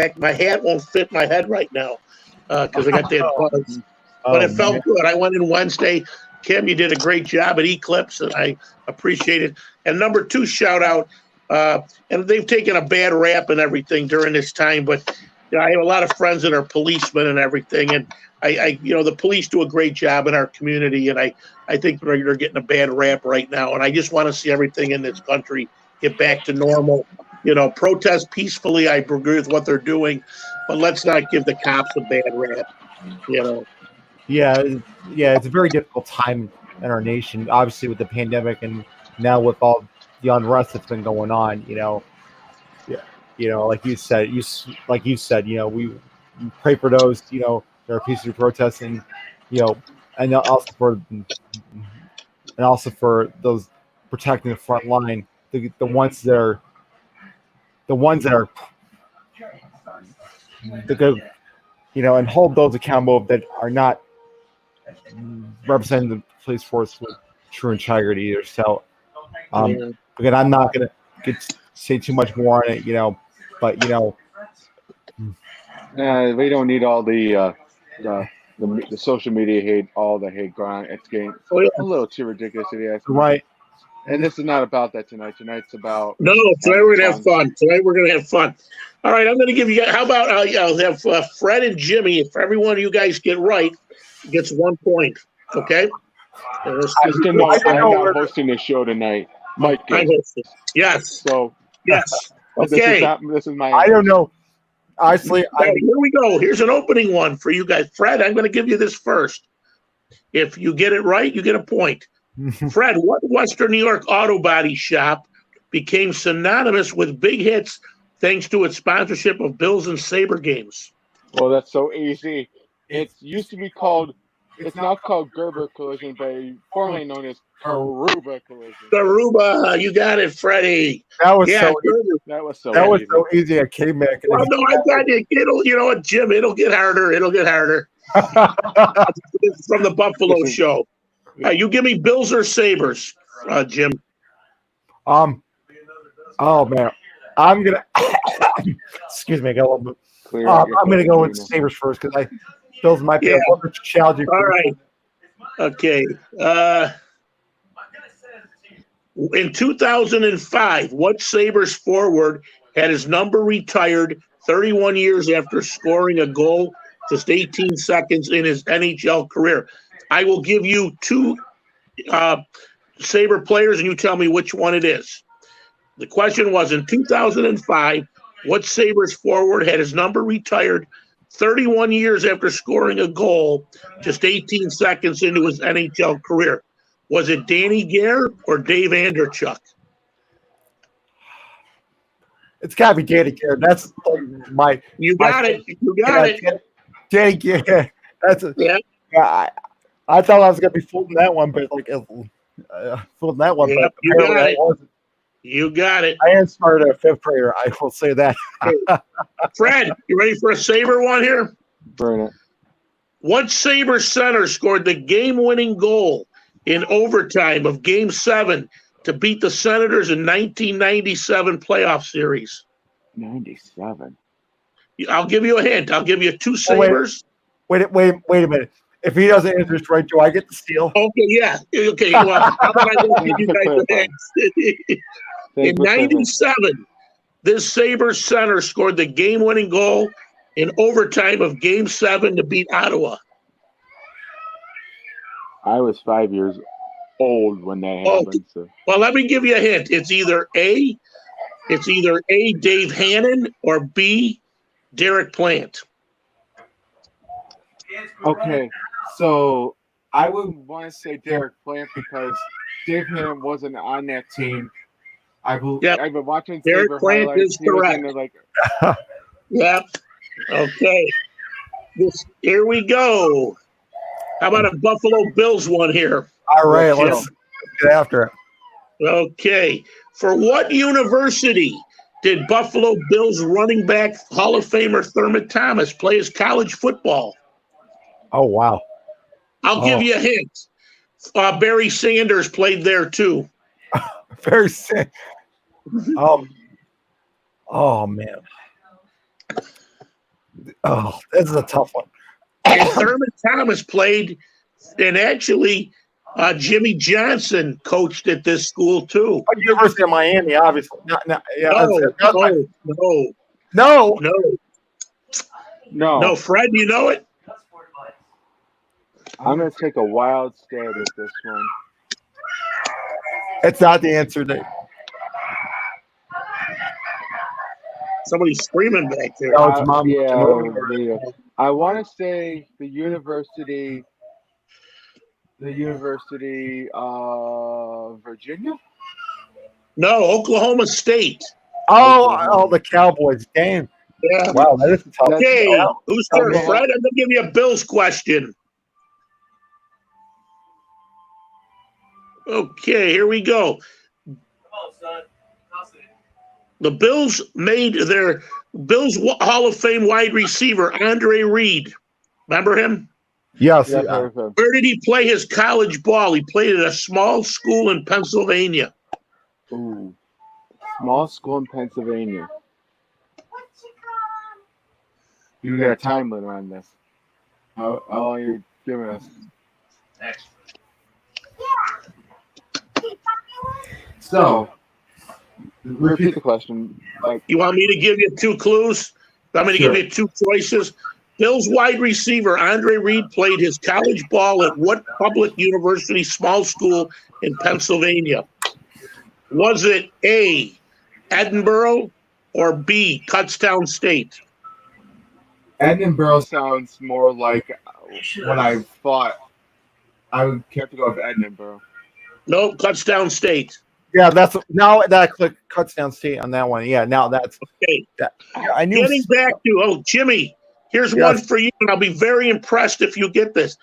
fact, my hat won't fit my head right now because I got that buzz. But it felt man. good. I went in Wednesday. Kim, you did a great job at Eclipse, and I appreciate it. And number two, shout out. And they've taken a bad rap and everything during this time, but I have a lot of friends that are policemen and everything, and the police do a great job in our community, and I think they're getting a bad rap right now, and I just want to see everything in this country get back to normal. Protest peacefully. I agree with what they're doing, but let's not give the cops a bad rap. Yeah, it's a very difficult time in our nation, obviously with the pandemic and now with all the unrest that's been going on. Like you said, we pray for those, that are peacefully protesting, and also for those protecting the front line, the ones that are the good, and hold those accountable that are not representing the police force with true integrity either. So, again, I'm not going to say too much more on it, but we don't need all the social media hate, all the hate going on. It's getting a little too ridiculous to the right. And this is not about that tonight. Tonight's about tonight we're gonna have fun. Tonight we're gonna have fun. All right, I'm gonna give you. How about I'll have Fred and Jimmy. If every one of you guys get right, gets 1 point. Okay. I'm not hosting the show tonight. Mike is. Yes. So yes. Okay. This is my. I don't know. Honestly, here we go. Here's an opening one for you guys. Fred, I'm going to give you this first. If you get it right, you get a point. Fred, what Western New York auto body shop became synonymous with big hits thanks to its sponsorship of Bills and Sabre games? Well, that's so easy. It used to be called. It's now called Gerber Collision, but formerly known as Aruba Collision. Aruba, you got it, Freddie. That was so easy. I came back. Well, no, I got it. You know what, Jim? It'll get harder. From the Buffalo show. You give me Bills or Sabres, Jim. Oh man, I'm gonna. Excuse me, I got a little bit. I'm gonna go with Sabres first because Bills might be a little bit challenging. All right. Okay. In 2005, what Sabres forward had his number retired 31 years after scoring a goal just 18 seconds in his NHL career? I will give you two Sabre players, and you tell me which one it is. The question was, in 2005, what Sabres forward had his number retired 31 years after scoring a goal just 18 seconds into his NHL career? Was it Danny Gare or Dave Anderchuk? It's got to be Danny Gare. That's my. You got it. Danny Gare. That's a. Yeah. I thought I was going to be fooled in that one, but fooled in that one. Yep, but you got it. You got it. I am smart a fifth grader. I will say that. Fred, you ready for a Sabre one here? Burn it. What Sabre center scored the game-winning goal in overtime of Game 7 to beat the Senators in 1997 playoff series? 97. I'll give you a hint. I'll give you two Sabres. Wait a minute. If he doesn't answer this right, do I get the steal? Okay, yeah. Okay, well, how about I don't give you guys a hint? In 97, this Sabres center scored the game-winning goal in overtime of Game 7 to beat Ottawa. I was 5 years old when that happened. So. Well, let me give you a hint. It's either A, Dave Hannon, or B, Derek Plant. Okay, so I would want to say Derek Plant because Dave Hannon wasn't on that team. I've been watching Derek Plant highlights. is correct. Yep. Okay. Here we go. How about a Buffalo Bills one here? All right, let's get after it. Okay. For what university did Buffalo Bills running back Hall of Famer Thurman Thomas play his college football? Oh, wow. I'll give you a hint. Barry Sanders played there too. Barry Sanders. Oh man. Oh, this is a tough one. And Thurman Thomas played, and actually Jimmy Johnson coached at this school too. University of Miami, obviously. No. No. Fred, you know it? I'm going to take a wild stab at this one. It's not the answer. Somebody's screaming back there. Oh, it's Mom. Yeah. I want to say the University of Virginia? No, Oklahoma State. Oh, the Cowboys. Damn. Yeah. Wow, that is tough. Okay, who's turn? Fred, I'm going to give you a Bills question. Okay, here we go. The Bills made their Bills Hall of Fame wide receiver, Andre Reed. Remember him? Yes. Where did he play his college ball? He played at a small school in Pennsylvania. Ooh. Small school in Pennsylvania. You got a time limit on this. How long are you giving us? So, repeat the question. You want me to give you 2 clues? I'm going to give you 2 choices. Bills wide receiver Andre Reed played his college ball at what public university small school in Pennsylvania? Was it A, Edinburgh, or B, Kutztown State? Edinburgh sounds more like what I thought. I would have to go with Edinburgh. No, Kutztown State. Yeah, that's now that cuts down state on that one. Yeah, now that's okay. I knew. Getting back to Jimmy, here's one for you, and I'll be very impressed if you get this.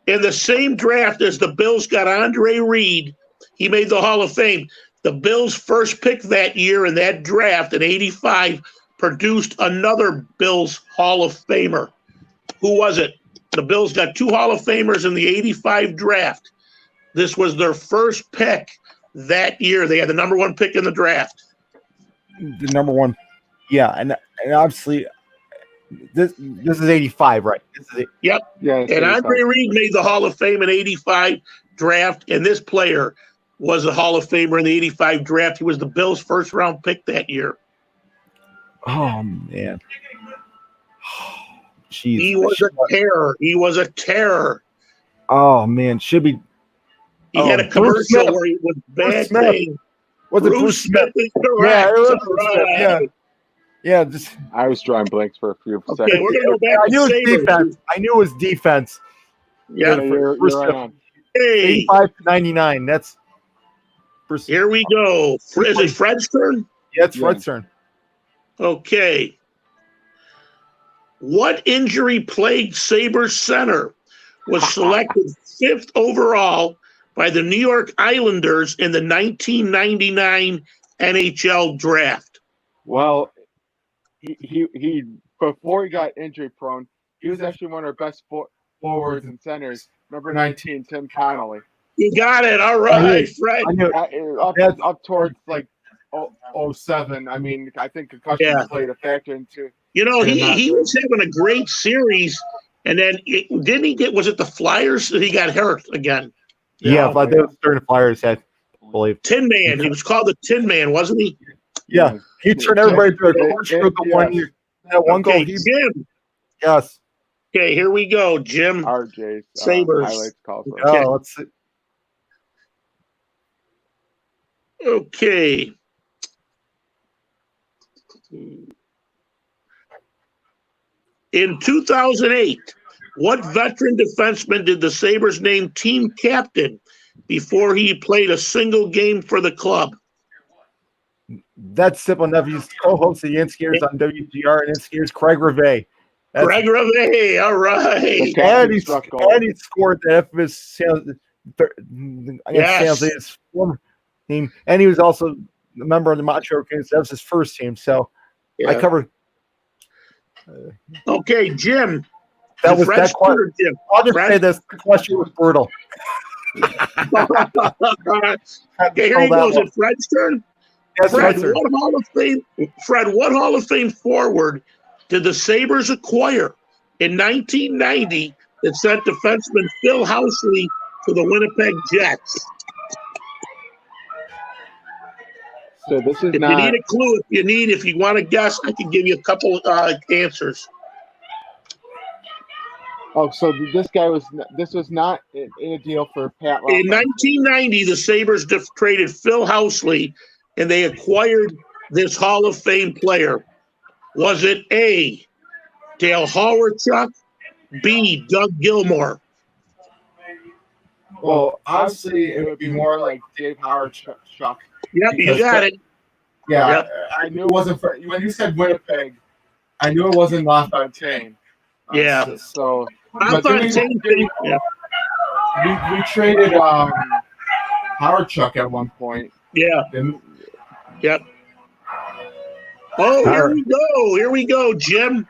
In the same draft as the Bills got Andre Reed, he made the Hall of Fame. The Bills' first pick that year in that draft in '85 produced another Bills Hall of Famer. Who was it? The Bills got 2 Hall of Famers in the '85 draft. This was their first pick that year. They had the number 1 pick in the draft. The number 1, yeah, and obviously this is '85, right? Yep. Yeah. And Andre Reed made the Hall of Fame in '85 draft, and this player was a Hall of Famer in the '85 draft. He was the Bills' first-round pick that year. Oh man, jeez. He was a terror. Oh man, should be. He had a commercial where he was bad thing. Was it Bruce Smith? Is correct. Yeah, it was Bruce Smith. Yeah. Just I was drawing blanks for a few seconds. We're gonna go back. I knew it was defense. I knew it was defense. Yeah, you're right on. Hey. 85 to 99. That's. Here we go. Is it Fred's turn? Yeah, it's Fred's turn. Okay. What injury-plagued Sabres center was selected 5th overall by the New York Islanders in the 1999 NHL draft? Well, he before he got injury prone, he was actually one of our best forwards and centers. Number 19, Tim Connolly. You got it. All right, Fred. Up towards 07. I mean, I think concussion played a factor into. You know, he was having a great series, and then didn't he get? Was it the Flyers that he got hurt again? Yeah, but they were starting Flyers, I believe. Tin Man. He was called the Tin Man, wasn't he? Yeah, he turned everybody through a course for the 1 year. That one goal. Jim. Yes. Okay, here we go, Jim. RJ's Sabres. highlights call for. Oh, let's see. Okay. In 2008, what veteran defenseman did the Sabres name team captain before he played a single game for the club? That's simple enough. He's co-host of the Inskiers on WGR and Inskiers, Craig Reve. Craig Reve, all right. And he scored the infamous his former team, and he was also a member of the Montreal Canadiens. That was his first team. So I covered. Okay, Jim. That was that question. Jim. I'll just say this: the question was brutal. Okay, here he goes. It's Fred's turn. Yes, Fred, what Hall of Fame forward did the Sabres acquire in 1990 that sent defenseman Phil Housley to the Winnipeg Jets? So this is If not. you need a clue, if you want to guess, I can give you a couple answers. Oh, so this was not in a deal for Pat LaFontaine. In 1990, the Sabres traded Phil Housley, and they acquired this Hall of Fame player. Was it A, Dale Hawerchuk, B, Doug Gilmour? Well, obviously, it would be more like Dave Hawerchuk. Yep, you got it. Yeah, Yep. I knew it wasn't for when you said Winnipeg. I knew it wasn't LaFontaine. Yeah. So, LaFontaine. Yeah. We traded Hawerchuk at one point. Yeah. Yep. Oh, here we go, Jim.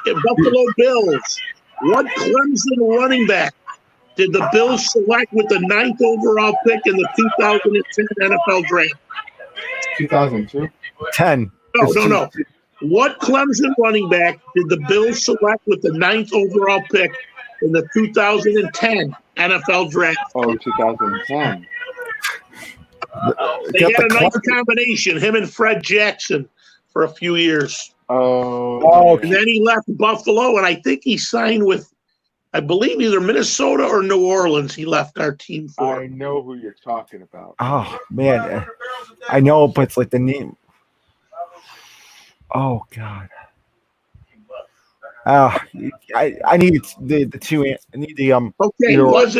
Buffalo Bills. What Clemson running back did the Bills select with the 9th overall pick in the 2010 NFL Draft? 2002? 10. No. What Clemson running back did the Bills select with the 9th overall pick in the 2010 NFL Draft? Oh, 2010. They had a nice combination, him and Fred Jackson, for a few years. Oh. And then he left Buffalo, and I think he signed with, I believe, either Minnesota or New Orleans. He left our team for. I know who you're talking about. Oh, man. I know, but it's like the name. Oh, God. I need the two. I need the Okay, was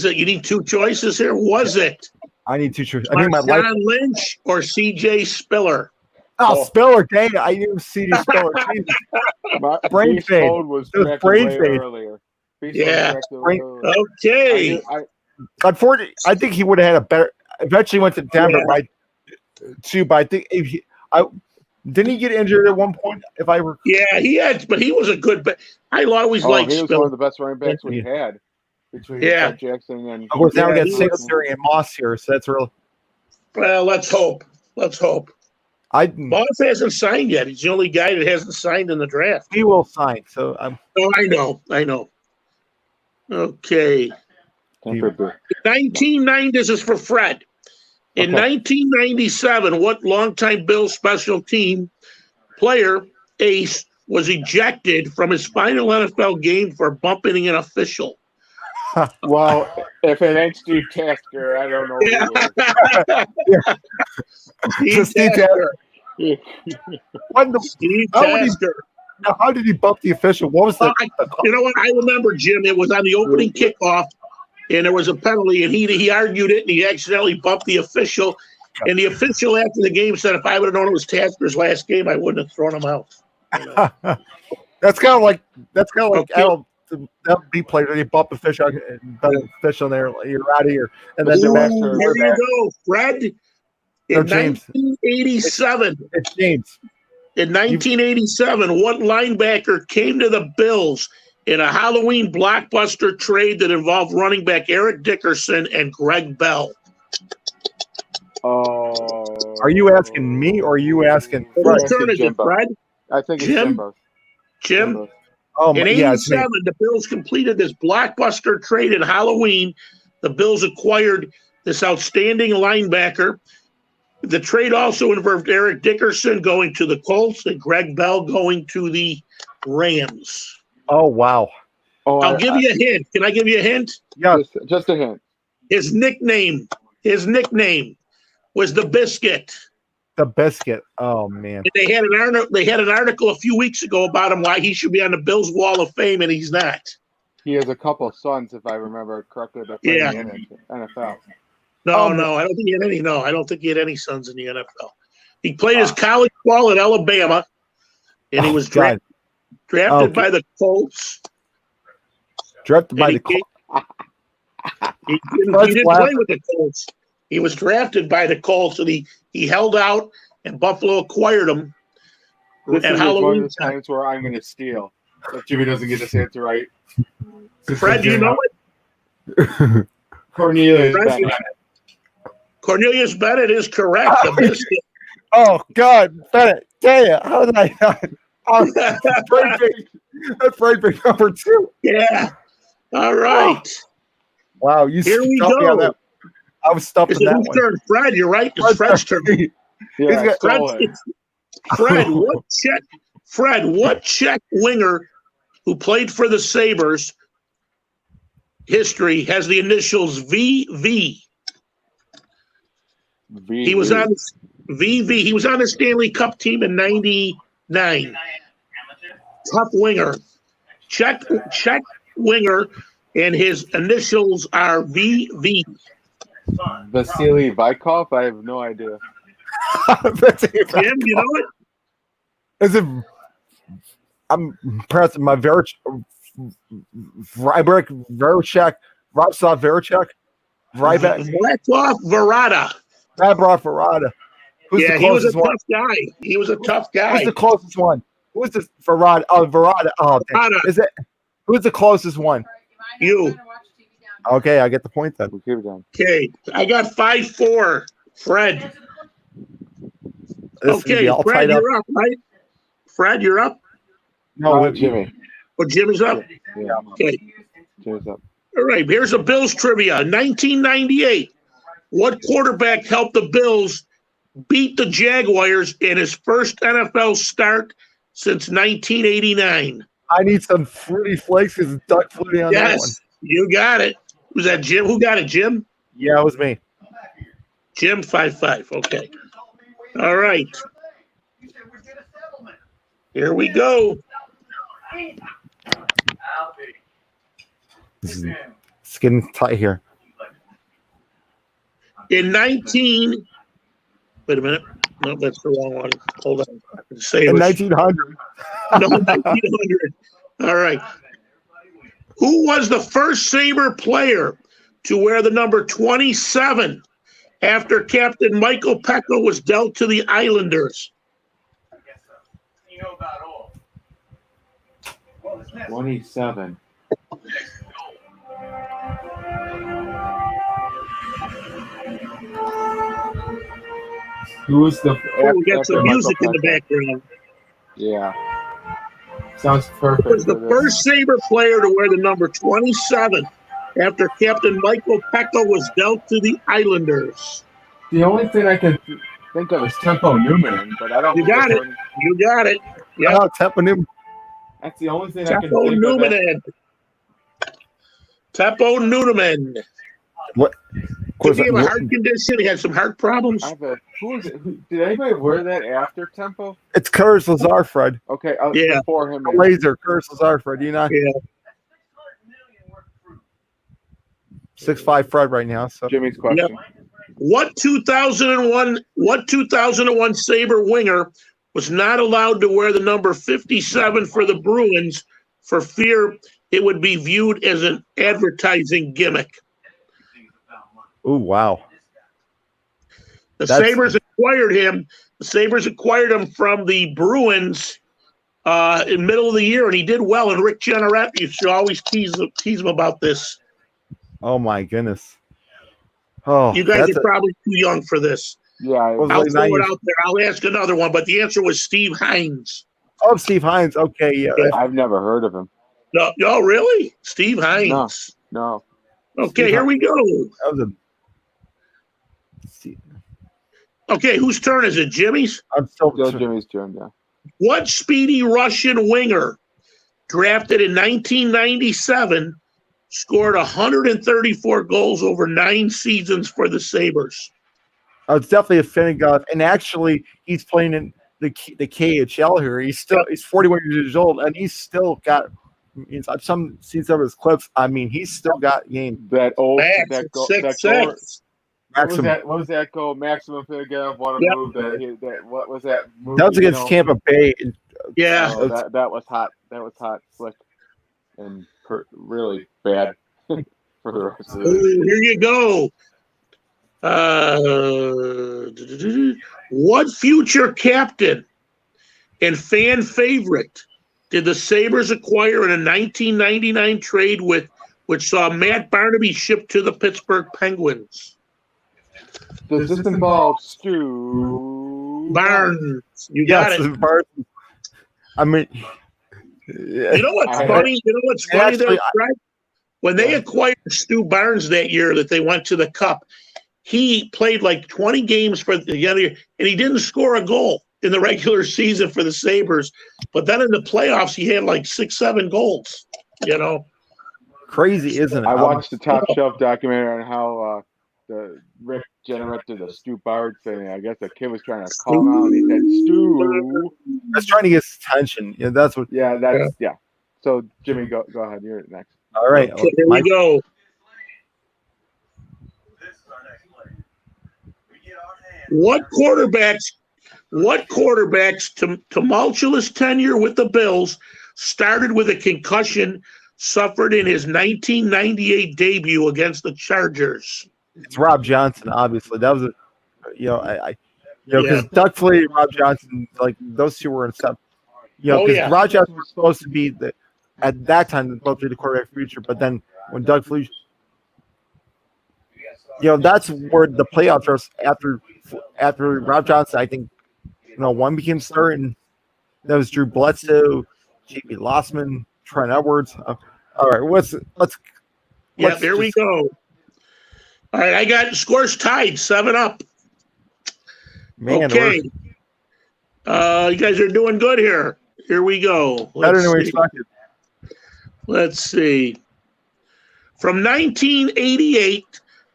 it? You need two choices here. Was it? I need two choices. I think my life. John Lynch or C.J. Spiller? Oh, Spiller, dang it. I knew C.J. Spiller. Brain fade. Brain fade. Yeah. Okay. Unfortunately, I think he would have had a better. Eventually went to Denver by two, but I think didn't he get injured at one point? Yeah, he had, but he was a good. But I always liked Spiller. He was Spiller. one of the best running backs we had. Between Fred Jackson and. Of course, now we got Singletary and Moss here, so that's real. Well, let's hope. Moss hasn't signed yet. He's the only guy that hasn't signed in the draft. He will sign. So Oh, I know. Okay. 1990. This is for Fred. In 1997, what longtime Bills special team player, Ace, was ejected from his final NFL game for bumping an official? Well, if it ain't Steve Tasker, I don't know. Steve Tasker. Steve Tasker. How did he bump the official? What was the? You know what? I remember, Jim. It was on the opening kickoff, and there was a penalty, and he argued it, and he accidentally bumped the official. And the official after the game said, "If I would have known it was Tasker's last game, I wouldn't have thrown him out." That's kind of like that be played. They bump the fish out and fish on there. You're out of here, and then here you go, Fred. In 1987, it's James. In 1987, what linebacker came to the Bills in a Halloween blockbuster trade that involved running back Eric Dickerson and Greg Bell? Are you asking me or are you asking Fred? Fred? I think it's Jim? In 87, the Bills completed this blockbuster trade in Halloween. The Bills acquired this outstanding linebacker. The trade also involved Eric Dickerson going to the Colts and Greg Bell going to the Rams. Oh, wow. I'll give you a hint. Can I give you a hint? Yeah. Just a hint. His nickname was the Biscuit. The Biscuit. Oh, man. And they had an article a few weeks ago about him, why he should be on the Bills Wall of Fame, and he's not. He has a couple of sons, if I remember correctly, that play in the NFL. No, I don't think he had any. No, I don't think he had any sons in the NFL. He played his college ball at Alabama, and he was drafted by the Colts. Drafted by the Colts. He didn't play with the Colts. He was drafted by the Colts, and he held out, and Buffalo acquired him. This is one of the times where I'm going to steal. If Jimmy doesn't get this answer right. Fred, do you know it? Cornelius Bennett. Cornelius Bennett is correct. The Biscuit. Oh God, Bennett, dang it! How did I not? Very big. That's very big number 2. Yeah. All right. Wow, you Here we stumped me on go. that. I was stumped Is on it that whose one. turn? Fred, you're right. It's Fred's turn. Yeah, got- Fred, what Czech winger who played for the Sabres history has the initials VV? He was on VV. He was on the Stanley Cup team in '99. Tough winger. Czech winger, and his initials are VV. Vasily Vikov? I have no idea. Jim, you know it? Is it? I'm pressing my Verchek, Verchek, Roslav Verchek, Ryback, Vlatov Varada. Vabrov Verada. Who's Yeah, the he was a closest one? tough guy. He was a tough guy. Who's the closest one? Who's the Verada? Oh, Verada. Oh, Verada. is it? Who's the closest one? You. Okay, I get the point then. Okay, I got 5-4. Fred. This is gonna be Okay, all Fred, tied up. you're up, right? Fred, you're up? No, Jimmy. Oh, Jim is up? Yeah. Okay. Jimmy's up. All right, here's a Bills trivia. 1998, what quarterback helped the Bills beat the Jaguars in his first NFL start since 1989? I need some fruity flakes because it's duck fluty on that one. Yes, you got it. Was that Jim? Who got it, Jim? Yeah, it was me. Jim 5-5. Okay. All right. Here we go. It's getting tight here. In 19, wait a minute. No, that's the wrong one. Hold on. I can say it In was, 1900. no, 1900. All right. Who was the first Sabre player to wear the number 27 after Captain Michael Pecco was dealt to the Islanders? 27. Who's the? Oh, we got some music in the background. Yeah. Sounds perfect. Who was the first Sabre player to wear the number 27 after Captain Michael Pecco was dealt to the Islanders? The only thing I can think of is Tempo Newman, but I don't. You got it. You got it. Yeah. Oh, Tempo Newman. That's the only thing I can Tempo think Newman. Tempo Newman. What? Did he have a heart condition? He had some heart problems. Who is it? Did anybody wear that after Tempo? It's Curtis Lazar, Fred. Okay, Yeah. before him. Laser, Curtis Lazar, Fred. You know, Yeah. 6'5" Fred right now. So Jimmy's question. What 2001 Sabre winger was not allowed to wear the number 57 for the Bruins for fear it would be viewed as an advertising gimmick? oh wow. Sabres acquired him. The Sabres acquired him from the Bruins in the middle of the year, and he did well. And Rick Jenneret, you should always tease him about this. Oh my goodness. Oh, You guys are probably too young for this. Yeah. I'll throw it out there. I'll ask another one, but the answer was Steve Hines. Oh, Steve Hines. Okay, yeah. I've never heard of him. No, really? Steve Hines. No. Okay, here we go. That was a. Okay, whose turn is it? Jimmy's? I'm still Jimmy's turn, yeah. What speedy Russian winger drafted in 1997 scored 134 gols over 9 seasons for the Sabres? It's definitely a Finnegan, and actually, he's playing in the KHL here. He's 41 years old, and he's still got. I've seen some of his clips. I mean, he's still got game. That old Max, that goal. 6'6". What was that goal? Maximum Finnegan, what a move! What was that move? That was against Tampa Bay. Yeah, that was hot. That was hot, slick, and really bad for the rest of it. Here you go. What future captain and fan favorite did the Sabres acquire in a 1999 trade which saw Matt Barnaby shipped to the Pittsburgh Penguins? Does this involve Stu? Barnes. You got it. Barnes. I mean, You know what's funny? You know what's funny actually, though, Fred? When they acquired Stu Barnes that year that they went to the Cup, he played like 20 games for the other year, and he didn't score a goal in the regular season for the Sabres. But then in the playoffs, he had like 6-7 goals. You know, crazy, isn't it? I watched the Top Shelf documentary on how the Rick generated the Stu Bard thing. I guess the kid was trying to call him out, and he said Stu. That's trying to get his attention. Yeah, that's what. Yeah. So Jimmy, go ahead. You're next. All right, okay, here we go. What quarterback's tumultuous tenure with the Bills started with a concussion suffered in his 1998 debut against the Chargers? It's Rob Johnson, obviously. That was because Doug Fleet and Rob Johnson, like those two were in stuff. Because Rob Johnson was supposed to be at that time supposed to be the quarterback future, but then when Doug Fleet, that's where the playoffs are after Rob Johnson. I think one became starter, and that was Drew Bledsoe, J.B. Lossman, Trent Edwards. All right, let's here we go. All right, I got scores tied 7-up. Man, okay, you guys are doing good here. Here we go. Better than we expected. Let's see. From 1988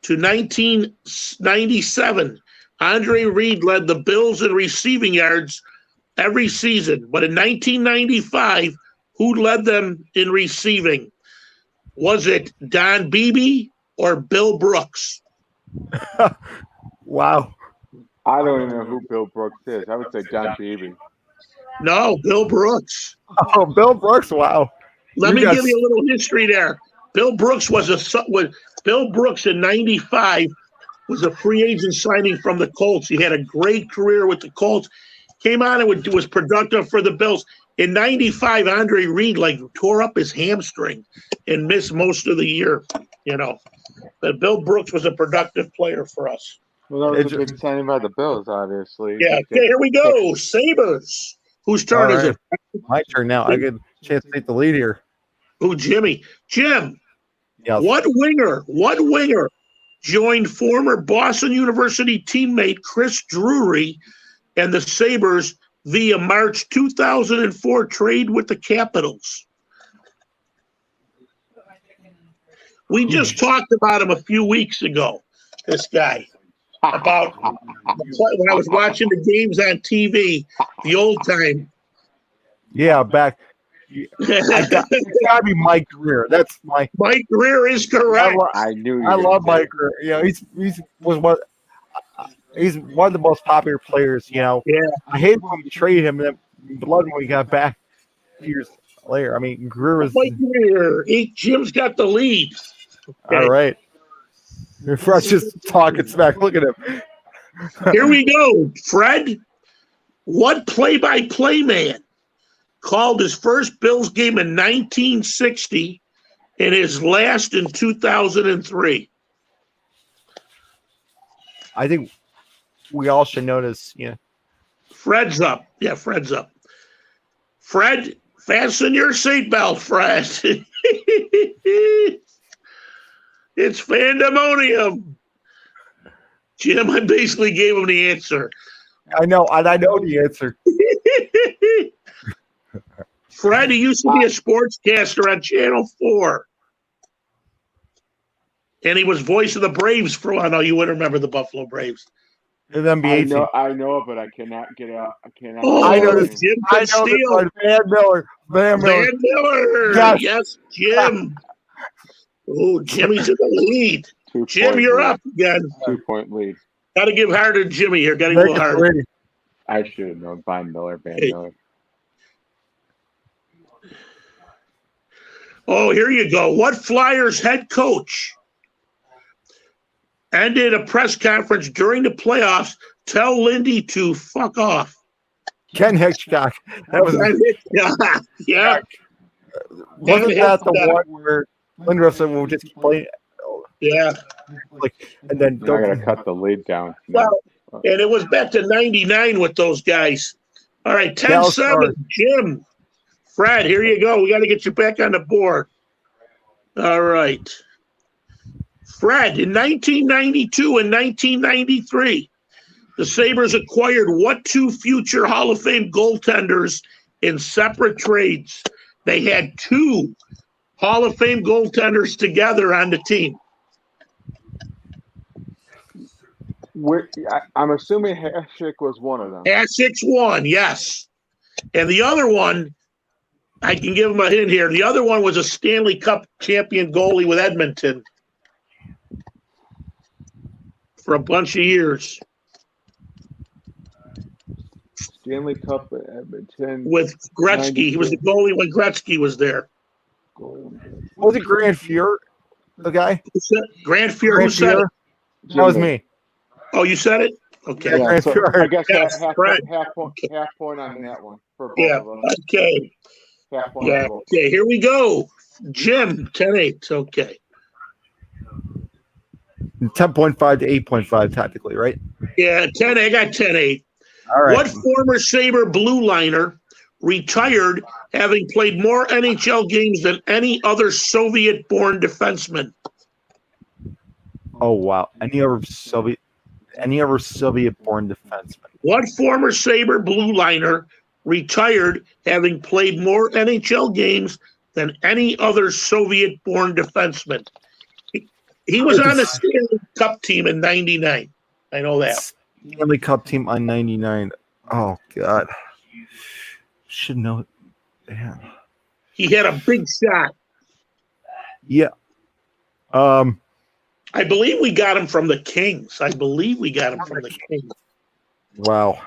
to 1997, Andre Reed led the Bills in receiving yards every season. But in 1995, who led them in receiving? Was it Don Beebe or Bill Brooks? Wow. I don't even know who Bill Brooks is. I would say Don Beebe. No, Bill Brooks. Oh, Bill Brooks! Wow. Let me give you a little history there. Bill Brooks Bill Brooks in '95 was a free agent signing from the Colts. He had a great career with the Colts. Came on and was productive for the Bills. In '95, Andre Reed tore up his hamstring and missed most of the year. But Bill Brooks was a productive player for us. Well, that was a big signing by the Bills, obviously. Yeah. Okay, here we go. Sabres. Whose turn is it? My turn now. I get a chance to take the lead here. Oh, Jimmy. Jim. Yes. What winger joined former Boston University teammate Chris Drury and the Sabres via March 2004 trade with the Capitals? We just talked about him a few weeks ago, this guy. About when I was watching the games on TV, the old time. Yeah, back. It's gotta be Mike Greer. That's Mike Greer is correct. I knew. I love Mike Greer. He's one of the most popular players. Yeah. I hate when we traded him, and then blood when we got back years later. I mean, Greer was. Mike Greer. Jim's got the lead. Okay. All right. Fred's just talking smack. Look at him. Here we go. Fred, what play-by-play man called his first Bills game in 1960 and his last in 2003? I think we all should notice. Fred's up. Yeah, Fred's up. Fred, fasten your seatbelt, Fred. It's pandemonium. Jim, I basically gave him the answer. I know, and I know the answer. Fred, he used to be a sportscaster on Channel 4. And he was voice of the Braves for a while. No, you wouldn't remember the Buffalo Braves. The NBA I know, but I cannot get out. I cannot. Oh, I know this. Jim Steele. Van Miller. Van Miller. Yes, Jim. Oh, Jimmy's in the lead. Jim, you're up again. 2-point lead. Got to give harder to Jimmy here. Got to go harder. I should have known Van Miller. Oh, here you go. What Flyers head coach ended a press conference during the playoffs? Tell Lindy to fuck off. Ken Hitchcock. That was yeah. Wasn't that the one where Lindros said we'll just keep playing? Yeah. And then I gotta cut the lead down. Well, And it was back to 99 with those guys. All right, 10-7, Jim. Fred, here you go. We got to get you back on the board. All right. Fred, in 1992 and 1993, the Sabres acquired what two future Hall of Fame goaltenders in separate trades? They had two Hall of Fame goaltenders together on the team. I'm assuming Hasek was one of them. Hasek's one, yes. And the other one, I can give him a hint here. The other one was a Stanley Cup champion goalie with Edmonton for a bunch of years. Stanley Cup at Edmonton. With Gretzky. 92. He was the goalie when Gretzky was there. Was it Grant Fuhr, the guy? Grant Fuhr. Who said it? That was me. Oh, you said it? Okay. Yeah, Grant so Fuhr. I guess Yes, half point on that one for both of them. Okay. Half point Yeah. Okay, here we go. Jim, 10-8. Okay. 10.5 to 8.5 technically, right? Yeah, 10. I got 10-8. All right. What former Sabre blue liner retired having played more NHL games than any other Soviet-born defenseman? Oh wow! Any other Soviet-born defenseman? What former Sabre blue liner retired having played more NHL games than any other Soviet-born defenseman? He was on the Stanley Cup team in '99. I know that. Stanley Cup team on 99. Oh God. Should know. Damn. He had a big shot. Yeah. I believe we got him from the Kings. Wow.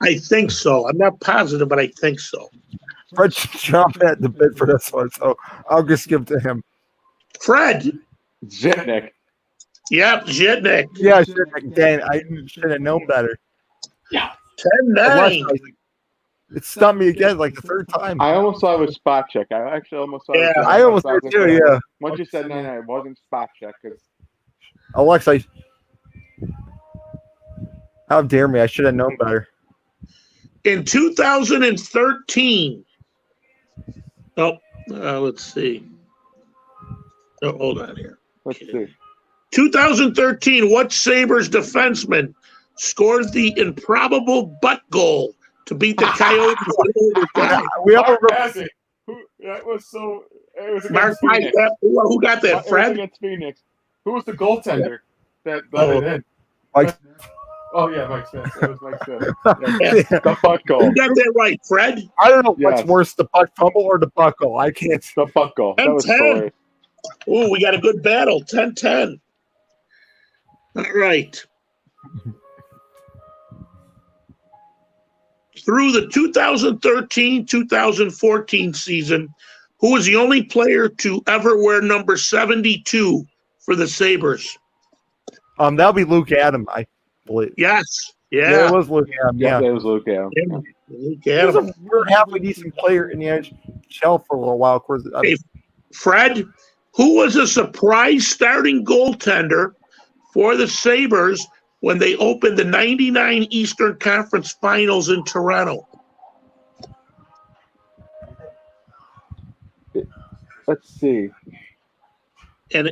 I think so. I'm not positive, but I think so. Fred jumped at the bid for this one, so I'll just give it to him. Fred. Zitnik. Yep, Zitnik. Yeah, Zitnik. Dan, I should have known better. Yeah. 10-9. It stumped me again like the third time. I almost thought it was spot check. I actually almost thought it was I almost did too, yeah. Once you said 9, it wasn't spot check. Alexa, how dare me? I should have known better. In 2013, let's see. Oh, hold on here. Let's see. 2013, what Sabres defenseman scored the improbable butt goal to beat the Coyotes? We all remember. That was so. It was Mark, Phoenix. who got that? Fred? Against Phoenix. Who was the goaltender that let it in? Mike. Oh yeah, Mike Smith. It was Mike Smith. Yeah. The butt goal. Who got that right, Fred? I don't know what's worse, the butt fumble or the buckle. I can't. The butt goal. That was 10-10. Oh, we got a good battle. 10-10. All right. Through the 2013-2014 season, who was the only player to ever wear number 72 for the Sabres? That'll be Luke Adam, I believe. Yes. Yeah, Yeah. it was Luke Adam. Yeah, it was Luke Adam. Luke he was Adam. a halfway decent player in the NHL for a little while. Of course, Hey, Fred, who was a surprise starting goaltender for the Sabres when they opened the 99 Eastern Conference Finals in Toronto? Let's see. And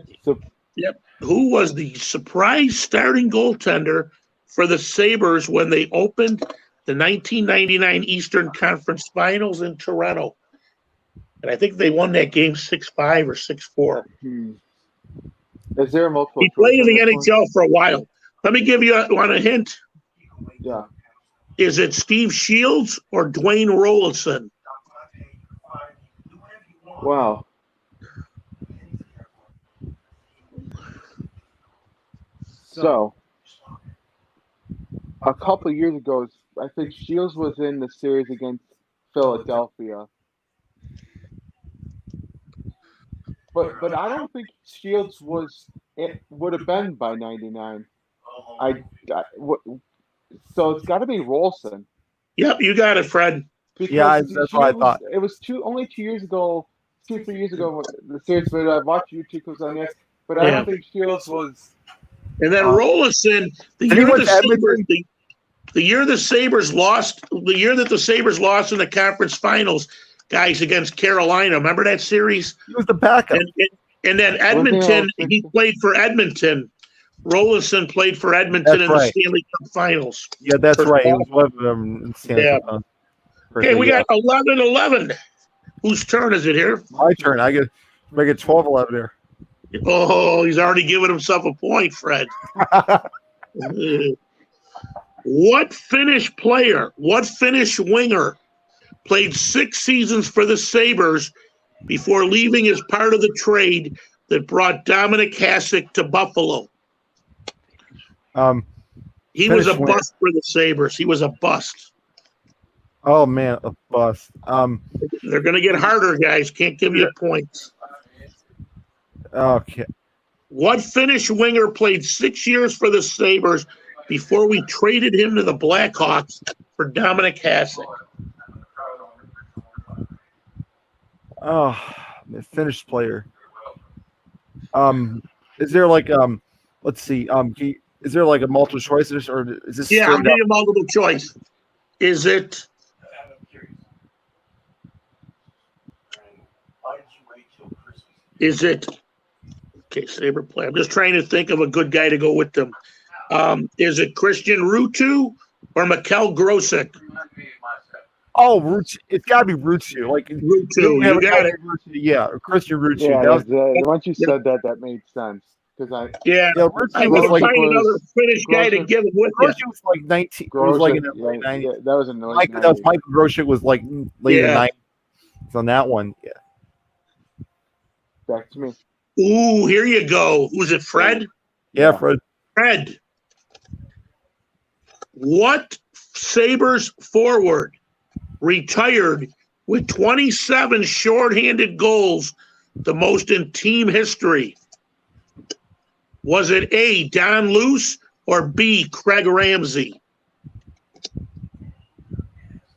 who was the surprise starting goaltender for the Sabres when they opened the 1999 Eastern Conference Finals in Toronto? And I think they won that game 6-5 or 6-4. Is there a multiple? He played in the NHL for a while. Let me give you a hint. Yeah. Is it Steve Shields or Dwayne Rollison? Wow. So, a couple of years ago, I think Shields was in the series against Philadelphia. But I don't think Shields would have been by 99. So it's got to be Rolson. Yep, you got it, Fred. Because that's what I thought. It was only 2 years ago, 2-3 years ago, the series. But I watched YouTube because on this. But I don't think Shields was. And then Rollison, the Did he year went the to Sabres, Edmonton? The year the Sabres lost, the year that the Sabres lost in the conference finals, guys, against Carolina. Remember that series? He was the backup. And then Edmonton, he played for Edmonton. Rollinson played for Edmonton in the Stanley Cup Finals. Yeah, that's right. He was one of them in Stanley Cup. Okay, we got 11-11. Whose turn is it here? My turn. I get 12-11 here. Oh, he's already given himself a point, Fred. What Finnish winger played 6 seasons for the Sabres before leaving as part of the trade that brought Dominic Hasek to Buffalo? He was a bust for the Sabres. He was a bust. Oh, man, a bust. They're going to get harder, guys. Can't give you points. Okay. What Finnish winger played 6 years for the Sabres before we traded him to the Blackhawks for Dominic Hasek? Oh, the Finnish player. Is there like let's see. Is there like a multiple choice or is this? Yeah, I'll give you multiple choice. Is it? Is it? Okay, Sabre play. I'm just trying to think of a good guy to go with them. Is it Christian Ruutu or Mikkel Grosek? Oh, Ruutu. It's got to be Ruutu. Like Ruutu, you got it. Yeah, Christian Ruutu. Yeah, once you said that made sense. Because I Ruutu was like find another Finnish guy to give him with you. Grosek was like 19. Was like in the late 90s. Yeah, that was in the late 90s. That was Michael Grosek was like late in the 90s. On that one, yeah. Back to me. Ooh, here you go. Who's it, Fred? Yeah, Fred. Fred. What Sabres forward retired with 27 shorthanded goals, the most in team history? Was it A, Don Luce, or B, Craig Ramsey?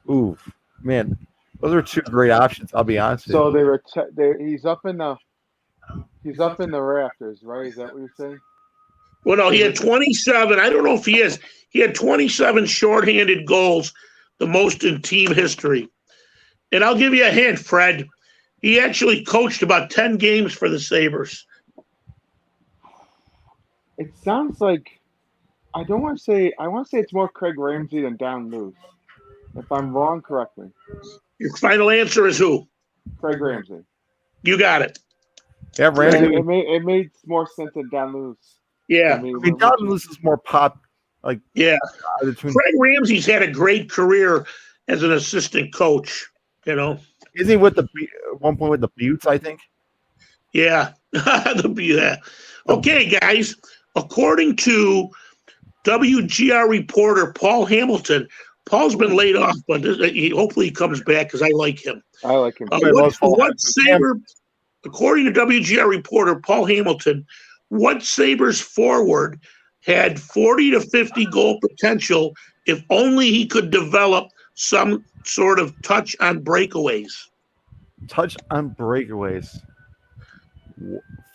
Ooh, man. Those are 2 great options, I'll be honest with you. So they were he's up in the rafters, right? Is that what you're saying? Well, no, he had 27. I don't know if he is. He had 27 shorthanded goals, the most in team history. And I'll give you a hint, Fred. He actually coached about 10 games for the Sabres. It sounds like I want to say it's more Craig Ramsey than Don Luce. If I'm wrong, correct me. Your final answer is who? Craig Ramsey. You got it. Yeah, Ramsey. It made more sense than Don Luce. Yeah. I mean, Don Luce is more pop. Like, yeah. Craig Ramsey's had a great career as an assistant coach, you know. Isn't he with at one point with the Buttes, I think? Yeah. Okay, guys. According to WGR reporter Paul Hamilton, Paul's been laid off, but hopefully he comes back because I like him. I like him. What Sabre, according to WGR reporter Paul Hamilton, what Sabres forward had 40 to 50 goal potential if only he could develop some sort of touch on breakaways? Touch on breakaways.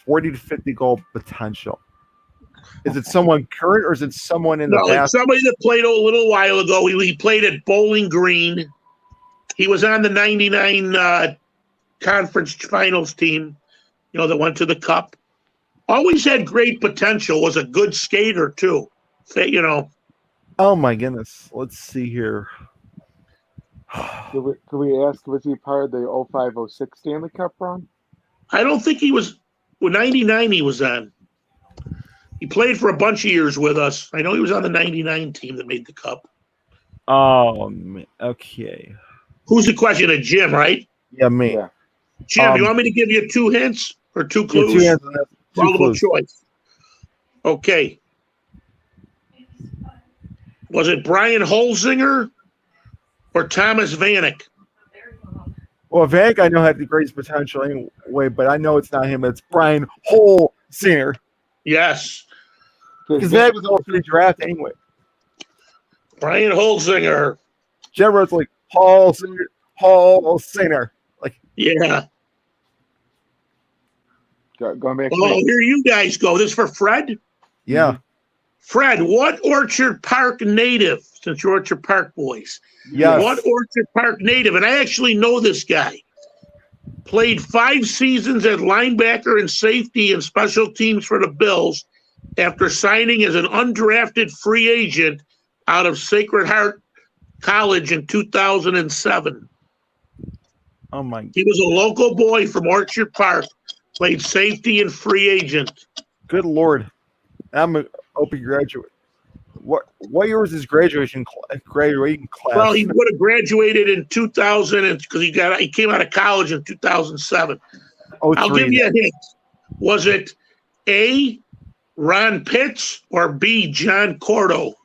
40 to 50 goal potential. Is it someone current or is it someone in the past? It's somebody that played a little while ago. He played at Bowling Green. He was on the 99 conference finals team, that went to the Cup. Always had great potential, was a good skater too. Oh my goodness. Let's see here. Could we ask, was he part of the 05-06 Stanley Cup run? I don't think he was. 99 he was on. He played for a bunch of years with us. I know he was on the 99 team that made the Cup. Oh, okay. Who's the question? Jim, right? Yeah, me. Yeah. Jim, you want me to give you 2 hints or 2 clues? 2 hints. Multiple choice. Okay. Was it Brian Holzinger or Thomas Vanek? Well, Vanek I know had the greatest potential anyway, but I know it's not him. It's Brian Holzinger. Yes. Because Vanek was all 3 draft anyway. Brian Holzinger. Jen wrote like Holzinger. Like, yeah. Going back. Here you guys go. This is for Fred? Yeah. Fred, what Orchard Park native, since you're Orchard Park boys, Yes. what Orchard Park native, and I actually know this guy, played 5 seasons at linebacker and safety and special teams for the Bills after signing as an undrafted free agent out of Sacred Heart College in 2007. Oh my! He was a local boy from Orchard Park, played safety and free agent. Good Lord! I'm a OP graduate. What year was his graduating class? Well, he would have graduated in 2000 because he came out of college in 2007. I'll give you a hint. Was it A, Ron Pitts, or B, John Cordo?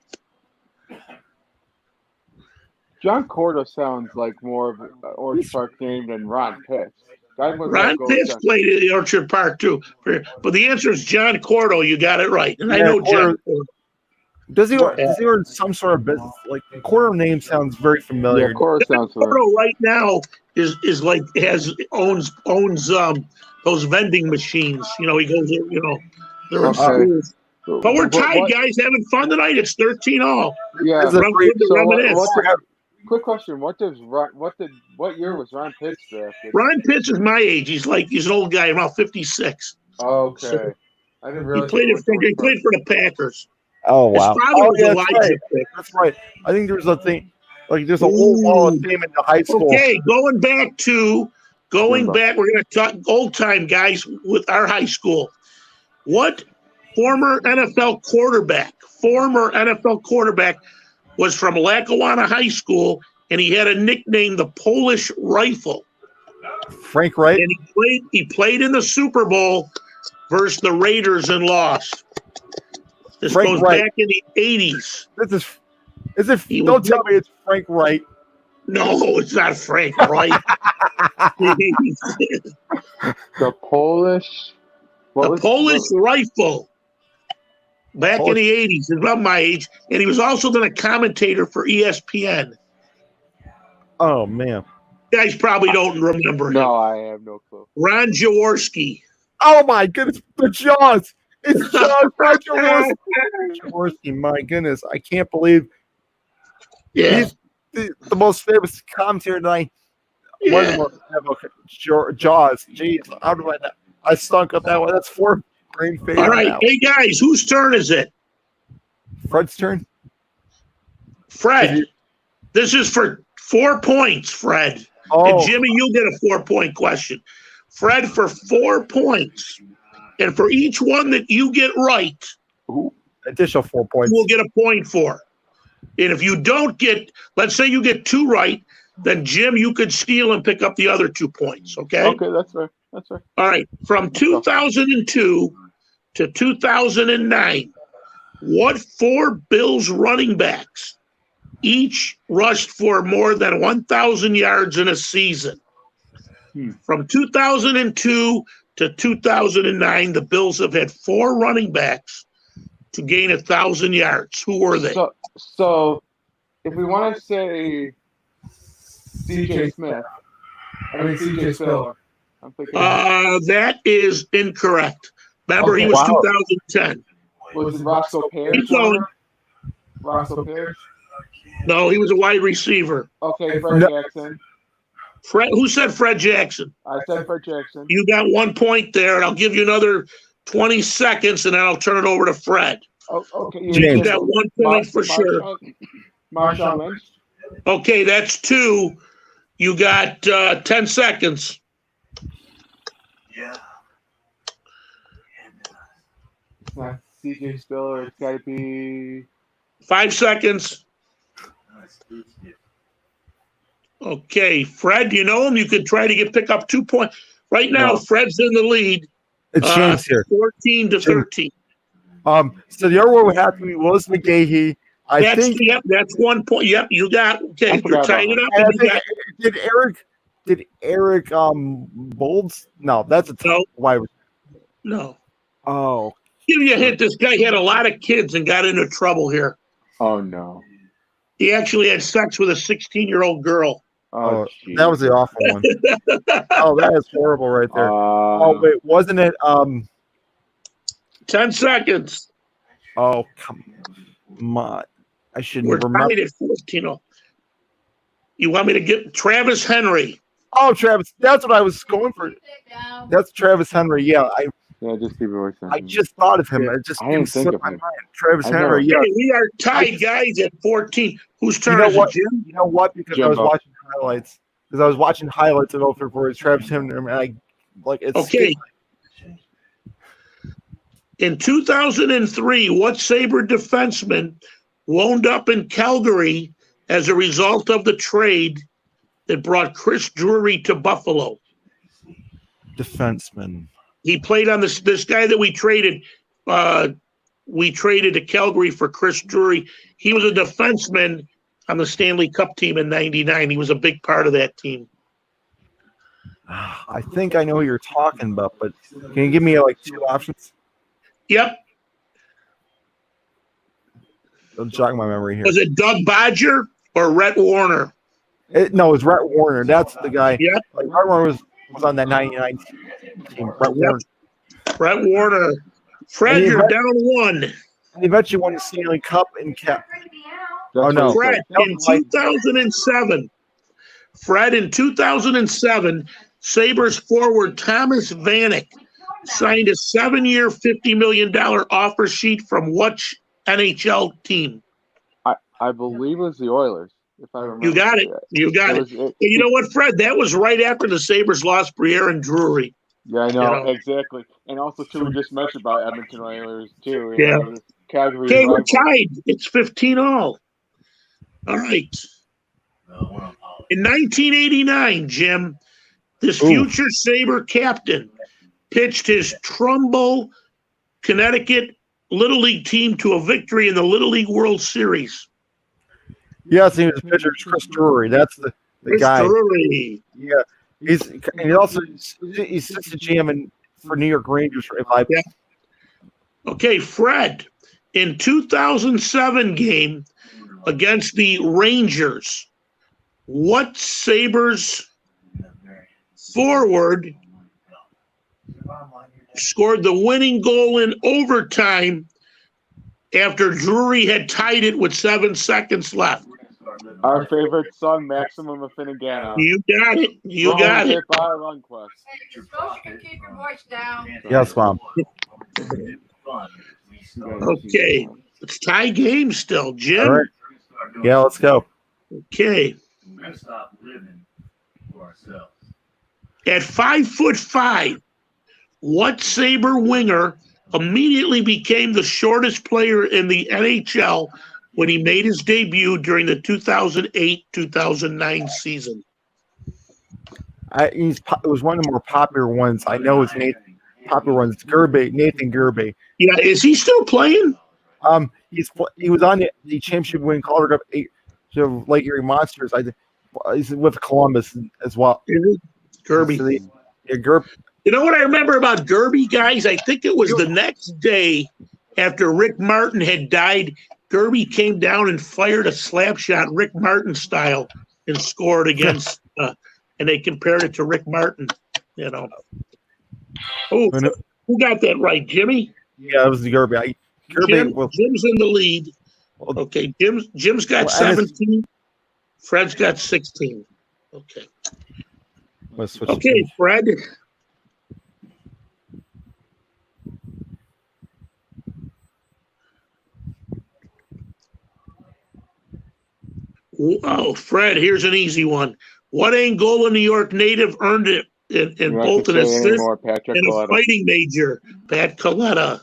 John Cordo sounds like more of an Orchard Park name than Ron Pitts. Ron Pitts played at the Orchard Park too, but the answer is John Cordo. You got it right, and I know John Cordo. Does he earn some sort of business? Like Cordo name sounds very familiar. Yeah, Cordo sounds familiar. Cordo right now is like owns those vending machines. You know, he goes, they're in schools. But we're tied, guys, having fun tonight. It's 13-all. Yeah. Quick question: What year was Ron Pitts drafted? Ron Pitts is my age. He's an old guy, about 56. Okay. So, I didn't realize he played for the Packers. Oh wow! His father was Elijah. That's right. I think there's a thing, like there's a whole wall of fame in the high school. Okay, going back, we're going to talk old time guys with our high school. What former NFL quarterback was from Lackawanna High School, and he had a nickname, the Polish Rifle? Frank Wright. And he played in the Super Bowl versus the Raiders and lost. This Frank goes Wright. back in the 80s. Don't tell me it's Frank Wright. No, it's not Frank Wright. The Polish. Polish Rifle. Back in the 80s, he's about my age, and he was also then a commentator for ESPN. Oh man, you guys probably don't remember him. No, I have no clue. Ron Jaworski. Oh my goodness, the Jaws! It's Jaws. Jaworski. My goodness, I can't believe. Yeah, he's the most famous commentator tonight. Yeah. One of the most Jaws. Jeez, how do I know? I stunk up that one. That's 4 green favor. All right, now. hey guys, whose turn is it? Fred's turn. Fred, this is for 4 points, Fred. Oh. And Jimmy, you'll get a 4-point question. Fred, for 4 points. And for each one that you get right, additional 4 points. We'll get a point for. And if you don't get, let's say you get 2 right, then Jim, you could steal and pick up the other 2 points. Okay? Okay, that's fair. That's fair. All right. From 2002 to 2009, what 4 Bills running backs each rushed for more than 1,000 yards in a season? From 2002 to 2009, the Bills have had 4 running backs to gain 1,000 yards. Who were they? So if we want to say C.J. Smith, C.J. Spiller. I'm thinking that is incorrect. Remember, he was 2010. Was it Roscoe Pears? Keep going. Roscoe Pears? No, he was a wide receiver. Okay, Fred Jackson. Who said Fred Jackson? I said Fred Jackson. You got 1 point there, and I'll give you another 20 seconds, and then I'll turn it over to Fred. Oh, okay. You got 1 point for sure. Marshawn Lynch. Okay, that's 2. You got 10 seconds. Yeah. It's not C.J. Spiller. It's got to be 5 seconds. Okay, Fred, you know him. You could try to pick up 2 points. Right now, Fred's in the lead. It's James here. 14 to 13. So the other one would have to be Willis McGahee. That's 1 point. Yep, you got. Okay, you're tying it up. Did Eric Bolds? No, that's a wide. No. Oh. Give you a hint. This guy had a lot of kids and got into trouble here. Oh no. He actually had sex with a 16-year-old girl. Oh, that was the awful one. Oh, that is horrible right there. Oh wait, wasn't it? 10 seconds. Oh, come on. I shouldn't We're remember. tied at 14. You want me to get Travis Henry? Oh, Travis. That's what I was going for. That's Travis Henry. Yeah, Yeah, just keep it with I just thought of him. Yeah. It just I didn't think slipped of my him. mind. Travis I Henry. know. Yeah. Hey, we are tied, guys, at 14. Whose turn You know is what? it, Jim? You know what? Because I was Jimbo. watching highlights. Because I was watching highlights of 034 Travis Henry, and I like it's. Okay. In 2003, what Sabre defenseman wound up in Calgary as a result of the trade that brought Chris Drury to Buffalo? Defenseman. He played on this guy that we traded. We traded to Calgary for Chris Drury. He was a defenseman on the Stanley Cup team in '99. He was a big part of that team. I think I know who you're talking about, but can you give me like two options? Yep. I'm jogging my memory here. Was it Doug Bodger or Rhett Warner? No, it was Rhett Warner. That's the guy. Yep. Like Rhett Warner was on that '99 team. Rhett Warner. Rhett Warner. Fred, you're down one. And eventually won the Stanley Cup in Cap. That's no. Fred, in 2007. Fred, in 2007, Sabres forward Thomas Vanek signed a 7-year, $50 million offer sheet from which NHL team? I believe it was the Oilers, if I remember. You got it. You got it. You know what, Fred? That was right after the Sabres lost Briere and Drury. Yeah, I know, You know. Exactly. And also, too, we just mentioned about Edmonton Oilers, too. Yeah. Calgary. Okay, we're tied. It's 15 all. All right. In 1989, Jim, this future Sabre captain pitched his Trumbull, Connecticut Little League team to a victory in the Little League World Series. Yes, he was a pitcher. Chris Drury. That's the Chris guy. Drury. Yeah, he's assistant GM for New York Rangers. Yeah. Okay, Fred. In 2007 game against the Rangers, what Sabres forward scored the winning goal in overtime after Drury had tied it with 7 seconds left? Our favorite son, Maximum of Finnegan. You got it. You got it. Keep your voice down. Yes, Mom. Okay. It's tie game still, Jim. All right. Yeah, let's go. Okay. At 5'5", what Sabre winger immediately became the shortest player in the NHL when he made his debut during the 2008-2009 season? It was one of the more popular ones. I know it's Nathan. Popular ones. Nathan Gerbe. Yeah, is he still playing? He was on the championship winning Calder Cup Lake Erie Monsters. He's with Columbus as well. Gerbe. So Gerbe. You know what I remember about Gerbe, guys? I think it was the next day after Rick Martin had died. Gerbe came down and fired a slap shot, Rick Martin style, and scored against. And they compared it to Rick Martin. You know. Oh, who got that right, Jimmy? Yeah, it was the Gerbe. Jim's in the lead. Okay, Jim's got 17. Fred's got 16. Okay. Okay, Fred. Oh, Fred, here's an easy one. What Angola, New York native earned it in both an assist and a fighting major? Pat Coletta.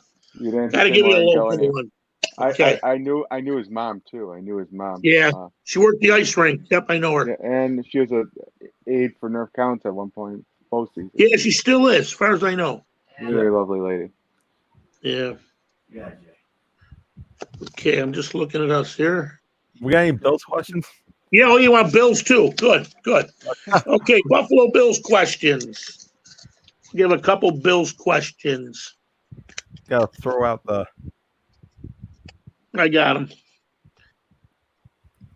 Got to give you a local one. Okay. I knew his mom too. I knew his mom. Yeah, she worked the ice rink. Yep, I know her. Yeah, and she was a aide for Nerf Counts at one point postseason. Yeah, she still is, as far as I know. Very lovely lady. Yeah. Okay, I'm just looking at us here. We got any Bills questions? Yeah, oh, you want Bills too? Good. Okay, Buffalo Bills questions. Give a couple Bills questions. Gotta throw out the. I got them.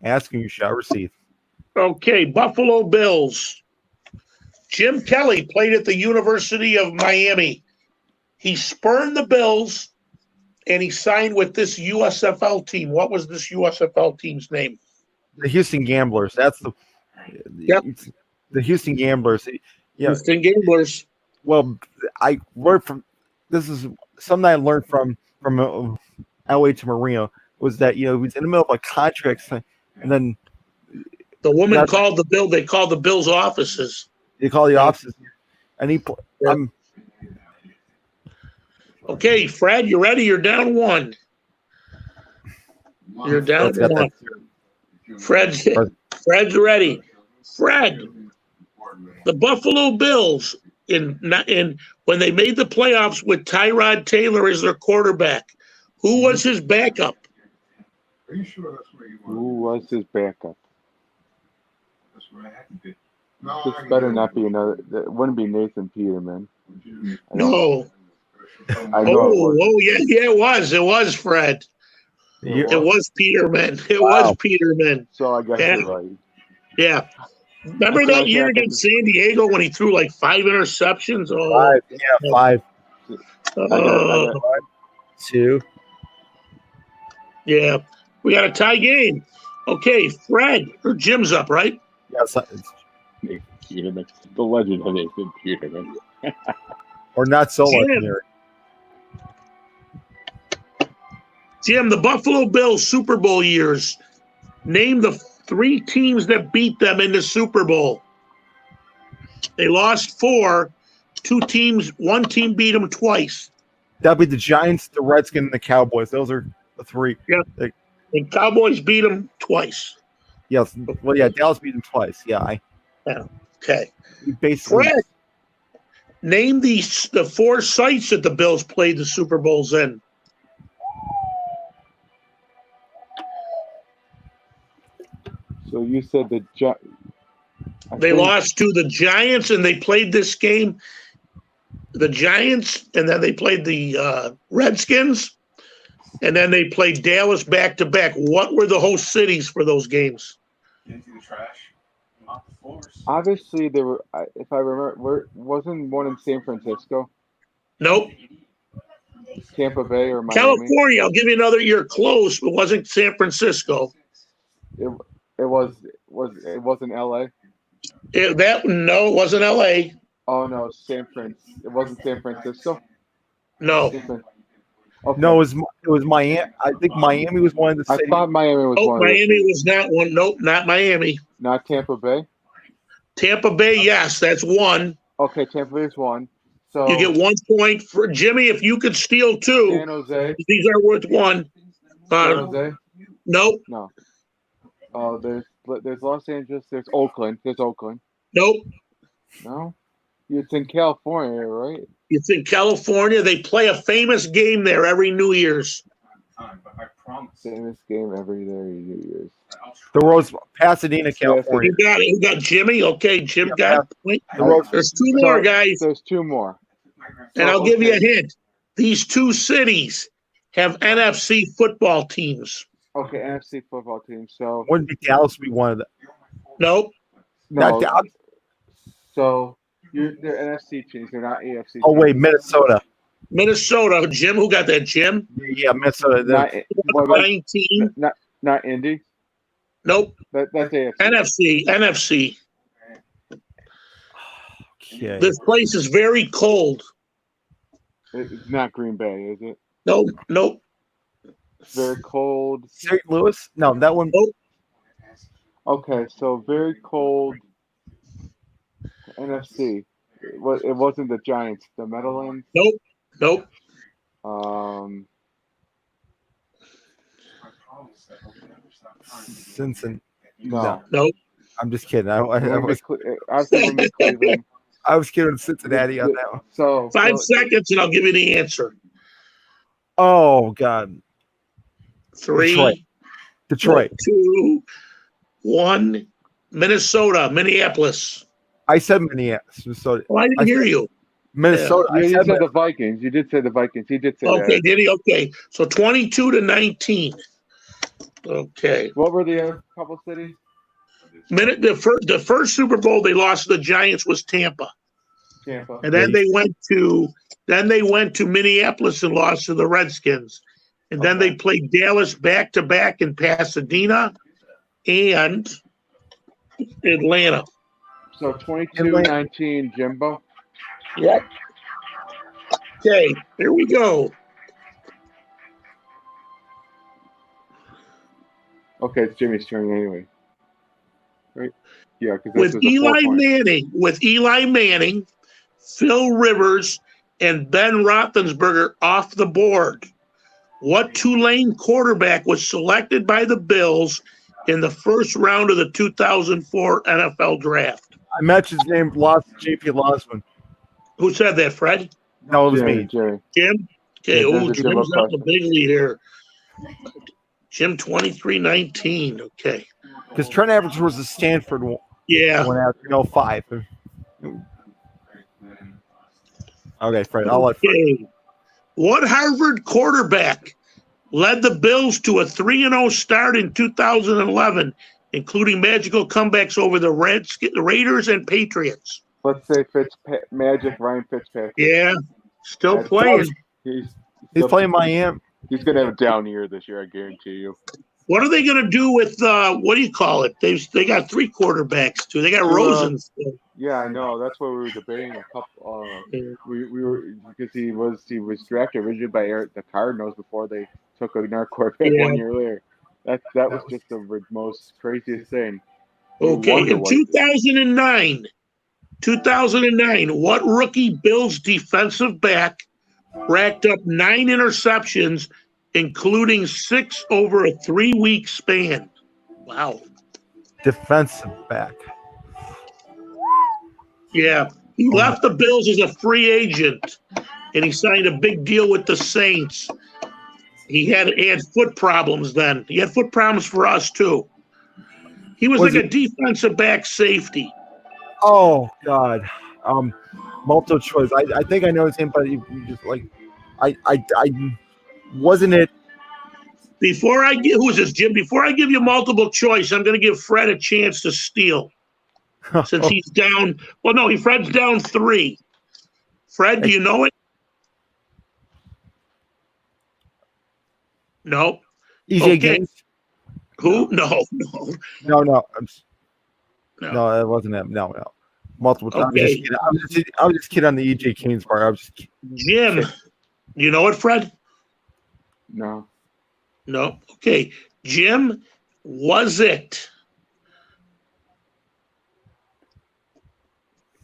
Asking you shall receive. Okay, Buffalo Bills. Jim Kelly played at the University of Miami. He spurned the Bills and he signed with this USFL team. What was this USFL team's name? The Houston Gamblers. That's the Yep. the Houston Gamblers. Yeah. Houston Gamblers. Well, I learned from this is something I learned from LA to Marino was that he was in the middle of a contract thing, and then the woman called the bill. They called the Bills offices. They call the offices, and he. Yeah. Okay, Fred, you ready? You're down 1. You're down 1. Fred's ready. Fred, the Buffalo Bills in when they made the playoffs with Tyrod Taylor as their quarterback, who was his backup? Are you sure that's where you want? Who was his backup? That's where I had to be. This better not be another. It wouldn't be Nathan Peterman. No. I know. Yeah, it was. It was Fred. It was Peterman. It was Peterman. So I guess you're right. Yeah. Remember that year against San Diego when he threw like 5 interceptions? Oh, 5. Yeah, 5. I got 2. Yeah. We got a tie game. Okay, Fred. Or Jim's up, right? Yes. Nathan Peterman, the legend of Nathan Peterman. Or not so legendary. Jim, the Buffalo Bills Super Bowl years. Name the 3 teams that beat them in the Super Bowl. They lost 4. 2 teams, 1 team beat them twice. That'd be the Giants, the Redskins, and the Cowboys. Those are the 3. Yeah. And Cowboys beat them twice. Yes. Well, yeah, Dallas beat them twice. Yeah. Okay. Basically, Fred, name the 4 sites that the Bills played the Super Bowls in. So you said They lost to the Giants, and they played this game. The Giants, and then they played the Redskins, and then they played Dallas back-to-back. What were the host cities for those games? Empty the trash. Mop the floors. Obviously, there were. If I remember, wasn't one in San Francisco, Nope. Tampa Bay, or Miami? California. I'll give you another year close. It wasn't San Francisco. It wasn't L.A. It wasn't L.A. Oh no, It wasn't San Francisco. No. Okay. no, it was Miami. I think Miami was one of the I cities. thought Miami was one. Miami was not one. Nope, not Miami. Not Tampa Bay. Tampa Bay, yes, that's 1. Okay, Tampa Bay is 1. So You get 1 point for Jimmy if you could steal 2. San Jose. These are worth 1. San Jose. Nope, No. Oh, there's Los Angeles. There's Oakland. nope. No. It's in California, right? It's in California. They play a famous game there every New Year's. Time, but I promise. Famous game every day, New Year's. The Rose, Pasadena, California. You got it. You got Jimmy. Okay, Jim got a point. The Rose, There's 2 more, guys. There's 2 more. And I'll give you a hint. These 2 cities have NFC football teams. Okay, NFC football team. So wouldn't be Dallas be one of them? Nope. Not no. Dallas. So they're NFC teams. They're not AFC. Oh wait, Minnesota. Minnesota. Jim, who got that? Jim? Yeah, Minnesota. Not, what about- 19. not Indy. Nope. That's AFC. NFC. Okay. This place is very cold. It's not Green Bay, is it? Nope. It's very cold. St. Louis? No, that one. Nope. Okay, so very cold. NFC. It wasn't the Giants. The Meadowlands. Nope. Cincinnati. No. Nope. I'm just kidding. I I was was Cleveland. I was kidding Cincinnati on that one. So 5 seconds, and I'll give you the answer. Oh God. 3, Detroit. 2, 1. Minneapolis. I said Minnesota. Oh, I didn't hear you. Minnesota. You I said said the Vikings. You did say the Vikings. He did say Okay, that. did he? Okay. So 22-19. Okay. What were the other couple cities? The first Super Bowl they lost to the Giants was Tampa. Tampa. And then they went to Minneapolis and lost to the Redskins. And then they played Dallas back-to-back in Pasadena and Atlanta. So 22-19, Jimbo. Yep. Okay, here we go. Okay, it's Jimmy's turn anyway. Right? Yeah, because With Eli Manning, Phil Rivers, and Ben Roethlisberger off the board, what Tulane quarterback was selected by the Bills in the first round of the 2004 NFL Draft? I mentioned his name, JP Losman. Who said that, Fred? No, it was me. Jerry. Jim? Okay, Yeah, there's a Jim's Jimbo out the question. big lead here. Jim 23-19. Okay. Because Trent Edwards was the Stanford one Yeah. after 05. Okay, Fred. I'll let Fred. Okay. What Harvard quarterback led the Bills to a 3-0 start in 2011, including magical comebacks over the Raiders and Patriots? Let's say Magic Ryan Fitzpatrick. Yeah, still That's- playing. He's playing Miami. He's gonna have a down year this year, I guarantee you. What are they going to do with what do you call it? They got 3 quarterbacks too. They got Rosen. Yeah, I know. That's what we were debating a couple. We were because he was drafted originally by the Cardinals before they took another quarterback 1 year later. That was just the most craziest thing. Okay, in 2009, what rookie Bills defensive back racked up 9 interceptions, including 6 over a 3-week span? Wow. Defensive back. Yeah, he left the Bills as a free agent, and he signed a big deal with the Saints. He had foot problems then. He had foot problems for us too. He was like a defensive back safety. Oh God, multiple choice. I think I know his name, but you just like, I wasn't it. Who is this, Jim? Before I give you multiple choice, I'm going to give Fred a chance to steal. Since he's down, well, no, Fred's down 3. Fred, do you know it? No. EJ Gaines? Who? No. No, it wasn't him. No. Multiple times. Okay. I was just kidding on the EJ Gaines part. I was just kidding. Jim, you know it, Fred? No. No. Okay. Jim, was it?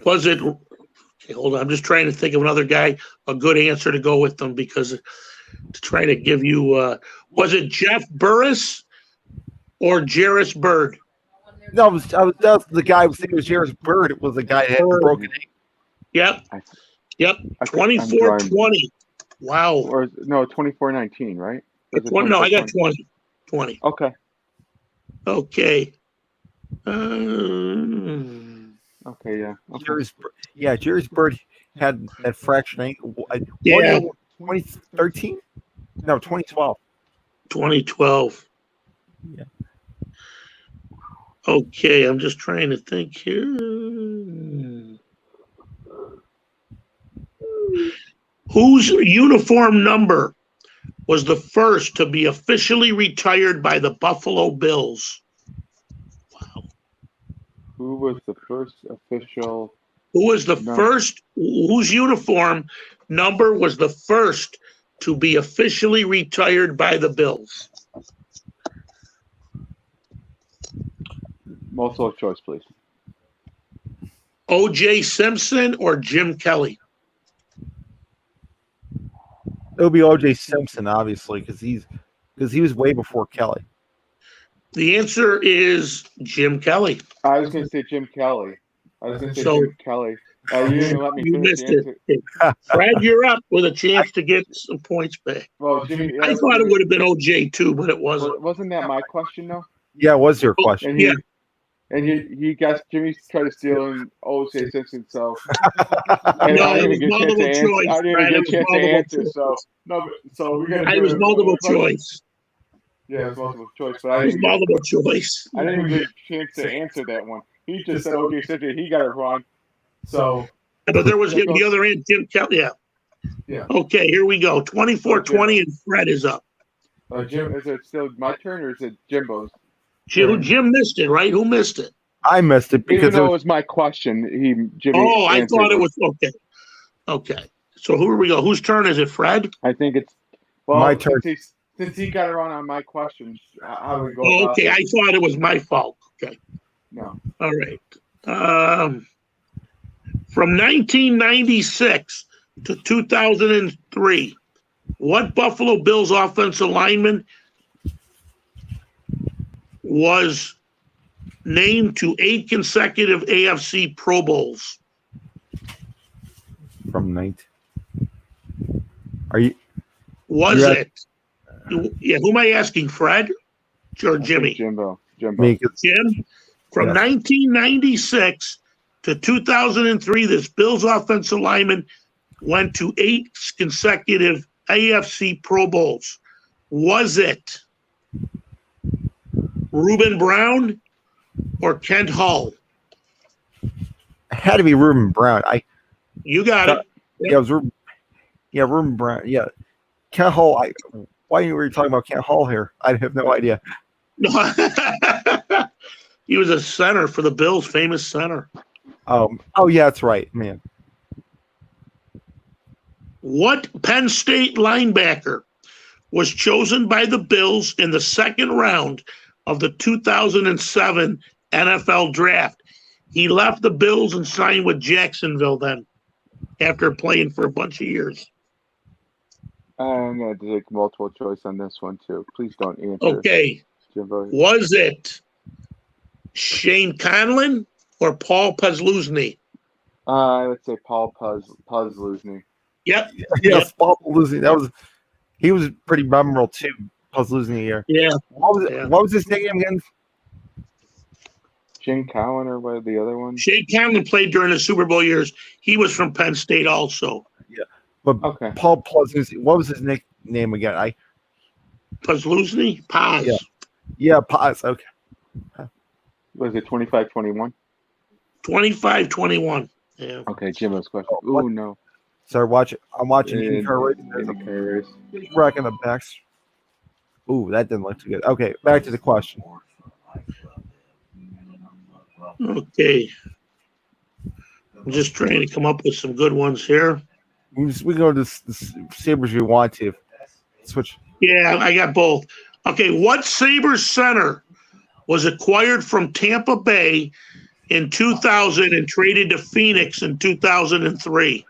Okay, hold on. I'm just trying to think of another guy, a good answer to go with them because to try to give you, was it Jeff Burris or Jarris Bird? No, that was the guy I was thinking it was Jarris Bird. It was the guy that had the broken ankle. Yep. 24-20. Wow. Or no, 24-19, right? No, I got 20. 20. Okay. Okay. Okay, yeah. Okay. Jarris Bird had that fractured ankle. Yeah. 2013? No, 2012. 2012. Yeah. Okay, I'm just trying to think here. Whose uniform number was the first to be officially retired by the Buffalo Bills? Wow. Who was the first official? Whose uniform number was the first to be officially retired by the Bills? Multiple choice, please. O.J. Simpson or Jim Kelly? It'll be O.J. Simpson, obviously, because he was way before Kelly. The answer is Jim Kelly. I was going to say Jim Kelly. Jim Kelly. You didn't let me You finish missed the answer. it. Fred, you're up with a chance to get some points back. Well, Jimmy, I thought it would have been O.J. too, but it wasn't. Wasn't that my question, though? Yeah, it was your question. And he guessed Jimmy tried to steal in O.J. Simpson, so No, it was multiple choice. I didn't even get a chance to answer, so we got. It was multiple choice. Yeah, it was multiple choice, but It was multiple choice. I didn't even get a chance to answer that one. He just said O.J. Simpson. He got it wrong. So, but there was the other end, Jim Kelly. Yeah. Yeah. Okay, here we go. 24-20, and Fred is up. Jim, is it still my turn or is it Jimbo's? Jim missed it, right? Who missed it? I missed it Even because though it was my question, Jimmy Oh, I answered thought it it. was okay. Okay. So who are we go? Whose turn is it, Fred? I think it's My turn. Since he got around on my questions, how do we go Oh, about okay. this? I thought it was my fault. Okay. No. All right. From 1996 to 2003, what Buffalo Bills offensive lineman was named to 8 consecutive AFC Pro Bowls? From 19. Are you? Was You're it? Yeah, who am I asking, Fred or Jimmy? Jimbo. Me, 'cause- Jim? From Yes. 1996 to 2003, this Bills offensive lineman went to 8 consecutive AFC Pro Bowls. Was it Reuben Brown or Kent Hull? it had to be Reuben Brown. You got it. Yeah, it was Reuben. Yeah, Reuben Brown. Yeah, Kent Hall. Why were you talking about Kent Hall here? I have no idea. No. He was a center for the Bills, famous center. Oh yeah, that's right, man. What Penn State linebacker was chosen by the Bills in the second round of the 2007 NFL draft? He left the Bills and signed with Jacksonville then, after playing for a bunch of years. I'm going to take multiple choice on this one, too. Please don't answer. Okay. Jimbo. Was it Shane Conlon or Paul Posluszny? Let's say Paul Posluszny. Yep. Yes, Paul losing. He was pretty memorable too. Paul losing a year. Yeah. What was his nickname again? Shane Cowan or what the other one? Shane Conlon played during the Super Bowl years. He was from Penn State also. Yeah, but Okay. Paul Posluszny. What was his nickname again? Posluszny? Paz. Yeah, Paz. Okay. Was it 25-21? 25-21. Yeah. Okay, Jimbo's question. What? Ooh, no. Sorry, I'm watching IndyCar race. There's IndyCar race. a big wreck in the backs. Ooh, that didn't look too good. Okay, back to the question. Okay. I'm just trying to come up with some good ones here. We go to the Sabres we want to. Switch. Yeah, I got both. Okay, what Sabres center was acquired from Tampa Bay in 2000 and traded to Phoenix in 2003?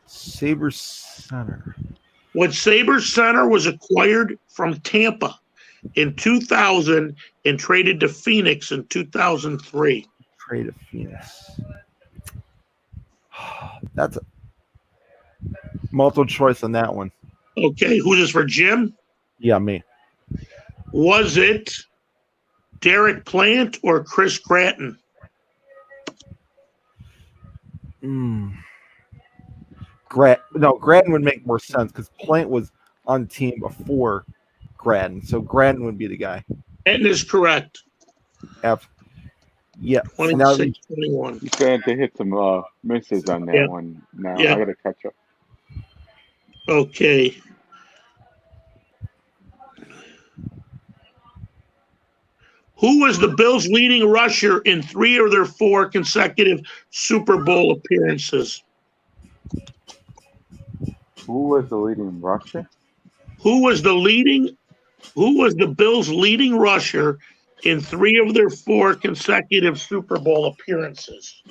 Sabres center. What Sabres center was acquired from Tampa in 2000 and traded to Phoenix in 2003? Trade of Phoenix. That's a multiple choice on that one. Okay, who's this for, Jim? Yeah, me. Was it Derek Plant or Chris Gratton? Gratton would make more sense because Plant was on the team before Gratton, so Gratton would be the guy. Gratton is correct. Yeah. 26-21. He's going to hit some misses on that one. Now I got to catch up. Okay. Who was the Bills' leading rusher in 3 of their 4 consecutive Super Bowl appearances? Who was the leading rusher? Who was the Bills' leading rusher in 3 of their 4 consecutive Super Bowl appearances?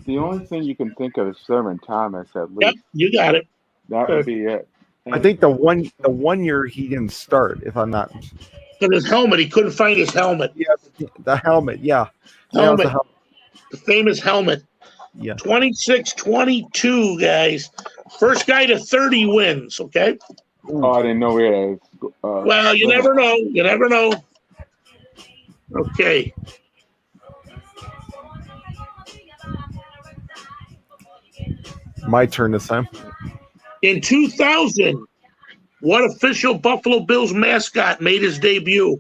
The only thing you can think of is Thurman Thomas, at least. Yep, you got it. That would be it. I think the one year he didn't start, if I'm not. And his helmet, he couldn't find his helmet. Yeah, the helmet. Yeah, Helmet. The famous helmet. Yeah. 26-22, guys. First guy to 30 wins. Okay. Oh, I didn't know we had. Well, you never know. You never know. Okay. My turn this time. In 2000, what official Buffalo Bills mascot made his debut?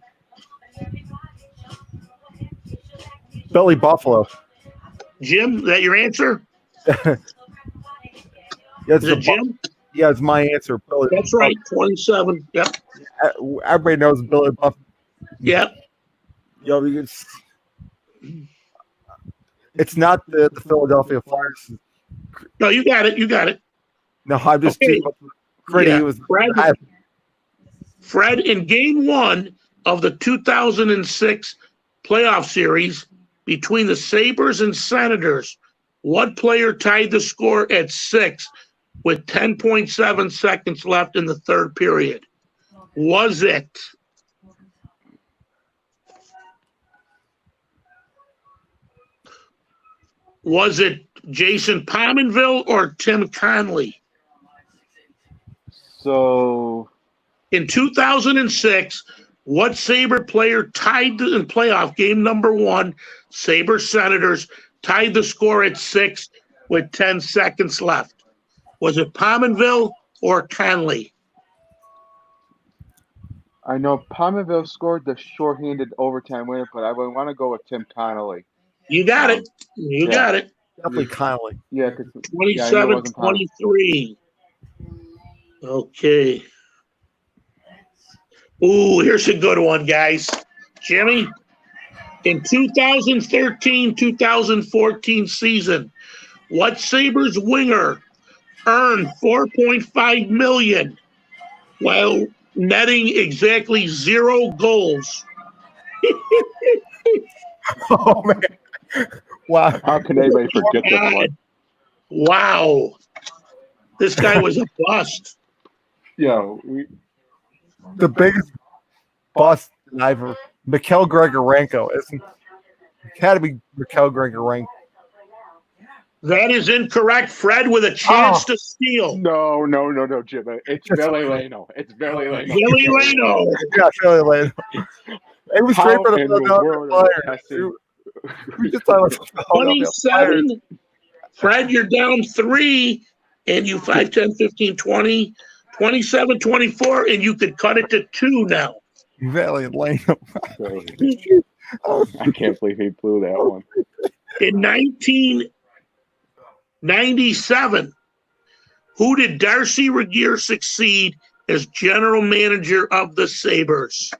Billy Buffalo. Jim, is that your answer? Yeah, Is it Jim? Yeah, it's my answer. Billy That's Buff. right, 27. Yep, Everybody knows Billy Buff. yep. You know, it's not the Philadelphia Flyers. No, you got it. You got it. No, I'm just Okay. Freddie Yeah. was. Fred, in Game 1 of the 2006 playoff series between the Sabres and Senators, what player tied the score at 6 with 10.7 seconds left in the third period? Was it Jason Pominville or Tim Connolly? So In 2006, what Sabre player tied in playoff game number 1, Sabre Senators, tied the score at 6 with 10 seconds left? Was it Pominville or Conley? I know Palmerville scored the shorthanded overtime winner, but I would want to go with Tim Connolly. You got it. You got it. Definitely Connolly. Yeah, because 27, 23. Okay. Ooh, here's a good one, guys. Jimmy, in 2013-2014 season, what Sabres winger earned $4.5 million while netting exactly 0 goals? Oh man! Wow. How can anybody forget this one? Wow. This guy was a bust. Yo, The biggest bust I've ever. Mikhail Grigorenko. It had to be Mikhail Grigorenko. That is incorrect. Fred with a chance to steal. no, Jim. It's Billy Leno. It's Billy Leno. Billy Leno. Yeah, Philly later. It was straight for the in the Philadelphia world Flyers. are We just talking about the Philadelphia Flyers. 27. Fred, you're down 3, and you 5, 10, 15, 20, 27, 24, and you could cut it to 2 now. Valley Leno. I can't believe he blew that one. In 1997, who did Darcy Regier succeed as general manager of the Sabres?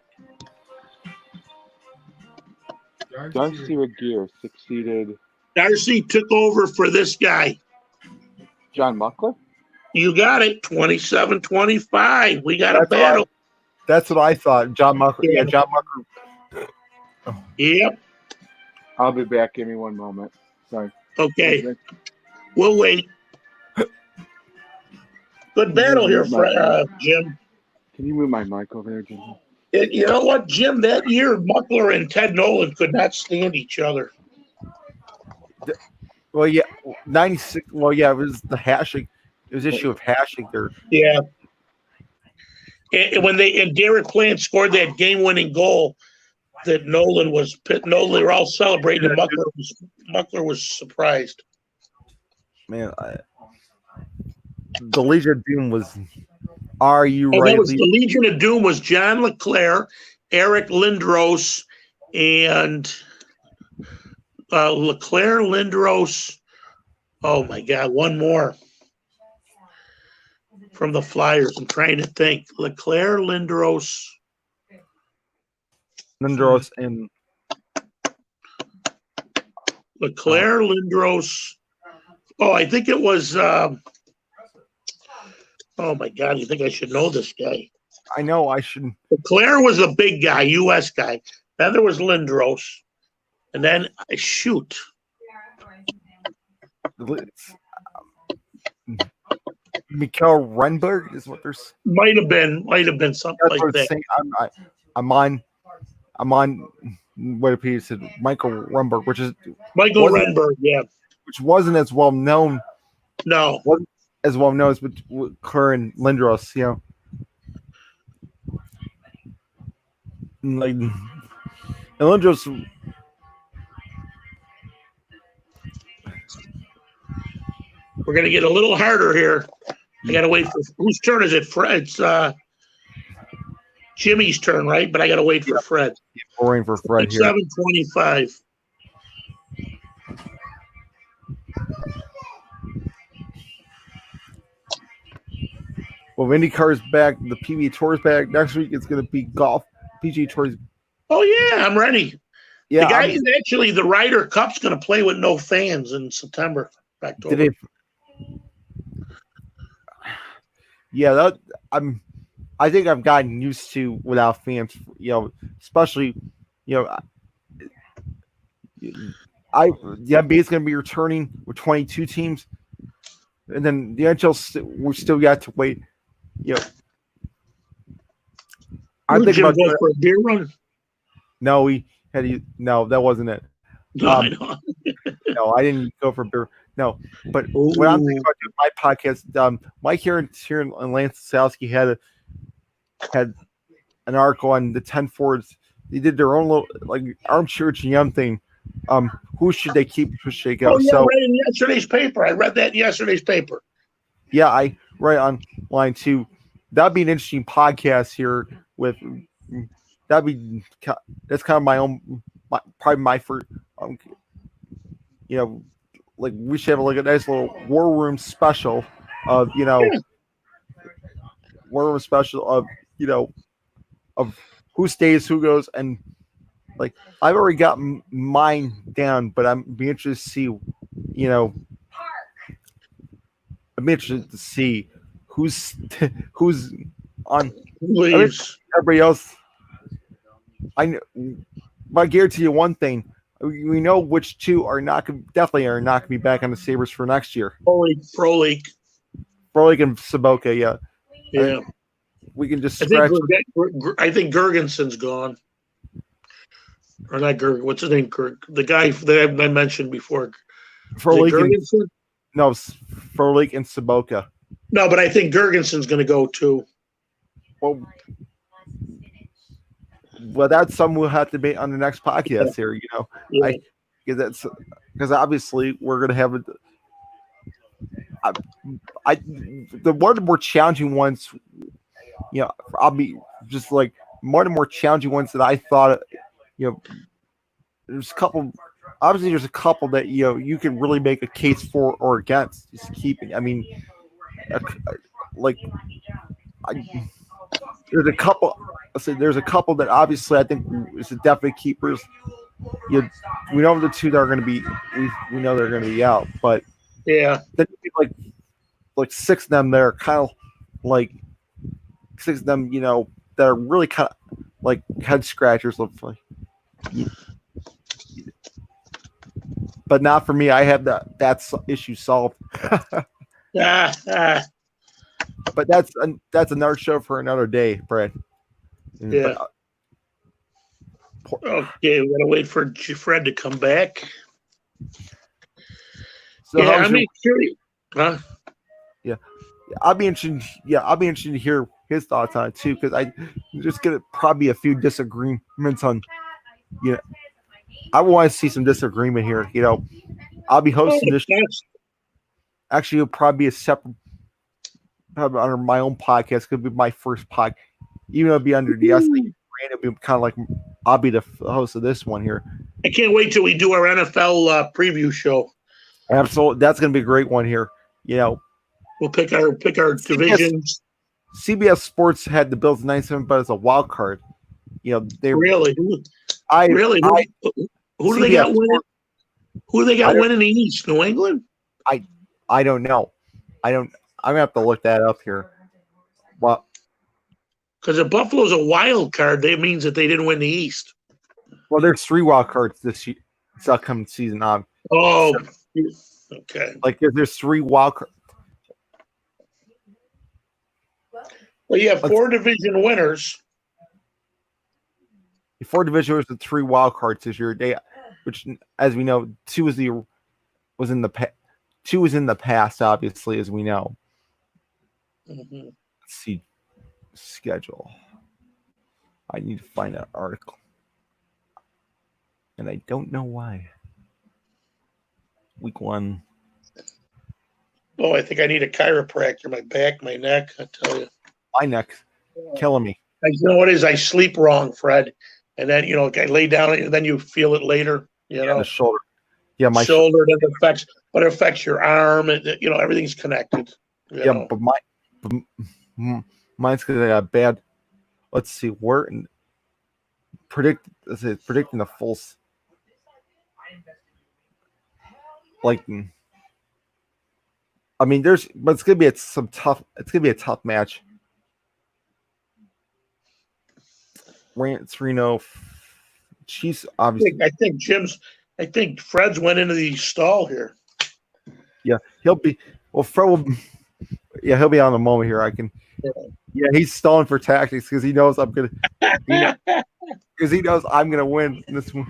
Darcy Regier succeeded Darcy took over for this guy. John Muckler? You got it. 27-25. We got a That's battle. That's what I thought. John Mucker. Yeah, John Mucker. Yep. I'll be back. Give me one moment. Sorry. Okay. We'll wait. Good battle here, Jim. Can you move my mic over there, Jim? You know what, Jim? That year, Muckler and Ted Nolan could not stand each other. Well, yeah, 96. Well, yeah, it was the hashing. It was issue of hashing there. Yeah. And when Derek Plant scored that game-winning goal, that Nolan they were all celebrating. Muckler was surprised. Man, the Legion of Doom was. Are you Oh, right? that was the Legion of Doom was John LeClaire, Eric Lindros, and LeClaire, Lindros. Oh my God, one more from the Flyers. I'm trying to think. LeClaire, Lindros, and LeClaire, Lindros. Oh, I think it was. Oh my God, you think I should know this guy? I know I should. LeClaire was a big guy, U.S. guy. Then there was Lindros, and then shoot. Mikael Renberg is what there's. Might have been something That's like that. saying. I'm on Wikipedia said Michael Renberg, which is Michael Renberg, yeah. Which wasn't as well known. No, wasn't as well known as Kerr and Lindros, you know. Like, and Lindros. We're gonna get a little harder here. I gotta wait for whose turn is it? Fred's. Jimmy's turn, right? But I gotta wait for Fred. We're waiting for Fred here. 7:25. Well, IndyCar's back. The PBA Tour's back. Next week it's going to be golf. PGA Tour's. Oh yeah, I'm ready. Yeah, the guy is actually the Ryder Cup's going to play with no fans in September, October. Did it? Yeah, I think I've gotten used to without fans. Especially, the NBA is going to be returning with 22 teams, and then the NHL we still got to wait. I think about go for a beer run. No, we had to. No, that wasn't it. No, I know. No, I didn't go for beer. No, but what I'm thinking about doing my podcast, Mike here and Lance Salsky had an article on the 10 forwards. They did their own little armchair GM thing. Who should they keep? Who should they go? Oh, yeah, right in yesterday's paper. I read that in yesterday's paper. Yeah, I read online too. That'd be an interesting podcast here. That's kind of probably my first. We should have a nice little war room special of war room special of who stays, who goes, and I've already got mine down, but I'm be interested to see, I'm interested to see who's on. Leaves. Everybody else. I guarantee you one thing: we know which two definitely are not going to be back on the Sabres for next year. Frolik and Saboka, yeah. We can just scratch. I think Gergensen's gone. Or not Gergen. What's his name? The guy that I mentioned before. Gergensen? No, Frolik and Saboka. No, but I think Gergensen's going to go too. Well, that's something we'll have to be on the next podcast here. Because obviously we're going to have the one of the more challenging ones. I'll be just one of the more challenging ones that I thought. There's a couple. Obviously, there's a couple that you can really make a case for or against. Just keeping. I mean, there's a couple. There's a couple that obviously I think is a definite keepers. We know the two that are going to be. We know they're going to be out, but yeah, then like six of them that are kind of six of them, that are really kind of head scratchers. But not for me. I have that issue solved. But that's another show for another day, Brad. Yeah. Okay, we gotta wait for Fred to come back. So I'm curious. Huh? Yeah, I'll be interested. Yeah, I'll be interested to hear his thoughts on it too, because I just get probably a few disagreements on. I want to see some disagreement here. I'll be hosting this. Actually, it'll probably be a separate, probably under my own podcast. It could be my first podcast, even though it'll be under the S.I.M. brand. It'll be kind of like I'll be the host of this one here. I can't wait till we do our NFL preview show. Absolutely, that's going to be a great one here. We'll pick our divisions. CBS Sports had the Bills 97, but it's a wild card. They really. Who do they got winning? Who do they got winning the East? New England? I don't know. I'm gonna have to look that up here. Well, because if Buffalo's a wild card, that means that they didn't win the East. Well, there's 3 wild cards this upcoming season on. Oh, okay. There's 3 wild cards. Well, you have 4 division winners. 4 division winners and 3 wild cards this year. Which, as we know, 2 was in the past, obviously, as we know. Mm-hmm. Let's see schedule. I need to find that article, and I don't know why. Week 1. Oh, I think I need a chiropractor. My back, my neck. I tell you, my neck killing me. You know what it is? I sleep wrong, Fred, and then I lay down, and then you feel it later. The shoulder. Yeah, my shoulder. It affects your arm, and everything's connected. But Mine's because I got bad. Let's see where predicting the full. Like, I mean, but it's gonna be some tough. It's gonna be a tough match. Rance Reno, Chiefs obviously. I think Fred's went into the stall here. Yeah, he'll be. Well, Fred will. Yeah, he'll be on the moment here. I can. Yeah, he's stalling for tactics because he knows I'm gonna. Because he knows I'm gonna win this one.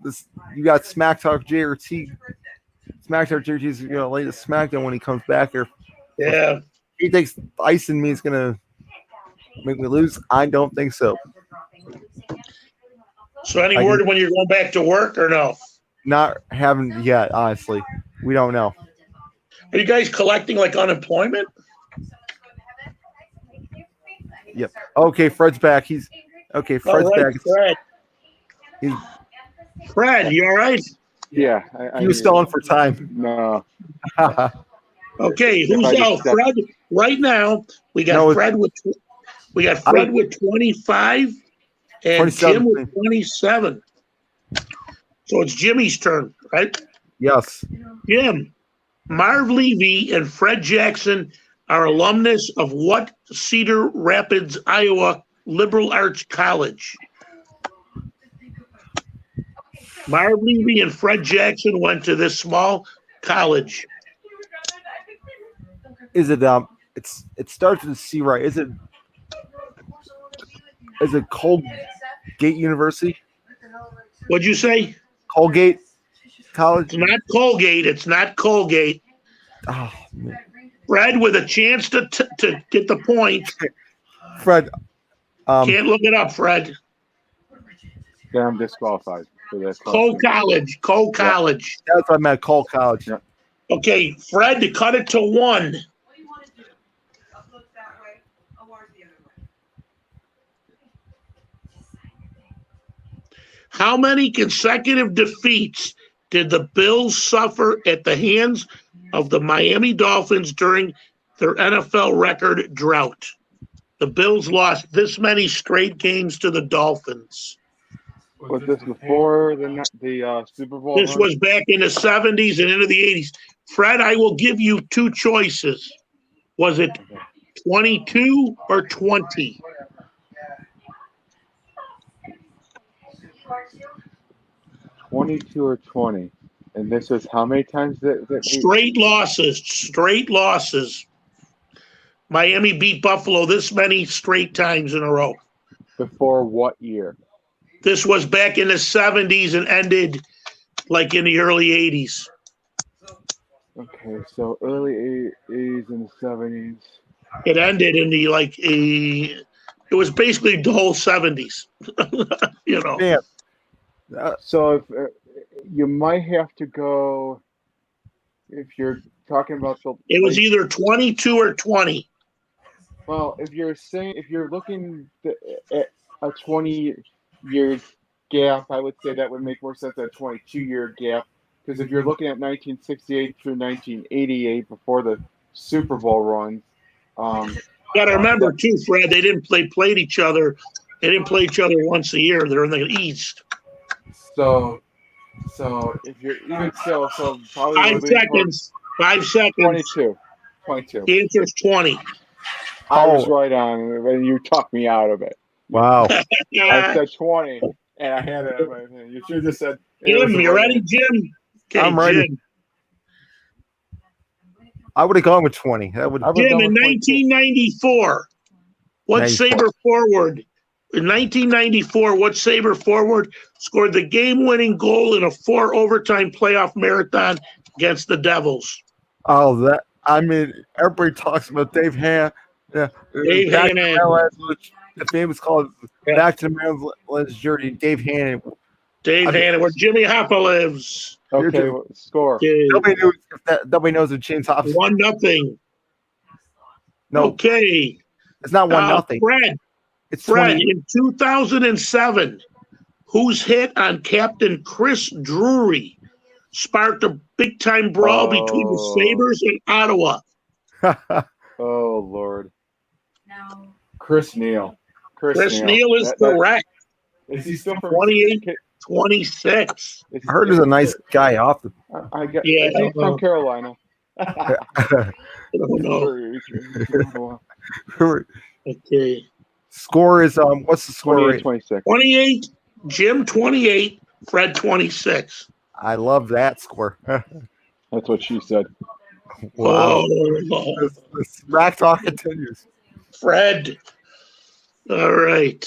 This you got Smack Talk JRT. Smack Talk JRT is gonna lay the SmackDown when he comes back here. Yeah. He thinks Ice and me is gonna make me lose. I don't think so. So any word when you're going back to work or no? Not having yet, honestly. We don't know. Are you guys collecting like unemployment? Yep. Okay, Fred's back. Fred's back. Fred, you all right? Yeah. He was stalling for time. No. Okay, who's out? Fred. Right now, we got Fred with 25 and Jim with 27. So it's Jimmy's turn, right? Yes. Jim, Marv Levy and Fred Jackson are alumnus of what Cedar Rapids, Iowa liberal arts college? Marv Levy and Fred Jackson went to this small college. Is it it starts with C, right? Is it Colgate University? What'd you say? Colgate College? It's not Colgate. It's not Colgate. Oh, man. Fred with a chance to get the point. Fred. Can't look it up, Fred. Yeah, I'm disqualified for this. Cole College. Yeah. That's what I meant, Cole College. Yeah. Okay, Fred, to cut it to 1. How many consecutive defeats did the Bills suffer at the hands of the Miami Dolphins during their NFL record drought? The Bills lost this many straight games to the Dolphins. Was this before the Super Bowl? This was back in the 70s and into the 80s. Fred, I will give you 2 choices. Was it 22 or 20? 22 or 20. And this was how many times that Straight losses. Miami beat Buffalo this many straight times in a row. Before what year? This was back in the 70s and ended like in the early 80s. Okay, so early 80s and 70s. It ended in the it was basically the whole 70s. You know. Yeah. So if you might have to go, if you're talking about it was either 22 or 20. Well, if you're looking at a 20-year gap, I would say that would make more sense than a 22-year gap. Because if you're looking at 1968 through 1988 before the Super Bowl runs, you got to remember too, Fred. They played each other. They didn't play each other once a year. They're in the East. So if you're even so probably 5 seconds. 5 seconds. 22. The answer is 20. I was right on, and you talked me out of it. Wow. I said 20, and I had it. You should have just said. Jim, you ready, Jim? Okay, I'm ready. Jim. I would have gone with 20. Jim, in 1994, what Sabre forward? In 1994, what Sabre forward scored the game-winning goal in a 4 overtime playoff marathon against the Devils? Oh, everybody talks about Dave Hannon. Dave Hannon. The famous call Back to the Maryland's Journey. Dave Hannon. Hannon, where Jimmy Hoffa lives. Okay, score. Okay. Nobody knows if James Hoffa. 1-0. No. Okay. It's not 1-0. Fred, in 2007, whose hit on Captain Chris Drury sparked a big-time brawl between the Sabres and Ottawa? Oh Lord. Now, Chris Neal. Chris Neal is That- correct. is he still from 28, 26. Is I heard he's a nice guy off the. I get. Yeah, Is he from Carolina? I don't know. Okay. Score is what's the score 28, rate? 26. 28, Jim 28, Fred 26. I love that score. That's what she said. Wow. Oh, This smack talk continues. Fred. All right.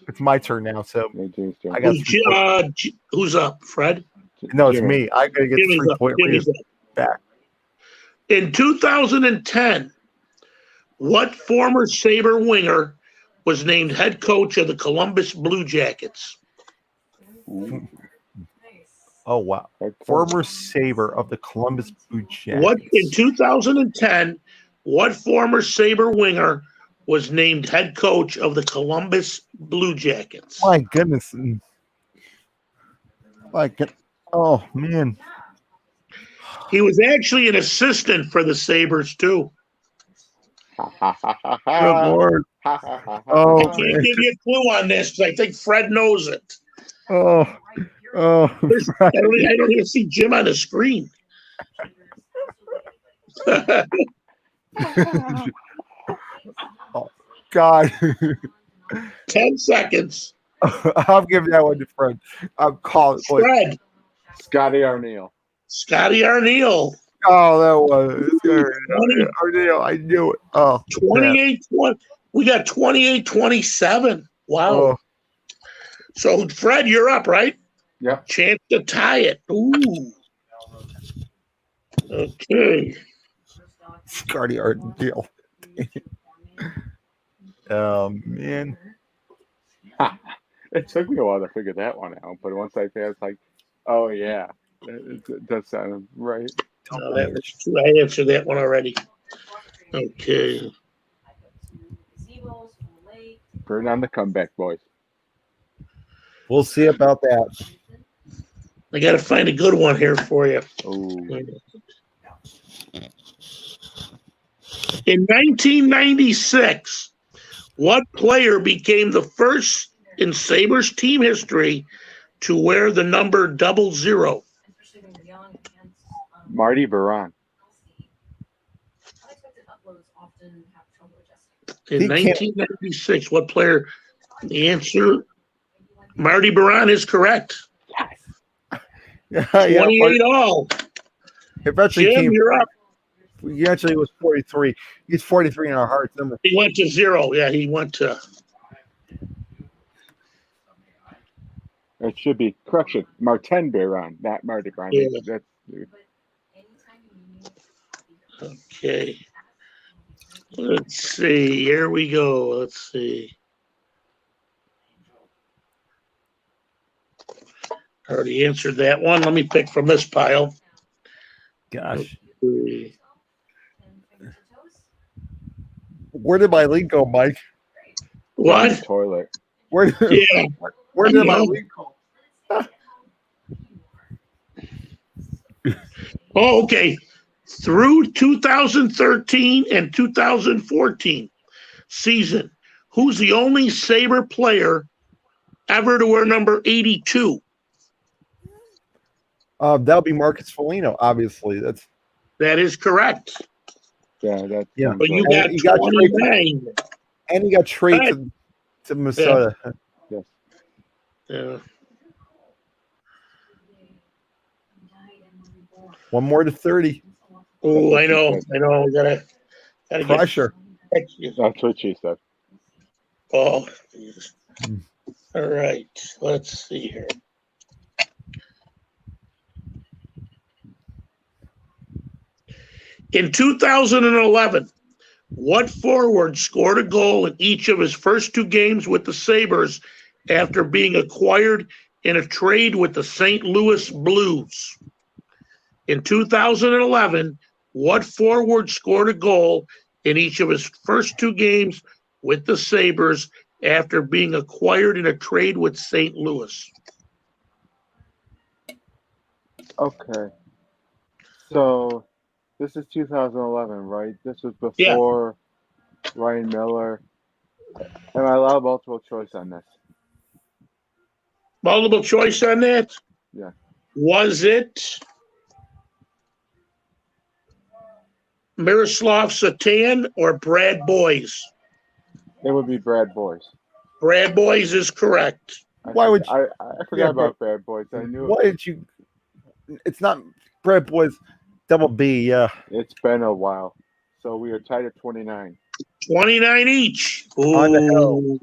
It's my turn now, so Yeah, James turn. I got 3 points. Who's up? Fred? No, it's Jimmy. me. I gotta get Jimmy's 3 up. point Jimmy's lead up. back. In 2010, what former Sabre winger was named head coach of the Columbus Blue Jackets? Ooh, Oh wow. head coach. Former saver of the Columbus Blue Jackets. What in 2010? What former Sabre winger was named head coach of the Columbus Blue Jackets? My goodness. Oh man. He was actually an assistant for the Sabres too. Ha, ha, ha, ha, Good ha. Lord. Ha, ha, ha, ha, Oh, I ha. can't give you a clue on this because I think Fred knows it. Oh. I don't even see Jim on the screen. Oh God. 10 seconds. I'm giving that one to Fred. I'm calling. Boy. Fred, Scotty Arneal. Scotty Arneal, Oh, that was 20, Arneal. I knew it. Oh, man. 28, 20. We got 28, 27. Wow. Oh, So, Fred, you're up, right? Yep. Chance to tie it. Ooh. Okay. Scotty Arneal. Oh man. Ha. It took me a while to figure that one out, but once I passed, like, oh yeah, it does sound right. No, that was true. I answered that one already. Okay. Burn on the comeback, boys. We'll see about that. I got to find a good one here for you. Oh, In 1996, what player became the first in Sabres team history to wear the number 00? Marty Baron. In He can't- 1996, what player? The answer, Marty Baron is correct. Yeah, 28 all. eventually Jim, came. you're up. He actually was 43. He's 43 in our hearts. Number. He went to 0. Yeah, he went to. It should be correction. Martin Baron, not Marty Baron. Yeah. That's Okay. Let's see. Here we go. Let's see. I already answered that one. Let me pick from this pile. Gosh, Okay. where did my lead go, Mike? down What? the toilet. Where, Yeah. where did my Yeah. lead go? Oh, okay. Through 2013 and 2014 season, who's the only Sabre player ever to wear number 82? That'll be Marcus Foligno, obviously. That is correct. Yeah, that. Yeah. sounds But you right. got he got 29. and he got traded Right. to Minnesota. Yes. Yeah. One more to 30. Oh, I know. We gotta get Pressure. That's what she said. Oh, Jesus. All right. Let's see here. In 2011, what forward scored a goal in each of his first 2 games with the Sabres after being acquired in a trade with the St. Louis Blues? In 2011, what forward scored a goal in each of his first 2 games with the Sabres after being acquired in a trade with St. Louis? Okay. So This is 2011, right? This was Yeah. before Ryan Miller. Am I allowed multiple choice on this? Multiple choice on that? Yeah. Was it Miroslav Satan or Brad Boys? It would be Brad Boys. Brad Boys is correct. Why would you? I forgot about Bad Boys. I knew Why did you? It's not Brad Boys. Double B. Yeah. it's been a while. So we are tied at 29. 29 each. On the hill. Ooh.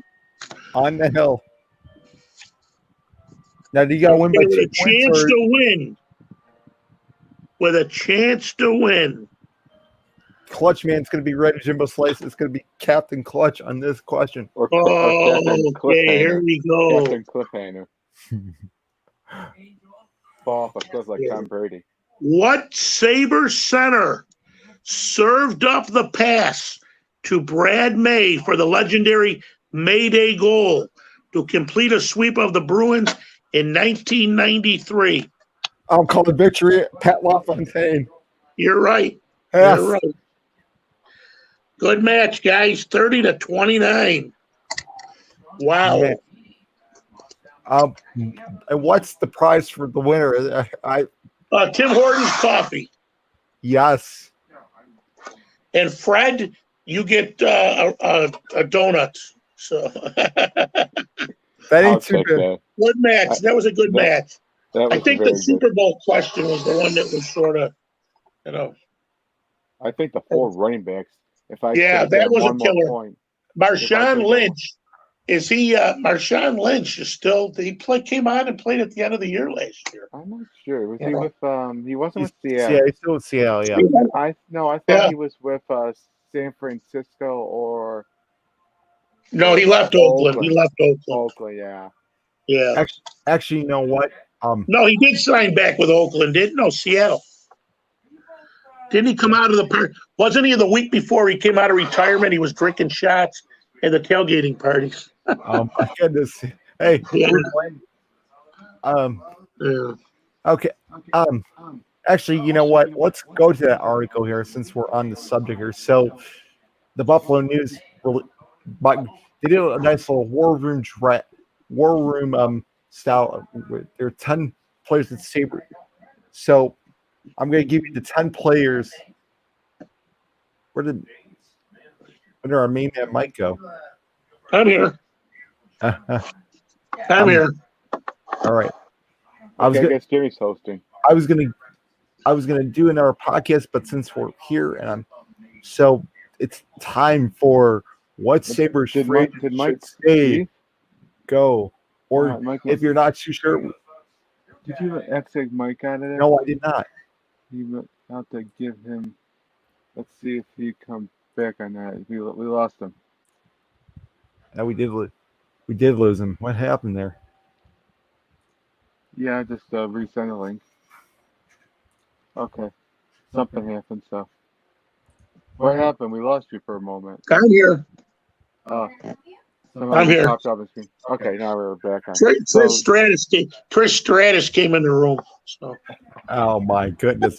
On the hill. Now, do you got to win by With 2 a points? chance Or, to win. With a chance to win. Clutch Man's going to be ready. Jimbo Slice is going to be Captain Clutch on this question. Or Oh, Captain okay, here Cliffhanger. we go. Captain Cliffhanger. Fall off a cliff like Tom Brady. What Sabre center served up the pass to Brad May for the legendary Mayday goal to complete a sweep of the Bruins in 1993? I'll call it victory. Pat LaFontaine. You're right. Yes. You're right. Good match, guys. 30-29. Wow. Yeah. And what's the prize for the winner? Tim Hortons coffee. Yes. And Fred, you get a donut. So That I'll ain't too take good. that. good match. That was a good match. That I was think very the Super Bowl question was the one that was sort of, I think the 4 running backs. If I Yeah, could that get was a one more killer. point, Marshawn Lynch. Is he? Marshawn Lynch is still. Came on and played at the end of the year last year. I'm not sure. Was Yeah. he with? He wasn't with Yeah, Seattle. he's still with Seattle. Yeah. I thought Yeah. he was with San Francisco or No, he left Oakland. He left Oakland. Oakland. Yeah. Yeah. Actually, you know what? No, he did sign back with Oakland, didn't? No, Seattle. Didn't he come out of the park? Wasn't he the week before he came out of retirement? He was drinking shots at the tailgating parties. Oh my goodness. Hey. Yeah. Yeah. Okay. Actually, you know what? Let's go to that article here since we're on the subject here. So, the Buffalo News, they did a nice little war room style. There are 10 players at Sabre. So, I'm going to give you the 10 players. Where did our main man Mike go? I'm here. I'm here. All right. I guess Jimmy's hosting. I was gonna do another podcast, but since we're here and so it's time for what Sabres free should stay, go, or if you're not too sure. Did you exit Mike out of there? No, I did not. You have to give him. Let's see if he comes back on that. We lost him. No, we did lose him. What happened there? Yeah, just resend the link. Okay. Something happened, so. What happened? We lost you for a moment. I'm here. I'm here. Popped up screen. Okay, now we're back on. Trish Stratus came in the room. So. Oh my goodness!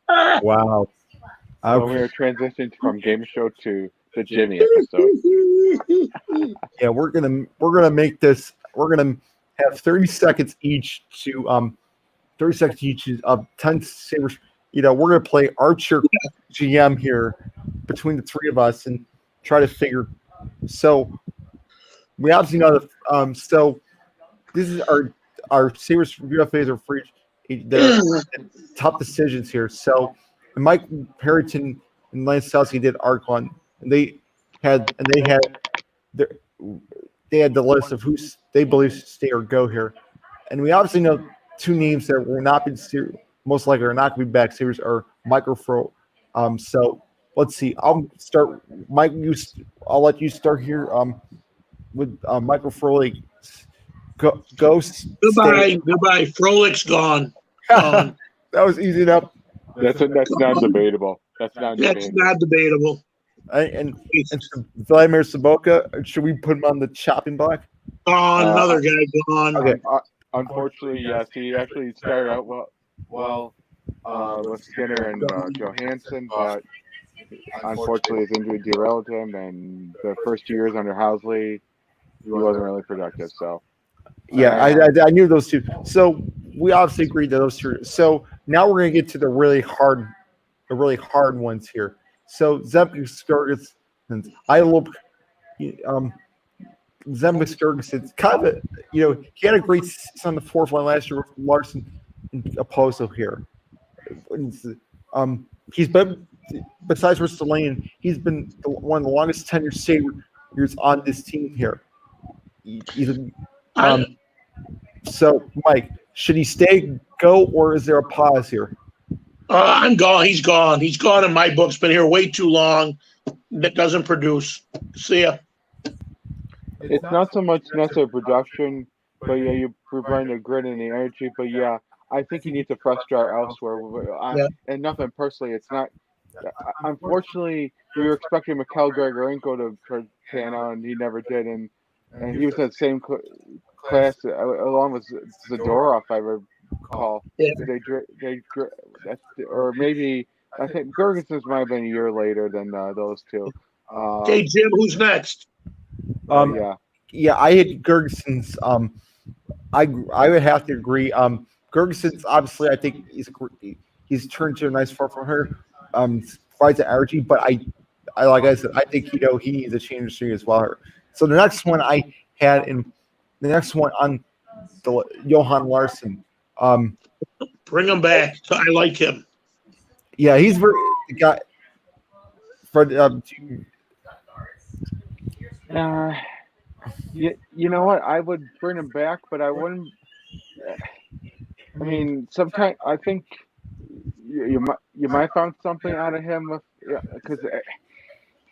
Wow. So we are transitioning from game show to the Jimmy episode. Yeah, we're gonna make this. We're gonna have 30 seconds each to 30 seconds each of 10 Sabres. We're going to play Archer GM here between the three of us and try to figure. So we obviously know that. So this is our Sabres UFAs are free. They're tough decisions here. So Mike Harrington and Lance Selsky did article on, and they had the list of who they believe should stay or go here. And we obviously know 2 names that will not be most likely are not going to be back series are Michael Fro. So let's see. I'll start. Mike, I'll let you start here with Michael Frolik. Ghost. Goodbye. Frolik's gone. That was easy enough. That's not debatable. That's not debatable. And Vladimir Sobotka, should we put him on the chopping block? Another guy gone. Okay. Unfortunately, yes. He actually started out well. with Skinner and Johansson, but unfortunately his injury derailed him. And the first 2 years under Housley, he wasn't really productive. So Yeah, I knew those two. So we obviously agreed that those two. So now we're gonna get to the really hard ones here. So Zemgus, I love Zemgus Gergensen. Kind of, he had a great season on the fourth line last year with Larson and Oposo here. He's been, besides Ristolainen, he's been one of the longest tenured Sabres on this team here. So, Mike, should he stay, go, or is there a pause here? I'm gone. He's gone. He's gone in my books. Been here way too long. That doesn't produce. See ya. it's not so much necessary production, but yeah, you provide the grit and the energy. But yeah, I think he needs a fresh start elsewhere. Yeah. And nothing personally, it's not. Unfortunately, we were expecting Mikhail Grigorenko to pan out, and he never did. And he was in the same class along with Zadorov, I recall. Yeah. Or maybe I think Gergensen's might have been a year later than those two. Okay, Jim, who's next? Yeah. Yeah, I had Gergensen's. I would have to agree. Gergensen's obviously, I think he's turned to a nice far from her. Provides the energy, but I like I said, I think he needs a change of scenery as well. So the next one I had on the Johan Larson. Bring him back. I like him. Yeah, he's very the guy. For You know what? I would bring him back, but I wouldn't. I mean, sometimes I think you might find something out of him because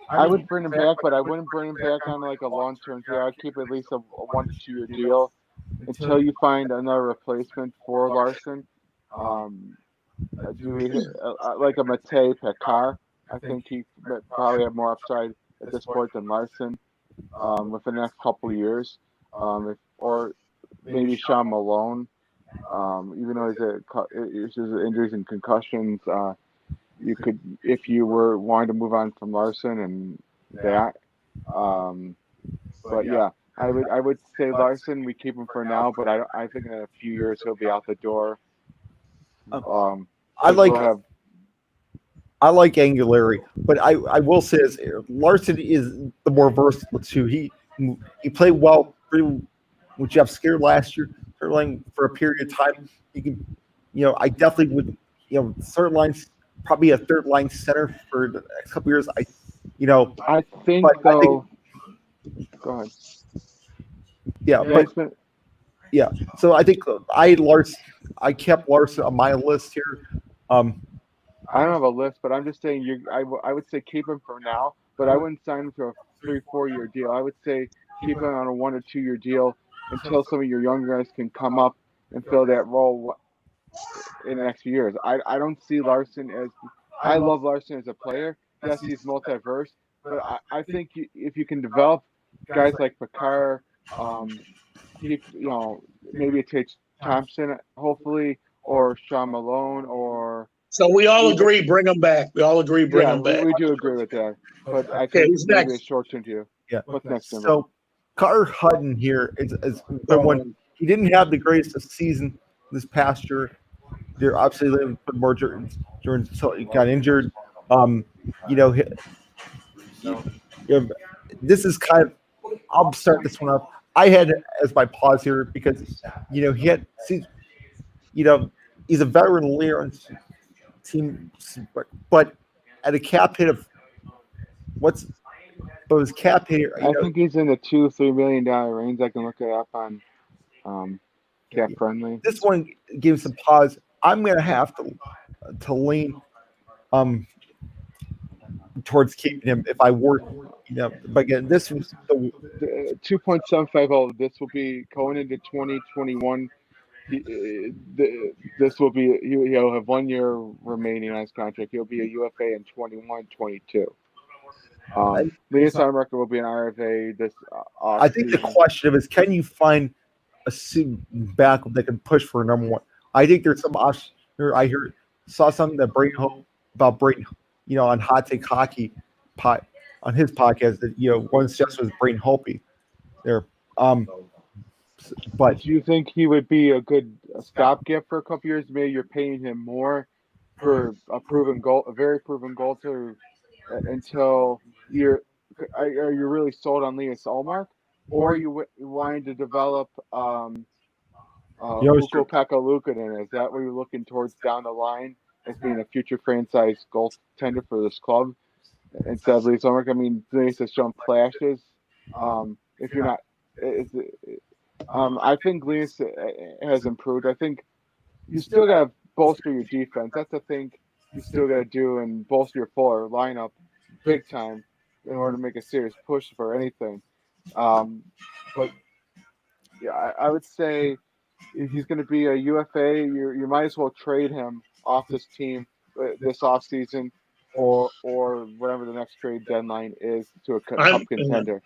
I would bring him back, but I wouldn't bring him back on like a long-term deal. I'd keep at least a 1 to 2 year deal until you find another replacement for Larson. Do we like a Matej Pekar? I think he probably have more upside at this point than Larson within the next couple of years, or maybe Sean Malone. Even though he's injuries and concussions, you could, if you were wanting to move on from Larson and that. But yeah, I would say Larson, we keep him for now, but I think in a few years he'll be out the door. I like Anguillary, but I will say this: Larson is the more versatile too. He played well with Jeff Scared last year, for a period of time. He can, I definitely would, third line, probably a third line center for the next couple years. I think though. Go ahead. Yeah, but yeah. So I think I kept Larson on my list here. I don't have a list, but I'm just saying I would say keep him for now, but I wouldn't sign him to a 3-4 year deal. I would say keep him on a 1 or 2 year deal until some of your younger guys can come up and fill that role in the next few years. I don't see Larson as. I love Larson as a player. Yes, he's multiverse, but I think if you can develop guys like Pekar, maybe it takes Thompson, hopefully, or Sean Malone, or. So we all agree, bring him back. We all agree, bring him back. We do agree with that. But I think maybe a short-term deal. Yeah. What's next? So Carter Hutton here is one. He didn't have the greatest season this past year. They're obviously living with more during he got injured. This is kind of. I'll start this one up. I had it as my pause here because he had. He's a veteran leader on team, but at a cap hit of his cap hit. I think he's in the $2-3 million range. I can look it up on Cap Friendly. This one gives some pause. I'm gonna have to lean towards keeping him if I were, But again, this was the 2.750. This will be going into 2021. This will be he'll have 1 year remaining on his contract. He'll be a UFA in 21-22. Linus Armrecker will be an RFA this I think the question is, can you find a backup that can push for a number one? I think there's some options. I hear saw something that Brayton, on Hot Take Hockey, on his podcast that one suggestion was Brayton Holtby there. But Do you think he would be a good stopgap for a couple years? Maybe you're paying him more for a very proven goaltender until are you really sold on Linus Ullmark, or are you wanting to develop Ukko Pekka Is that what you're looking towards down the line as being a future franchise goaltender for this club instead of Linus Ullmark? I mean, Linus has shown flashes. If you're not, I think Linus has improved. I think you still got to bolster your defense. That's the thing you still got to do and bolster your forward lineup big time in order to make a serious push for anything. But yeah, I would say if he's going to be a UFA, you might as well trade him off this team this offseason or whatever the next trade deadline is to a cup contender.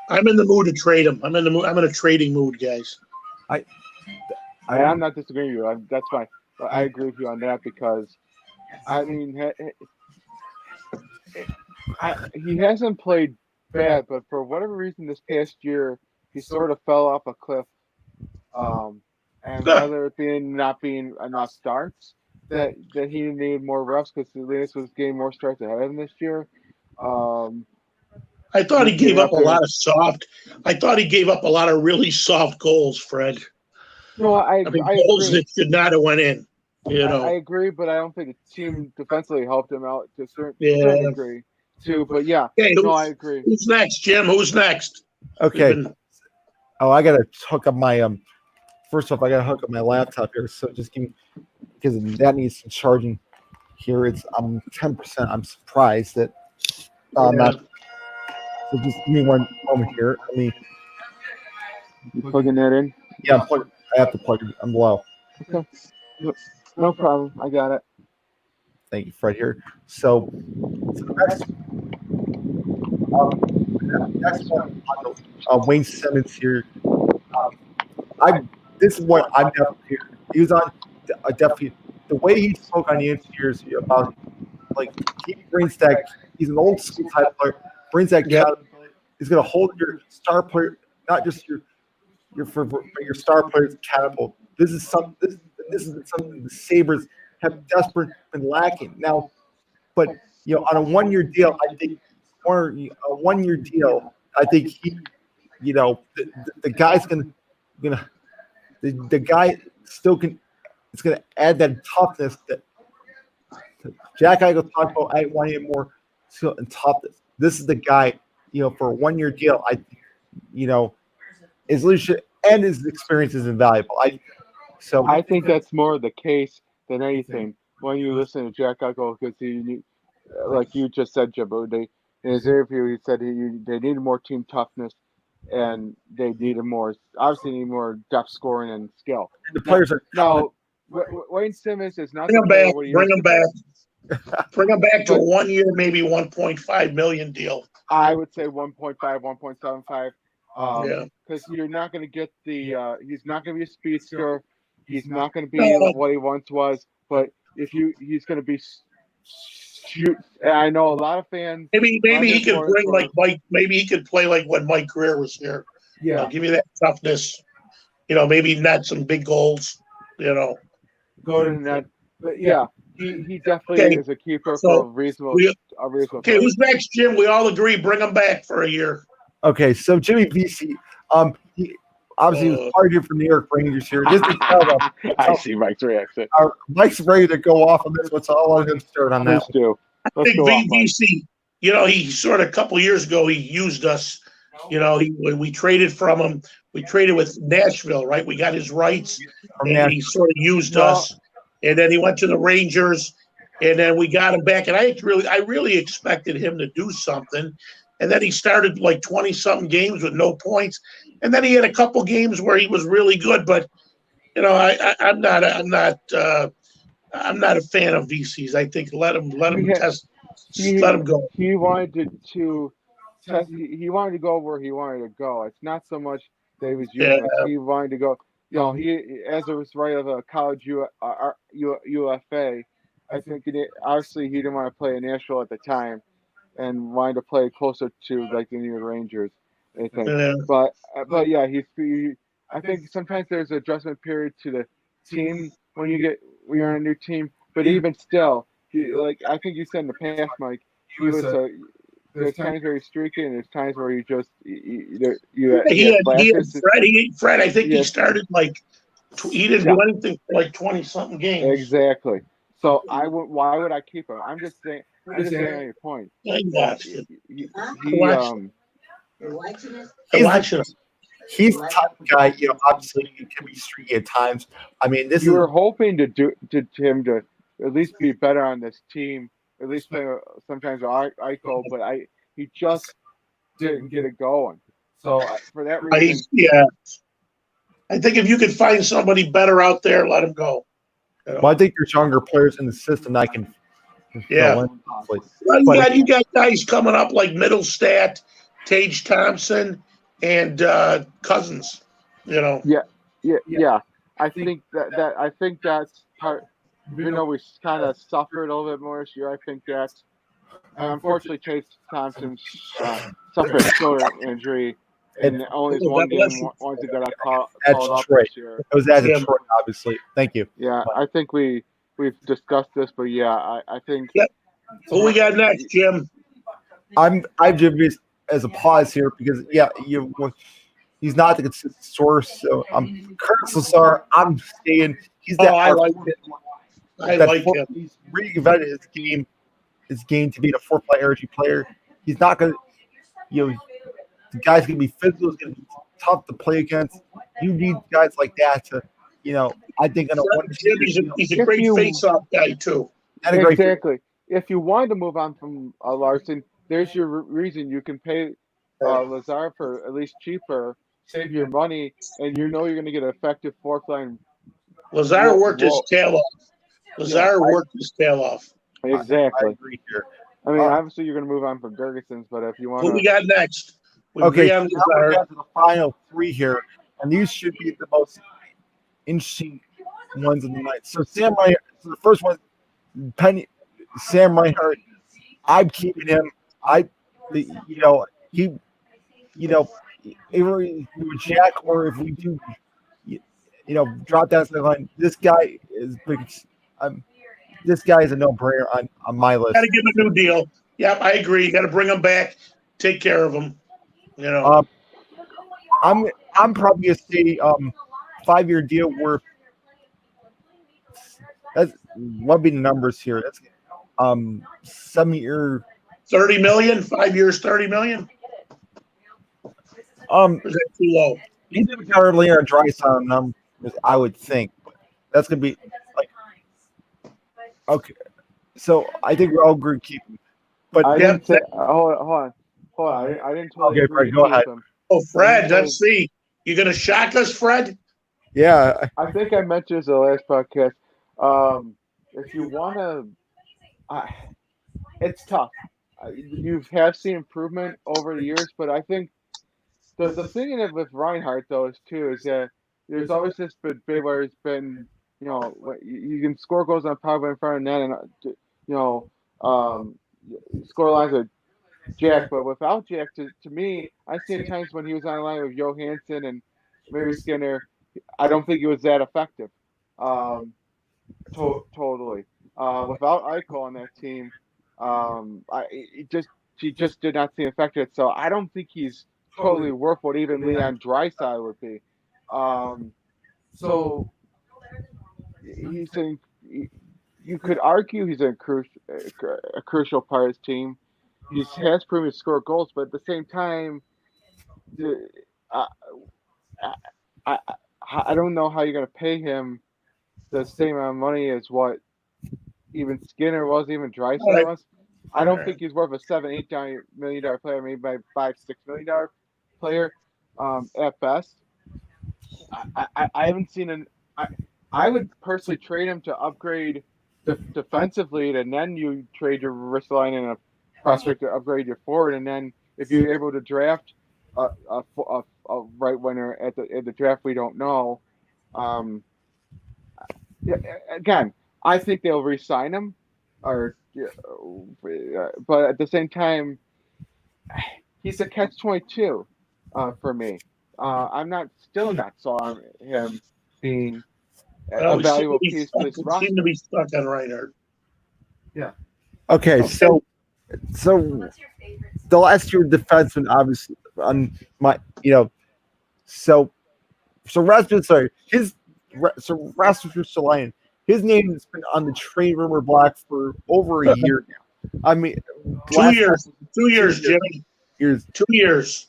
I'm in the mood to trade him. I'm in a trading mood, guys. I'm not disagreeing with you. That's fine. But I agree with you on that because, I mean, he hasn't played bad, but for whatever reason this past year, he sort of fell off a cliff. And whether it being not being enough starts, that he needed more reps because Linus was getting more starts ahead of him this year. I thought he gave up a lot of really soft goals, Fred. No, I goals agree. that should not have went in. I agree, but I don't think the team defensively helped him out to a certain degree, too. But yeah, hey, I agree. Who's next, Jim? Who's next? Okay. I gotta hook up my First off, I gotta hook up my laptop here. So just give me because that needs some charging. Here I'm 10%. I'm surprised that not. So just give me one moment here. You plugging that in? Yeah, I have to plug it. I'm low. Okay. No problem. I got it. Thank you, Fred. Here. So next one, Wayne Simmons here. This is what I'm definitely here. He was on definitely the way he spoke on the interviews about he brings that. He's an old school type player. Brings that accountability. He's going to hold your star player, not just your star players accountable. This is something the Sabres have desperately been lacking now. But on a 1-year deal, I think he, the guy's the guy still can. It's going to add that toughness that Jack Eichel talked about. I want him more skill and toughness. This is the guy, for a 1-year deal. His leadership and his experience is invaluable. I think that's more the case than anything. When you listen to Jack Eichel, because he, like you just said, Jabbo, in his interview, he said they needed more team toughness and they needed more depth scoring and skill. The players are now. Wayne Simmons is not. Bring him back. Bring him back to a 1 year, maybe $1.5 million deal. I would say 1.5, 1.75. Because you're not going to get the. He's not going to be a speedster. He's not going to be what he once was. But he's going to be. Shoot, and I know a lot of fans. Maybe he could bring like Mike. Maybe he could play like when Mike Greer was here. Yeah, give you that toughness. Maybe not some big goals. Go to the net. But yeah, he definitely is a keeper for a reasonable. Okay, who's next, Jim? We all agree. Bring him back for a year. Okay, so Jimmy Vesey, he obviously was part here from New York Rangers here. This is I see Mike's reaction. Mike's ready to go off on this. Let's all let him start on that. I think Vesey, he sort of a couple of years ago he used us. We traded from him. We traded with Nashville, right? We got his rights, and he sort of used us. And then he went to the Rangers, and then we got him back. And I really expected him to do something. And then he started like 20-something games with no points. And then he had a couple games where he was really good. But I'm not a fan of VCs. I think let him test. Let him go. He wanted to test. He wanted to go where he wanted to go. It's not so much that he was using us. He wanted to go. He as a right of a college UFA, I think obviously he didn't want to play in Nashville at the time, and wanted to play closer to like the New York Rangers. I think, Uh, but yeah, I think sometimes there's an adjustment period to the team when you're on a new team. But even still, like I think you said in the past, Mike, he was a. There's times where he's streaky, and there's times where he he has had flashes. Fred. I think he Yes, started like he didn't yeah, do anything for like 20 something games. exactly. So I would. Why would I keep him? I'm just saying. I'm just saying on your point I that watched it. I he watched it. I He's the watched it. he's the type of guy. Obviously he can be streaky at times. I mean, this you is were hoping to him to at least be better on this team, at least play sometimes with Eichel, but he just didn't get it going. So for that reason, Yeah. I think if you could find somebody better out there, let him go. You know? well, I think there's younger players in the system that can Yeah. fill in. Honestly. Well, But you got guys coming up like Middlestat, Tage Thompson, and Cousins. You know. yeah. I think that's part. Even though we kind of suffered a little bit more this year, I think that unfortunately Chase Thompson suffered a shoulder injury in only his Oh, one God bless game him. once he got at called up Detroit, this year. it was at Yeah. Detroit, obviously. Thank you. Yeah, I think we've discussed this, but yeah, I think Yep. Who we got next, Jim? I've just as a pause here because he's not the consistent source. So Curtis Lazar, I'm saying he's Oh, that I like him. I like him. he's reinvented his game to being a four-play energy player. He's not gonna the guy's gonna be physical, he's gonna be tough to play against. You need guys like that to, I think on a one Jim, he's a if great you face-off guy too. and a great exactly if you wanted to move on from Larson, there's your reason. You can pay Lazar for at least cheaper, save your money, and you know you're going to get an effective fourth line. Lazar worked his Well, tail off. yeah, Lazar worked his tail off. I exactly. agree here. I mean, obviously you're going to move on from Gergeson's, but if you want Who we to, got next? We Okay, agree so on now we're Lazar. down to the final three here, and these should be the most interesting ones of the night. So the first one, Sam Reinhart. I'm keeping him. He, either with Jack or if we do, drop down to the line. This guy is big. This guy is a no-brainer on my list. Got to give him a new deal. Yep, I agree. You got to bring him back. Take care of him. You know. I'm probably gonna say 5-year deal worth. That's what be the numbers here. That's 7-year. 30 million, 5 years, 30 million. Or is that too low? He's gonna be earlier on Drysdale numbers, I would think. That's gonna be like okay. So I think we're all agreed keeping. But I Yeah. didn't say. Hold on. I didn't totally Okay, agree Fred, to go keep ahead. him. Oh, Fred, let's see. You gonna shock us, Fred? yeah, I think I mentioned this in the last podcast. If you want to, it's tough. You have seen improvement over the years, but I think the thing with Reinhardt though is that there's always this bit where it's been you can score goals on power play in front of net and um, score lines with Jack, but without Jack, to me, I've seen times when he was on the line with Johansson and maybe Skinner. I don't think it was that effective. Totally. Without Eichel on that team, he just did not seem effective. So I don't think he's totally worth what even Leon Draisaitl would be. So he's in. You could argue he's a crucial part of his team. He has proven to score goals, but at the same time, I, I, I, I don't know how you're going to pay him the same amount of money as what even Skinner was, even Drysdale All right. was. I don't think he's worth a $7-8 million player, maybe by $5-6 million player at best. I haven't seen an. I would personally trade him to upgrade defensively, and then you trade your wrist line and a prospect to upgrade your forward, and then if you're able to draft a right winger at the draft, we don't know. Yeah, again, I think they'll re-sign him, or but at the same time, he's a catch-22 for me. I'm not still not saw him being a Well, valuable piece to this we seem to roster. be stuck on Reinhardt. Okay, Okay. so the last year defenseman, obviously, on my, so Rasmus, sorry, Rasmus Ristolainen, his name has been on the trade rumor block for over a year now. I mean, 2 years, 2 years, years. Jimmy, years. 2 years.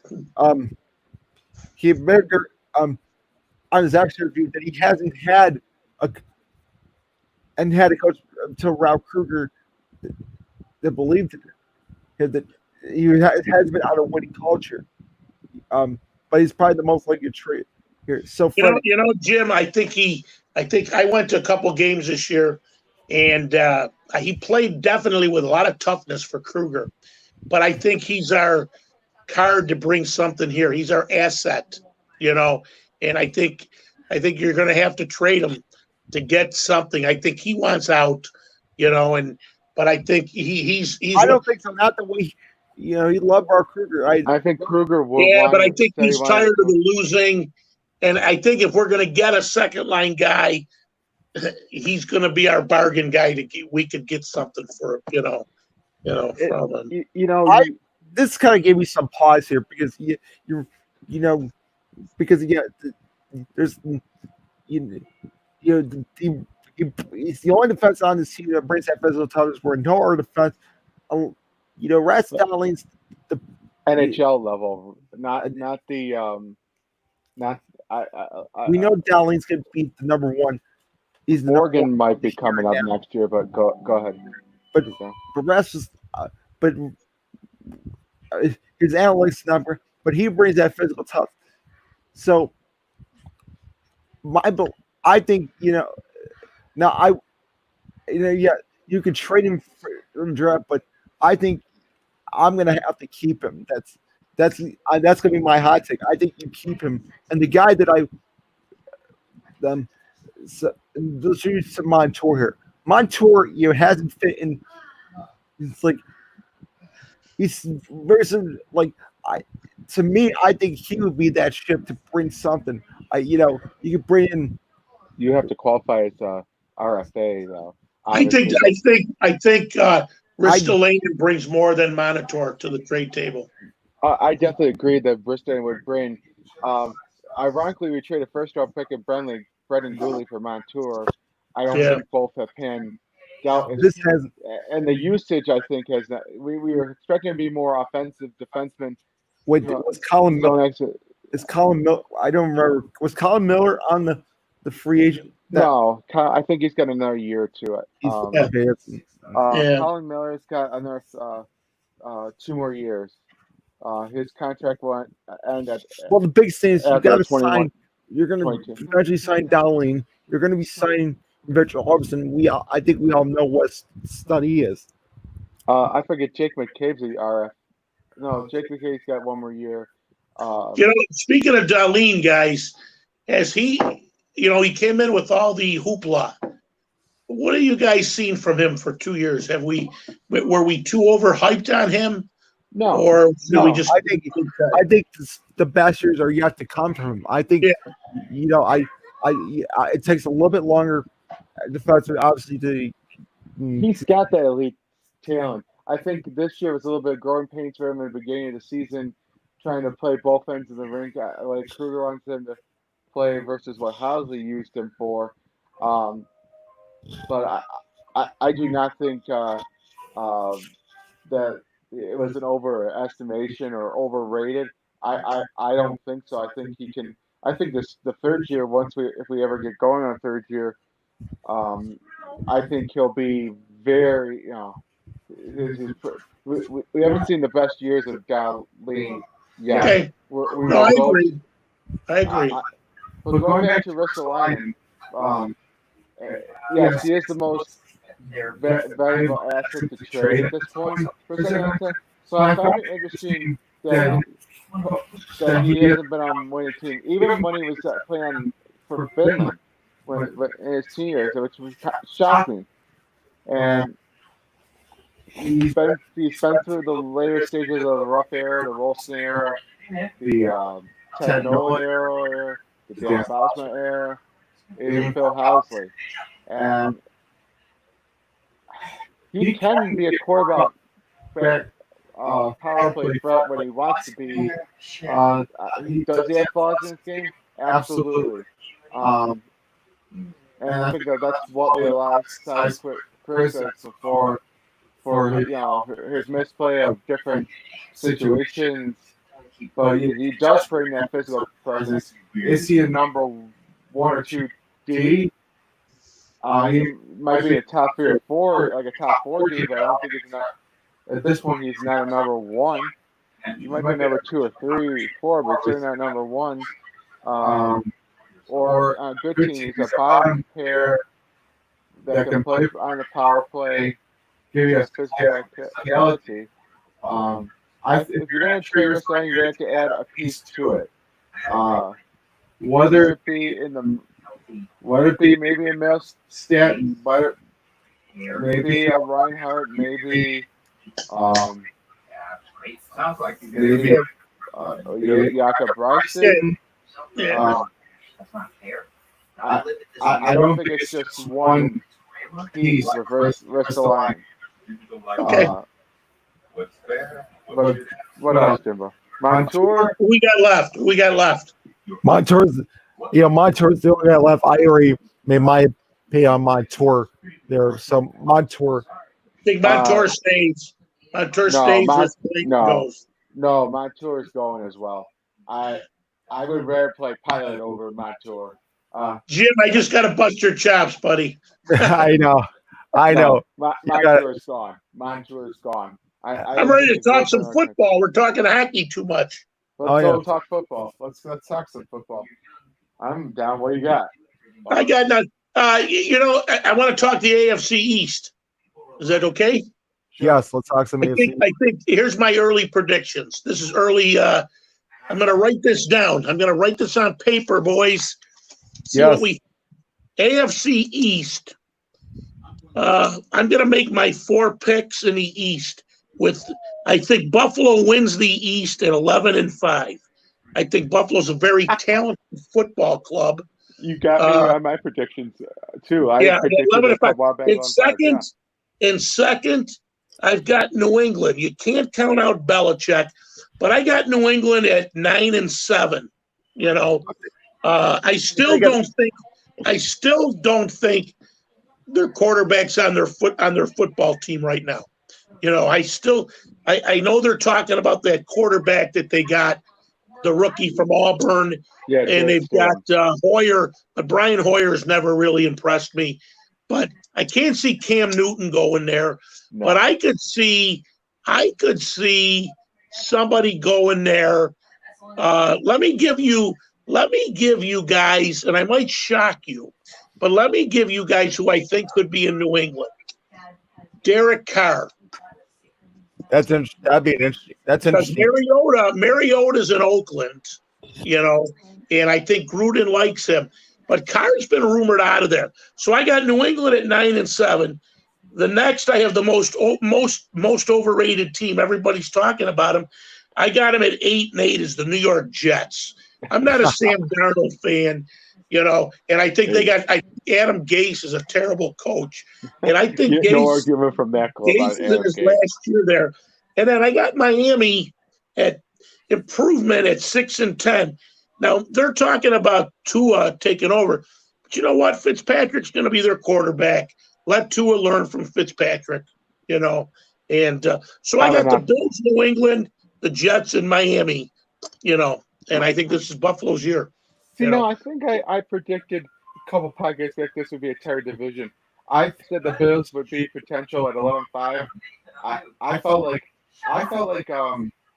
He admitted on his actual review that he hasn't had a coach until Ralph Kruger that believed in him, that he has been out of winning culture. But he's probably the most likely to trade here. So, Freddie, Jim, I think I went to a couple games this year, and he played definitely with a lot of toughness for Kruger. But I think he's our card to bring something here. He's our asset, and I think you're going to have to trade him to get something. I think he wants out, but I think he's. I don't think so. Not the way he loved Mark Kruger. I think Kruger will Yeah, want but I to think say he he's wanted tired to of the losing, and I think if we're going to get a second line guy, he's going to be our bargain guy we could get something for from him. This kind of gave me some pause here because because there's he's the only defense on this team that brings that physical toughness where no other defense. Ras Dowling's the NHL level, not the not. we know Dowling's going to be the number one. He's the Morgan might be coming up next year, but go ahead. But Ras is, but his analytics number, but he brings that physical tough. So I think now you could trade him for draft, but I think I'm gonna have to keep him. That's gonna be my hot take. I think you keep him, and the guy that let's use some Montour here. Montour, hasn't fit in. It's like he's very to me. I think he would be that ship to bring something. You could bring in. You have to qualify as RFA though. I think Ristolainen brings more than Monitor to the trade table. I definitely agree that Ristolainen would bring. Ironically, we traded first round pick of Brendan Dooley for Montour. I don't think both have panned out. And the usage, I think, has not. We were expecting to be more offensive defenseman. Wait, was Colin Miller? Is Colin Miller? I don't remember. Was Colin Miller on the free agent? No, I think he's got another year to it. Colin Miller's got another 2 more years. His contract won't end at. Well, the big thing is you got to 21, sign. You're going to eventually sign Dowling. You're going to be signing Virtual Harbison. I think we all know what stud he is. I forget Jake McCabe's the RF. No, Jake McCabe's got 1 more year. Speaking of Darlene, guys, as he came in with all the hoopla. What have you guys seen from him for 2 years? Were we too overhyped on him? No, or we just? I think the best years are yet to come from him. I think it takes a little bit longer. Defensively, obviously, he's got that elite talent. I think this year was a little bit of growing pains for him in the beginning of the season, trying to play both ends of the rink like Kruger wants him to play versus what Housley used him for. But I do not think that it was an overestimation or overrated. I don't think so. I think he can. I think the third year, if we ever get going on third year, I think he'll be very. We haven't seen the best years of Darlene yet. Okay. I agree. But going back to Ristolainen, yes, he is the most valuable asset to trade at this point. So I find it interesting that he hasn't been on winning team, even when he was playing for Finland in his teen years, which was shocking. And he's been through the later stages of the rough era, the Rolston era, the Ted Nolan era, the Dan Bosma era, even Phil Housley, and he can be a quarterback, power play threat when he wants to be. Does he have flaws in his game? Absolutely. And I think that's what we allow size criticism for his misplay of different situations. But he does bring that physical presence. Is he a number 1 or 2 D? He might be a top 3 or 4, like a top 4 D, but I don't think he's not. At this point, he's not a number 1. He might be number 2 or 3, 4, but certainly not number 1. Or on a good team, he's a bottom pair that can play on the power play, give you a physicality. If you're going to trade this line, you're going to have to add a piece to it. Whether it be maybe a Mel Stanton, but maybe a Reinhardt, maybe Jakob Bryson. I don't think it's just one piece. Reverse the line. Okay. But what else, Jimbo? Montour? We got left. Montour's the only guy left. I already made my pay on Montour there. So Montour. I think Montour stays. Montour stays. Goes. No, Montour is going as well. I would rather play Pilot over Montour. Jim, I just got to bust your chops, buddy. I know. Montour is gone. Montour is gone. I'm ready to talk some football. We're talking hockey too much. Let's talk football. Let's talk some football. I'm down. What do you got? I got nothing. I want to talk the AFC East. Is that okay? Yes, let's talk some AFC. I think here's my early predictions. This is early. I'm going to write this down. I'm going to write this on paper, boys. See what AFC East. I'm going to make my 4 picks in the East. I think Buffalo wins the East at 11-5. I think Buffalo's a very talented football club. You got me on my predictions too. I predicted 11-5. In second, I've got New England. You can't count out Belichick, but I got New England at 9-7. I still don't think their quarterback's on their football team right now. I know they're talking about that quarterback that they got, the rookie from Auburn, and they've got Hoyer, but Brian Hoyer's never really impressed me. But I can't see Cam Newton going there. No. But I could see somebody going there. Let me give you guys, and I might shock you, but let me give you guys who I think could be in New England. Derek Carr. That'd be interesting. That's interesting. Mariota's in Oakland, and I think Gruden likes him. But Carr's been rumored out of there. So I got New England at 9-7. The next, I have the most overrated team. Everybody's talking about him. I got him at 8-8 as the New York Jets. I'm not a Sam Darnold fan, and I think they got Adam Gase is a terrible coach. And I think Gase, no argument from that club. Gase is in his last year there. And then I got Miami at improvement at 6-10. Now they're talking about Tua taking over. But you know what? Fitzpatrick's going to be their quarterback. Let Tua learn from Fitzpatrick, And so I got the Bills, New England, the Jets, and Miami, And I think this is Buffalo's year. I think I predicted a couple podcasts like this would be a tight division. I said the Bills would be potential at 11-5. I felt like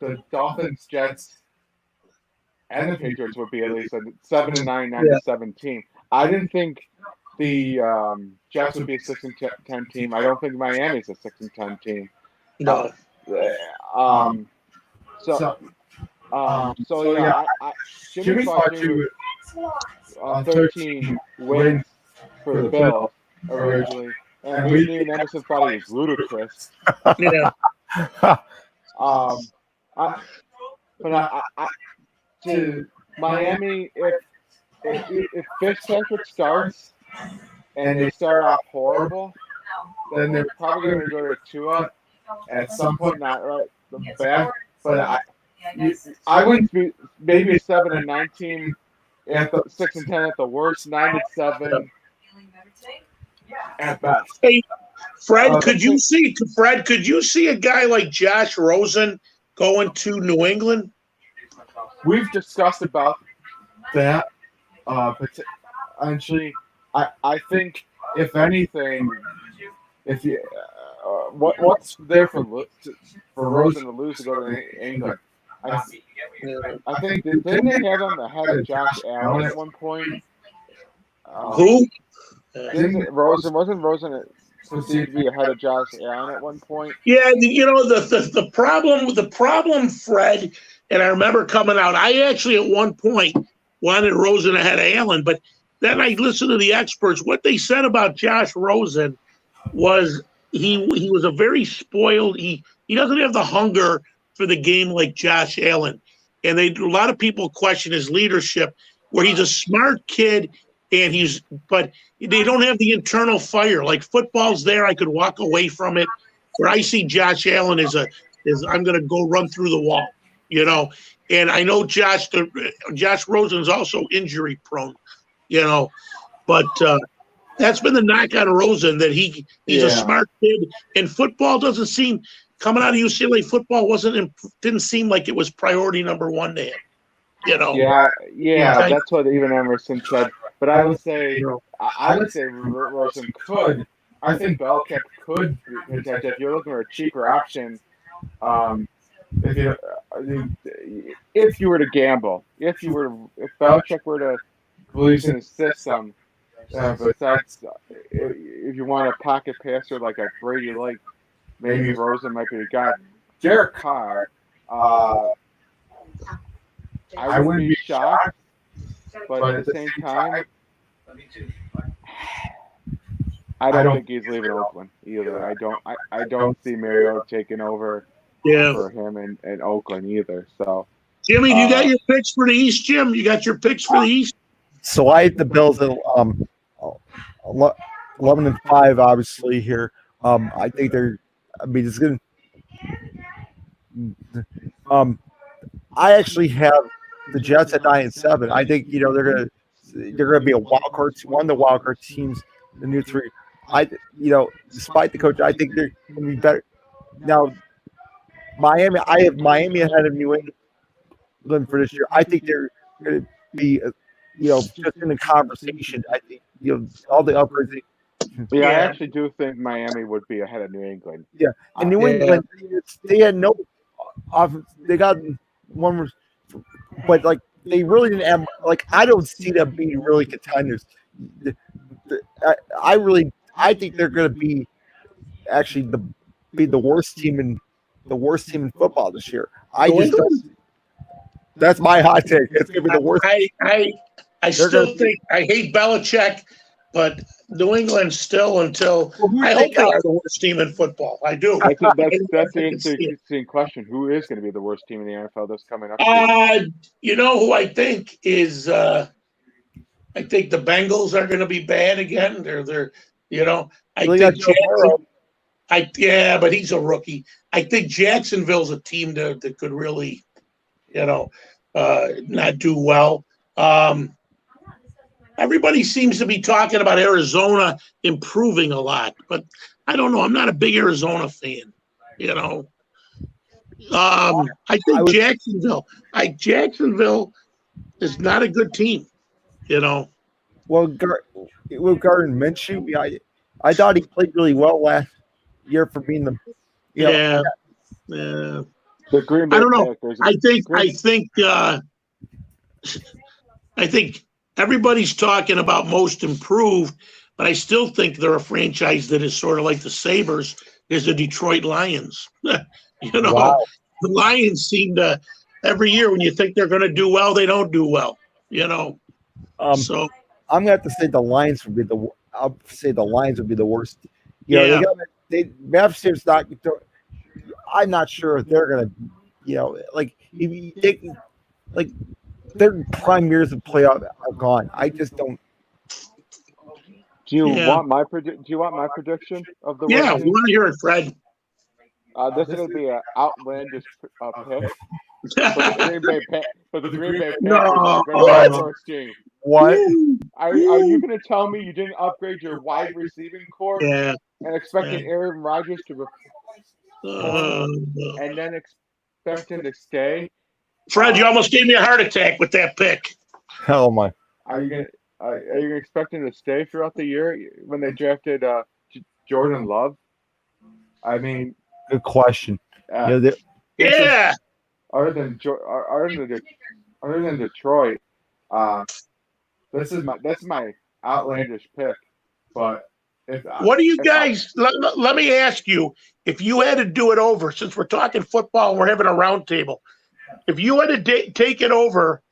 the Dolphins, Jets, and the Patriots would be at least a 7-9, 9-17. I didn't think the Jets would be a 6-10 team. I don't think Miami's a 6-10 team. No. Jimmy thought you 13 wins for the Bills originally. And me and Emerson thought he was ludicrous. Yeah. But to Miami, if Fitzpatrick starts and they start off horrible, then they're probably going to go to Tua at some point, not right the back. But I wouldn't be maybe a 7-9 team at the 6-10 at the worst, 9-7 at best. Hey, Fred, could you see a guy like Josh Rosen going to New England? We've discussed about that. Actually, I think if anything, if you what's there for Rosen to lose to go to England? I think didn't they have him ahead of Josh Allen at one point? Who? Wasn't Rosen perceived to be ahead of Josh Allen at one point? Yeah, the problem, Fred, and I remember coming out. I actually at one point wanted Rosen ahead of Allen, but then I listened to the experts. What they said about Josh Rosen was he was a very spoiled. He doesn't have the hunger for the game like Josh Allen, and a lot of people question his leadership. Where he's a smart kid, but they don't have the internal fire. Like football's there, I could walk away from it. Where I see Josh Allen is I'm going to go run through the wall, And I know Josh Rosen is also injury prone, but that's been the knock on Rosen, that he's a smart kid, and football doesn't seem coming out of UCLA. Football didn't seem like it was priority number one to him. Yeah, that's what even Emerson said. But I would say Rosen could. I think Belichick could protect if you're looking for a cheaper option. If you were to gamble, if Belichick were to believe in his system, besides if you want a pocket passer like a Brady, like maybe Rosen might be the guy. Derek Carr, I wouldn't be shocked, but at the same time, I don't think he's leaving Oakland either. I don't see Mariota taking over for him in Oakland either. So, Jimmy, you got your picks for the East, Jim? You got your picks for the East? So I had the Bills at 11-5, obviously here. I think they're. I mean, it's gonna. I actually have the Jets at 9-7. I think they're gonna be a wild card, one of the wild card teams, the new three. Despite the coach, I think they're gonna be better. Now, Miami, I have Miami ahead of New England for this year. I think they're gonna be, just in the conversation. I think all the upgrades. Yeah, I actually do think Miami would be ahead of New England. Yeah, and New England, they had no offense. They got one, but they really didn't have. I don't see them being really contenders. I think they're going to be actually the worst team in football this year. That's my hot take. It's going to be the worst. I still think I hate Belichick, but New England still I hope they are the worst team in football. I do. I think that's an interesting question. Who is going to be the worst team in the NFL that's coming up? You know who I think is? I think the Bengals are going to be bad again. They're I think Jackson. But he's a rookie. I think Jacksonville's a team that could really, not do well. Everybody seems to be talking about Arizona improving a lot, but I don't know. I'm not a big Arizona fan. I think Jacksonville is not a good team. Well, with Gardner Minshew, I thought he played really well last year for being the. Yeah. The Green Bay I don't know. Packers. I think everybody's talking about most improved, but I still think they're a franchise that is sort of like the Sabres is the Detroit Lions. Wow. The Lions seem to every year when you think they're going to do well, they don't do well. So I'm going to have to say the Lions would be the worst You know, Yeah. Matheson's not. I'm not sure if they're gonna. You know, like if like their prime years of playoff are gone. I just don't. Do you Yeah. want Do you want my prediction of the Yeah. worst We team? want to hear it, Fred. This is going to be an outlandish pick, but the Green Bay Packers No. are going to be the worst team. What? Are you going to tell me you didn't upgrade your wide receiving core Yeah. and expecting Aaron Rodgers to Uh, perform and then expect him to stay? Fred, you almost gave me a heart attack with that pick. Oh my. Are you going are you expecting to stay throughout the year when they drafted Jordan Love? I mean, Good question. You know, this is Yeah. other than Detroit. This is my outlandish pick, but What do you guys, let me ask you, if you had to do it over, since we're talking football and we're having a round table, if you had to take it over,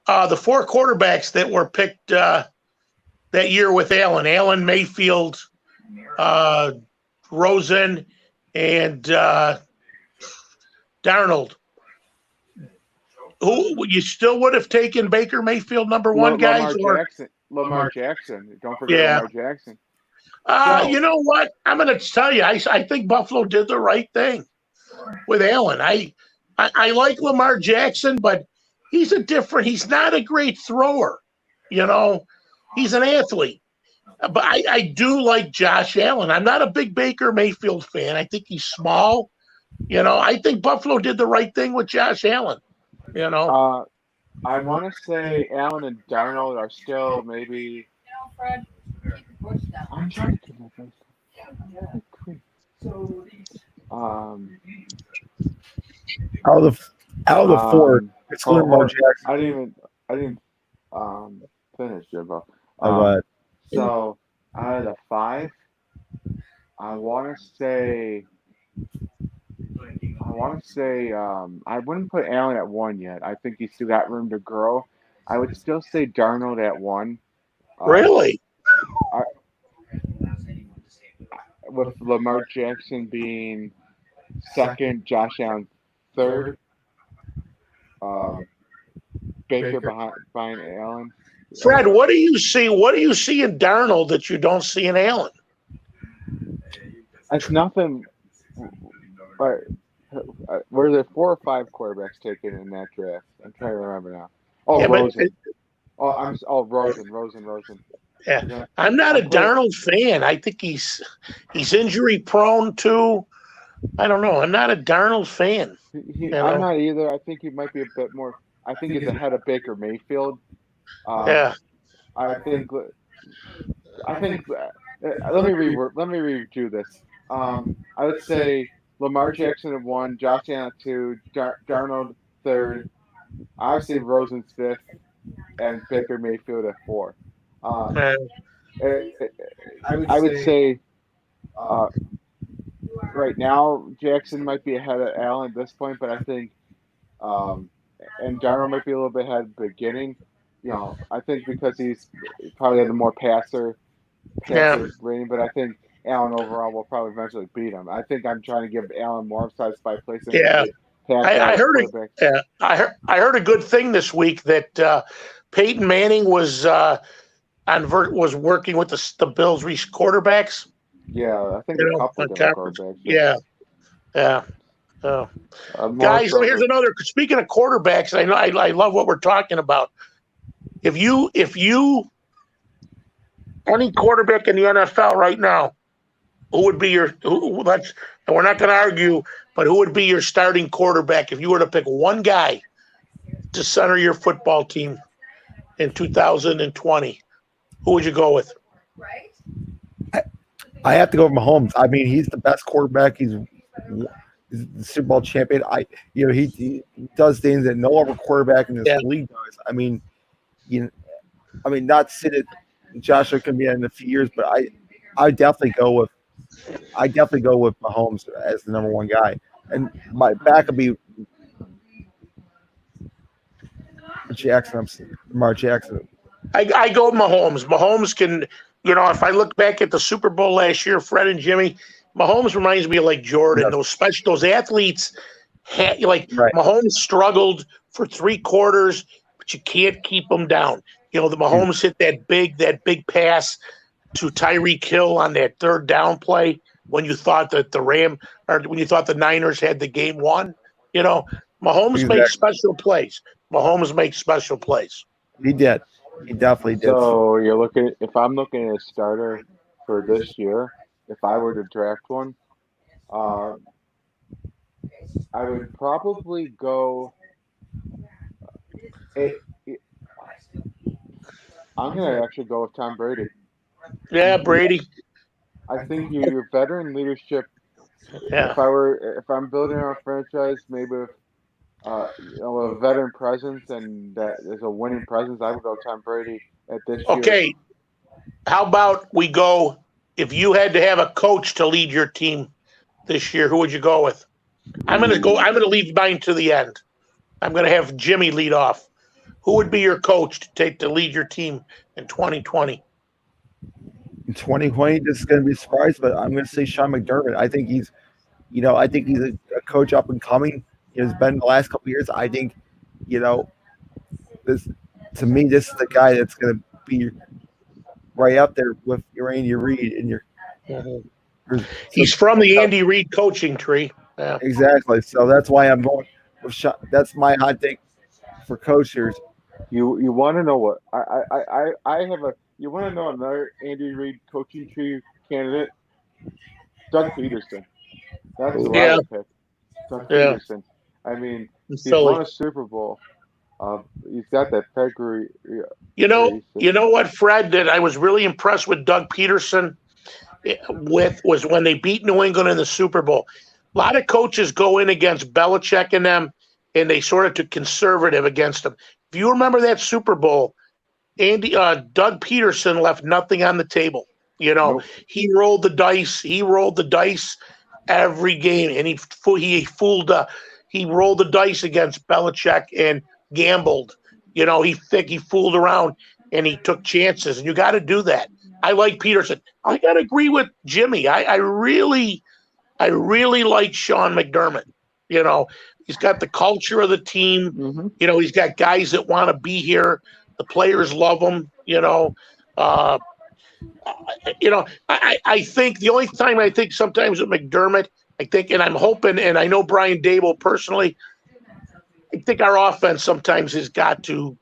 the 4 quarterbacks that were picked that year with Allen Mayfield, Rosen, and Darnold, who you still would have taken Baker Mayfield #1 guys? Lamar Jackson. Don't forget Yeah. Lamar Jackson. You know what? I'm going to tell you, I think Buffalo did the right thing with Allen. I like Lamar Jackson, but he's not a great thrower. You know, he's an athlete. But I do like Josh Allen. I'm not a big Baker Mayfield fan. I think he's small. You know, I think Buffalo did the right thing with Josh Allen. You know, I want to say Allen and Darnold are still maybe. Fred, I'm trying to keep my face. Out of the 4, excluding Lamar Jackson. I didn't finish, Jimbo. Oh, So out of the 5, I want to say I wouldn't put Allen at 1 yet. I think he's still got room to grow. I would still say Darnold at 1. really? With Lamar Jackson being 2nd, Josh Allen 3rd, Baker behind Allen. Fred, what do you see? What do you see in Darnold that you don't see in Allen? It's nothing. Were there 4 or 5 quarterbacks taken in that draft? I'm trying to remember now. Oh, Yeah, Rosen. Rosen. Yeah, I'm not a Darnold fan. I think he's injury prone too. I don't know. I'm not a Darnold fan. I'm not either. I think he might be a bit more. I think he's ahead of Baker Mayfield. Yeah. I think. Let me redo this. I would say Lamar Jackson at 1, Josh Allen at 2, Darnold 3rd, obviously Rosen's 5th, and Baker Mayfield at 4. I would say right now Jackson might be ahead of Allen at this point, but I think and Darnold might be a little bit ahead at the beginning. You know, I think because he's probably had the more passer rating, but I think Allen overall will probably eventually beat him. I think I'm trying to give Allen more upside by placing him. I heard a good thing this week that Peyton Manning was working with the Bills quarterbacks. Yeah, I think a couple different quarterbacks. Yeah. Guys, here's another. Speaking of quarterbacks, I know I love what we're talking about. If you any quarterback in the NFL right now, who would be your? And we're not going to argue, but who would be your starting quarterback if you were to pick one guy to center your football team in 2020? Who would you go with? I have to go with Mahomes. I mean, he's the best quarterback. He's the Super Bowl champion. He does things that no other quarterback in this league does. I mean, not say that Joshua can be in a few years, but I definitely go with Mahomes as the #1 guy, and my back will be Lamar Jackson. I go Mahomes. Mahomes can if I look back at the Super Bowl last year, Fred and Jimmy, Mahomes reminds me of like Jordan. Yes. Those athletes, Right. Mahomes struggled for 3 quarters, but you can't keep him down. The Mahomes hit that big pass to Tyreek Hill on that third down play when you thought that when you thought the Niners had the game won. Mahomes makes Exactly. special plays. Mahomes makes special plays. He did. He definitely did. So if I'm looking at a starter for this year, if I were to draft one, uh, I would probably go. It, it, I'm gonna actually go with Tom Brady. Yeah, Brady. I think your veteran leadership. Yeah. If I'm building a franchise, maybe with a veteran presence and that is a winning presence, I would go Tom Brady at this year. Okay. How about we go? If you had to have a coach to lead your team this year, who would you go with? I'm gonna leave mine to the end. I'm gonna have Jimmy lead off. Who would be your coach to lead your team in 2020? In 2020, this is going to be a surprise, but I'm going to say Sean McDermott. I think he's a coach up and coming. He's been the last couple of years. I think, this to me, this is the guy that's going to be right up there with your Andy Reid and your. He's from the Andy Reid coaching tree. Yeah. Exactly. So that's why I'm going with Sean. That's my hot take for coaches. You want to know what I have a you want to know another Andy Reid coaching tree candidate? Doug Peterson. That's who I would pick. Doug Peterson. I mean, he's won a Super Bowl. He's got that pedigree. You know what, Fred? That I was really impressed with Doug Peterson was when they beat New England in the Super Bowl. A lot of coaches go in against Belichick and them, and they sort of took conservative against them. If you remember that Super Bowl, Doug Peterson left nothing on the table. Nope. He rolled the dice. He rolled the dice every game, and he rolled the dice against Belichick and gambled. He fooled around and he took chances, and you got to do that. I like Peterson. I got to agree with Jimmy. I really like Sean McDermott. He's got the culture of the team. Mm-hmm. He's got guys that want to be here. The players love him. I think the only time I think sometimes with McDermott, and I'm hoping, and I know Brian Dable personally, I think our offense sometimes has got to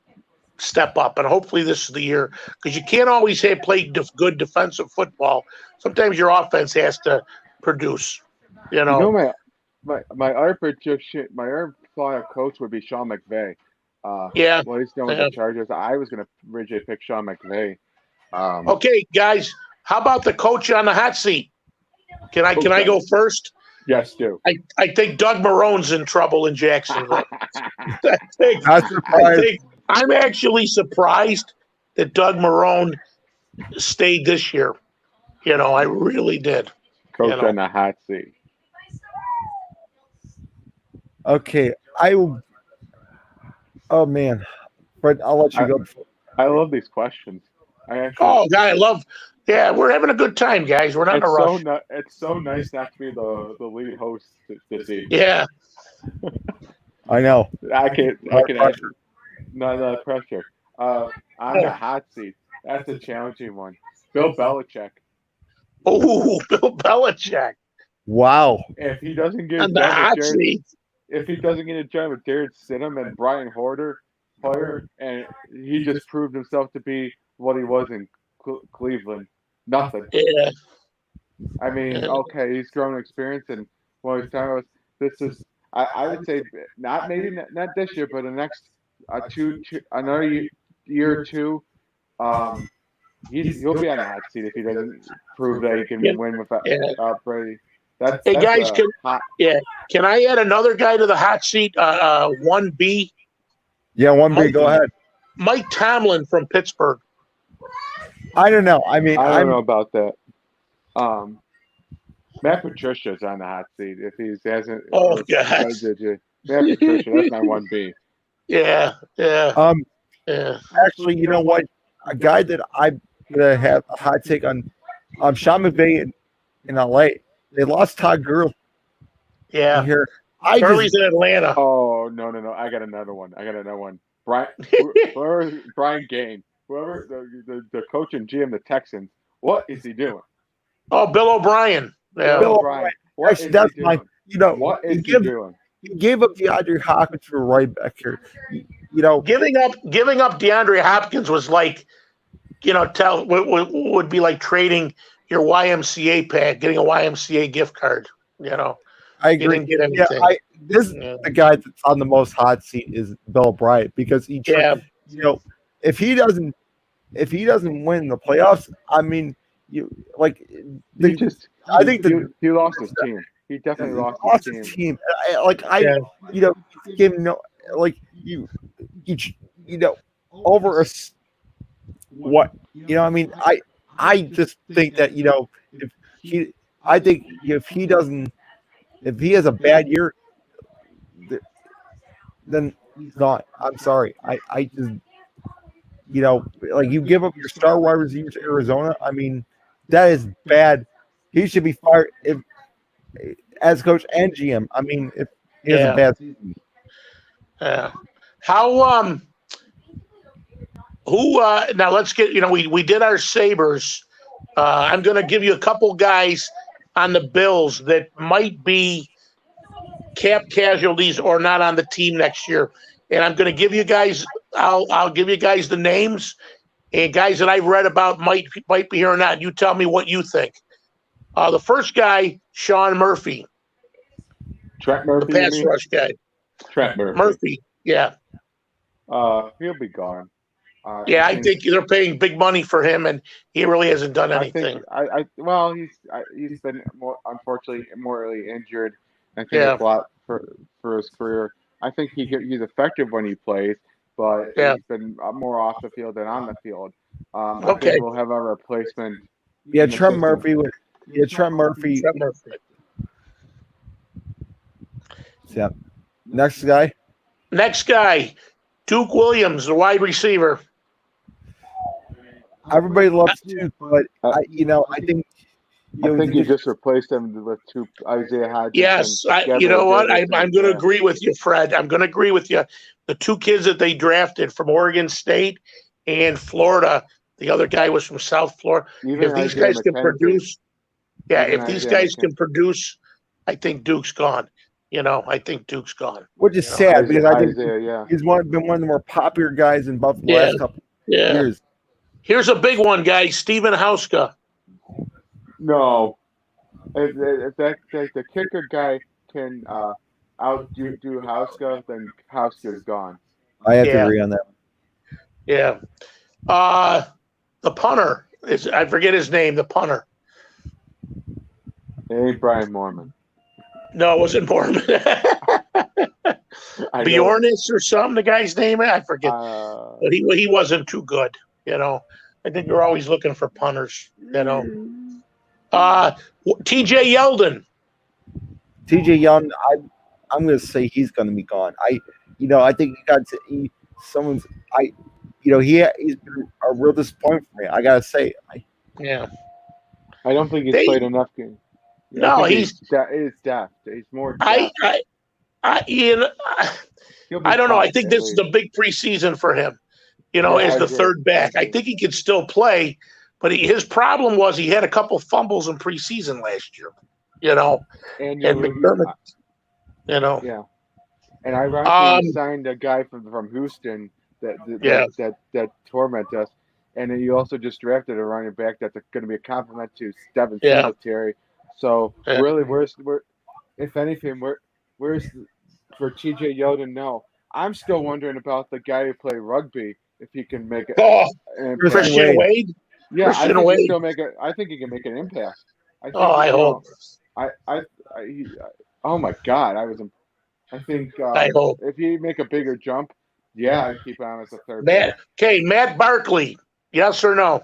step up, and hopefully this is the year, because you can't always play good defensive football. Sometimes your offense has to produce. My other prediction, my other thought of coach would be Sean McVay. What he's doing with the Chargers. I was going to originally pick Sean McVay. Okay, guys, how about the coach on the hot seat? Can I go first? Yes, do. I think Doug Marone's in trouble in Jacksonville. I'm actually surprised that Doug Marone stayed this year. I really did. Coach on the hot seat. Okay, oh man, Fred, I'll let you go. I love these questions. We're having a good time, guys. We're not in a rush. It's so nice not to be the lead host this evening. Yeah. I know. I can no pressure. On the hot seat. That's a challenging one. Bill Belichick. Oh, Bill Belichick. Wow. If he doesn't get on the hot seat. If he doesn't get a job with Jared Stidham and Brian Hoyer, and he just proved himself to be what he was in Cleveland, nothing. Yeah. I mean, okay, he's grown experience, and what he's talking about, this is, I would say, not this year, but the next another year or two, he'll be on the hot seat if he doesn't prove that he can win without Brady. Hey guys, can I add another guy to the hot seat? 1B. Yeah, 1B. Go ahead. Mike Tomlin from Pittsburgh. I don't know. I mean, I don't know about that. Matt Patricia's on the hot seat if he hasn't. Oh God. Matt Patricia, that's my 1B. Yeah. Actually, you know what? A guy that gonna have a hot take on Sean McVay in LA. They lost Todd Gurley Yeah. here. I Gurley's just in Atlanta. Oh no! I got another one. Brian Gaine, whoever the coach and GM of the Texans. What is he doing? Oh, Bill O'Brien. Yeah. Bill O'Brien. What actually, is that's he my. doing? You know, What is he give doing? he gave up DeAndre Hopkins for right back here. You know, Giving up DeAndre Hopkins was like, would be like trading your YMCA pad, getting a YMCA gift card. I You agree. didn't get Yeah, anything. Yeah. the guy that's on the most hot seat is Bill O'Brien because Yeah. if he doesn't win the playoffs, I mean, I think he lost his team. He definitely lost his his team. team. I give him no like over what I mean. I just think that if he I think if he has a bad year, then he's not. I'm sorry. I just like you give up your star wide receiver to Arizona. I mean, that is bad. He should be fired as coach and GM. I mean, if he has a Yeah. bad season. How who now let's get we did our Sabres. I'm going to give you a couple guys on the Bills that might be cap casualties or not on the team next year, and I'm going to give you guys. I'll give you guys the names and guys that I've read about might be here or not. You tell me what you think. The first guy, Sean Murphy, Trent the Murphy. pass rush guy. Trent Murphy. Murphy, yeah. He'll be gone. I think they're paying big money for him, and he really hasn't done anything. He's been unfortunately mortally injured. I think Yeah. it's a lot for his career. I think he's effective when he plays, but Yeah. he's been more off the field than on the field. I Okay. think we'll have a replacement. Yeah, in the Trent system. Murphy. Trent Murphy. Trent Murphy. Yeah. Next guy. Next guy, Duke Williams, the wide receiver. Everybody loves Duke, but I think I think you just replaced him with two Isaiah Hodgins. Yes, and you know what? Gabriel I'm going to agree with you, Fred. I'm going to agree with you. The two kids that they drafted from Oregon State and Florida, the other guy was from South Florida. Even If these Isaiah guys can McKenzie. produce, Even if these Isaiah guys can produce, I think Duke's gone. I think Duke's gone. Which is sad because I think Isaiah, he's been one of the more popular guys in Buffalo the last couple years. Here's a big one, guys. Steven Hauska. No. If the kicker guy can outdo Hauska, then Hauska's gone. I have to agree on that. Yeah. The punter I forget his name. The punter. It ain't Brian Mormon. No, it wasn't Mormon. Bjornis or something. The guy's name I forget. But he wasn't too good. I think you're always looking for punters. T.J. Yeldon. T.J. Yeldon, I'm going to say he's going to be gone. I think he's been a real disappointment for me. I got to say. Yeah. I don't think he's played enough games. No, he's depth. He's more depth. I don't know. I think this is a big preseason for him. As the third back. I think he could still play, but his problem was he had a couple fumbles in preseason last year. And McDermott. Yeah. And ironically, signed a guy from Houston that torment us, and then you also just drafted a running back that's going to be a compliment to Devin Singletary. So really, where's if anything, where's for TJ Yeldon? No, I'm still wondering about the guy who played rugby if he can make it. Christian Wade. Yeah, I think he can make an impact. I hope. Oh my God, I think I hope if he make a bigger jump, I'd keep him as a third. Matt Barkley. Yes or no?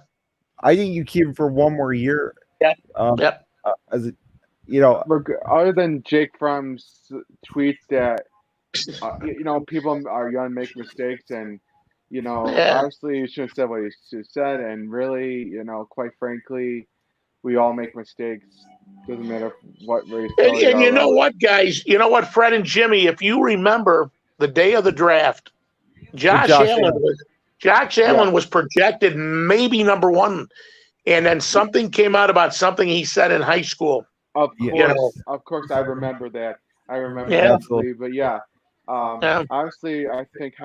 I think you keep him for one more year. Yep. Other than Jake Fromm's tweet that people are young, make mistakes, and Yeah. Obviously, you shouldn't have said what you should have said, and really, quite frankly, we all make mistakes. Doesn't matter what race, color you And you are. know what, guys? You know what, Fred and Jimmy? If you remember the day of the draft, With Josh Josh Allen Allen. was Josh Yeah, Allen was projected maybe number one, and then something came out about something he said in high school. of Yeah. You know, course, I remember that. I remember yeah, vividly, but yeah, yeah. honestly, I think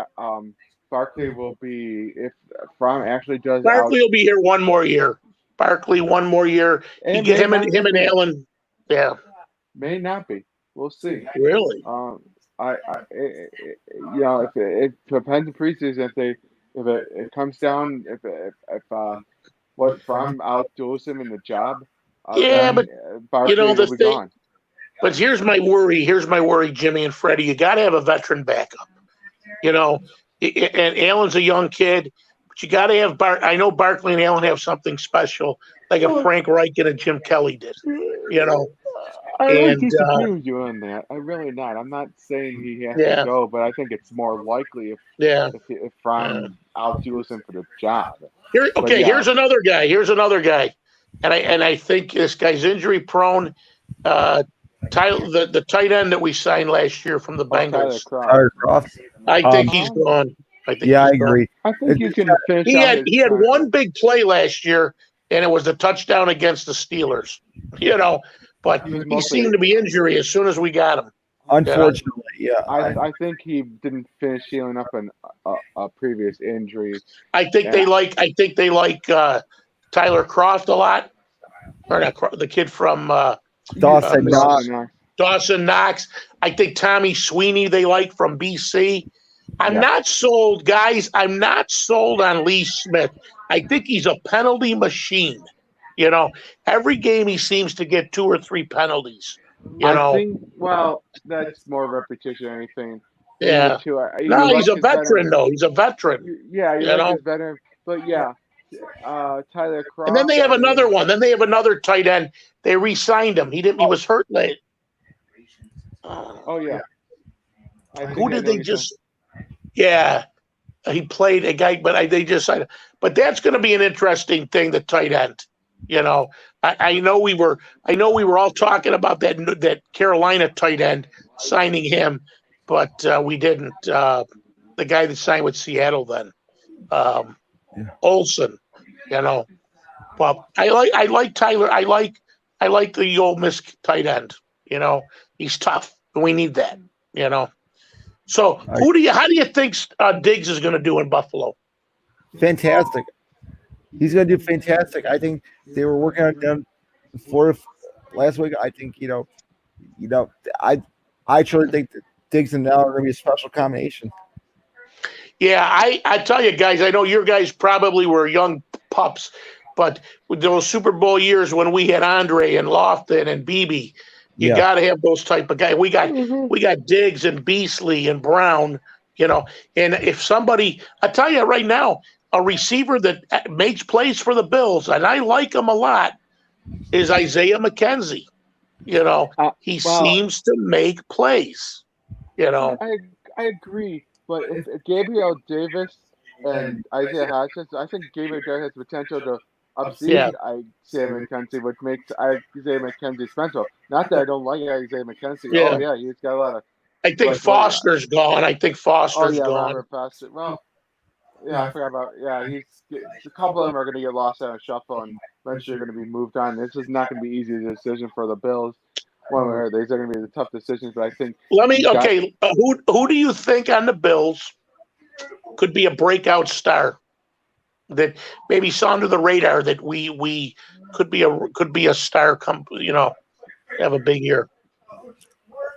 Barkley will be if Fromm actually does out, Barkley will be here one more year. Barkley one more year. He and get may him and not him even and be, Allen. Yeah, may not be. We'll see. really. Um, if it depends on preseason. If it comes down, if what Fromm outduels him in the job, Yeah, then but you Barkley know will the be thing. gone. But here's my worry. Here's my worry, Jimmy and Freddie. You got to have a veteran backup. You know, and Allen's a young kid, but you got to have I know Barkley and Allen have something special, like a Well, Frank Reich and a Jim Kelly did. You know, I really and disagree with you on that. I really not. I'm not saying he has to yeah, go, but I think it's more likely yeah. if yeah. Fromm outduels him for the job. Here, But okay. yeah, Here's another guy. Here's another guy, and I think this guy's injury prone. Uh, the tight end that we signed last year from the Tyler Bengals. Croft. Tyler Croft. I think Um, he's Um, gone. I think yeah, I he's gone. agree. I think It, he's going to finish out his He had one contract. big play last year, and it was the touchdown against the Steelers. You know, but He was he mostly. seemed to be injury as soon as we got him. You know, unfortunately, yeah. I think he didn't finish healing up a previous injury, and I think they like Tyler Croft a lot, or not the kid from Dawson Knox. Dawson Knox. Dawson Knox. I think Tommy Sweeney they like from BC. I'm Yeah, not sold, guys. I'm not sold on Lee Smith. I think he's a penalty machine. You know, every game he seems to get 2 or 3 penalties. You I know, think. Well, that's more repetition than anything. Either yeah. two. You No, he's like a his veteran. veteran though. He's a veteran. Yeah, you You like know, his veteran, but yeah, Tyler and then Croft. they have I another mean, one. Then they have another tight end. They re-signed him. He didn't. He was hurt late. oh yeah, I Who think I did know they what you're saying. just? Yeah, he played a guy, but they just signed. But that's going to be an interesting thing. The tight end. You know, I know we were. I know we were all talking about that Carolina tight end signing him, but we didn't. The guy that signed with Seattle then, um, Yeah. Olsen. You know, but I like Tyler. I like the Ole Miss tight end. You know, he's tough. We need that. You know. So I, how do you think Diggs is going to do in Buffalo? fantastic. He's going to do fantastic. I think they were working on him for last week. I think I truly think that Diggs and Allen are going to be a special combination. Yeah, I tell you guys, I know your guys probably were young pups, but with those Super Bowl years when we had Andre and Lofton and Beebe, you Yeah, got to have those type of guys. Mm-hmm. We got Diggs and Beasley and Brown, you know. And if somebody, I tell you right now, a receiver that makes plays for the Bills, and I like him a lot, is Isaiah McKenzie. You know, he Well, seems to make plays. You know, I agree, but if Gabriel Davis and Isaiah Hodgins, I think Gabriel Davis has potential to yeah, upseed Isaiah McKenzie, which makes Isaiah McKenzie special. Not that I don't like Isaiah McKenzie. Oh yeah. yeah, he's got a lot of I think but Foster's gone. I think oh Foster's yeah, gone. Robert Foster. Well, yeah, I forgot about he's a couple of them are going to get lost on a shuffle and eventually they're going to be moved on. This is not going to be easy decision for the Bills. One way or these are going to be the tough decisions, but I think Let me you got okay. Who do you think on the Bills could be a breakout star that maybe saw under the radar that we could be a star? You know, have a big year.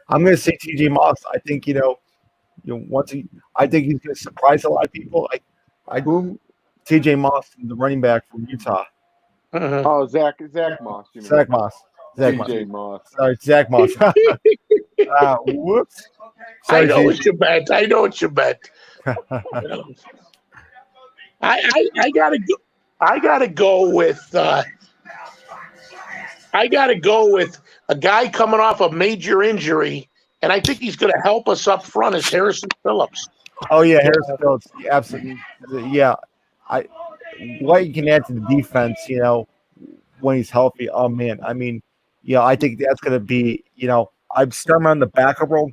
I'm going to say T.J. Moss. I think I think he's going to surprise a lot of people. I who? T.J. Moss, the running back from Utah. Mhm. Oh, Zach Moss. You mean Zach Moss. Zach Moss. TJ Moss? Sorry, Zach Moss. Whoops. I Sorry, know T. what you meant. I know what you meant. You know. I gotta go. I gotta go with. I gotta go with a guy coming off a major injury, and I think he's going to help us up front. Is Harrison Phillips? Oh yeah, Harrison Phillips, absolutely. Yeah, I what you can add to the defense, when he's healthy. Oh man, I mean, I think that's going to be, I'd start him on the backup role,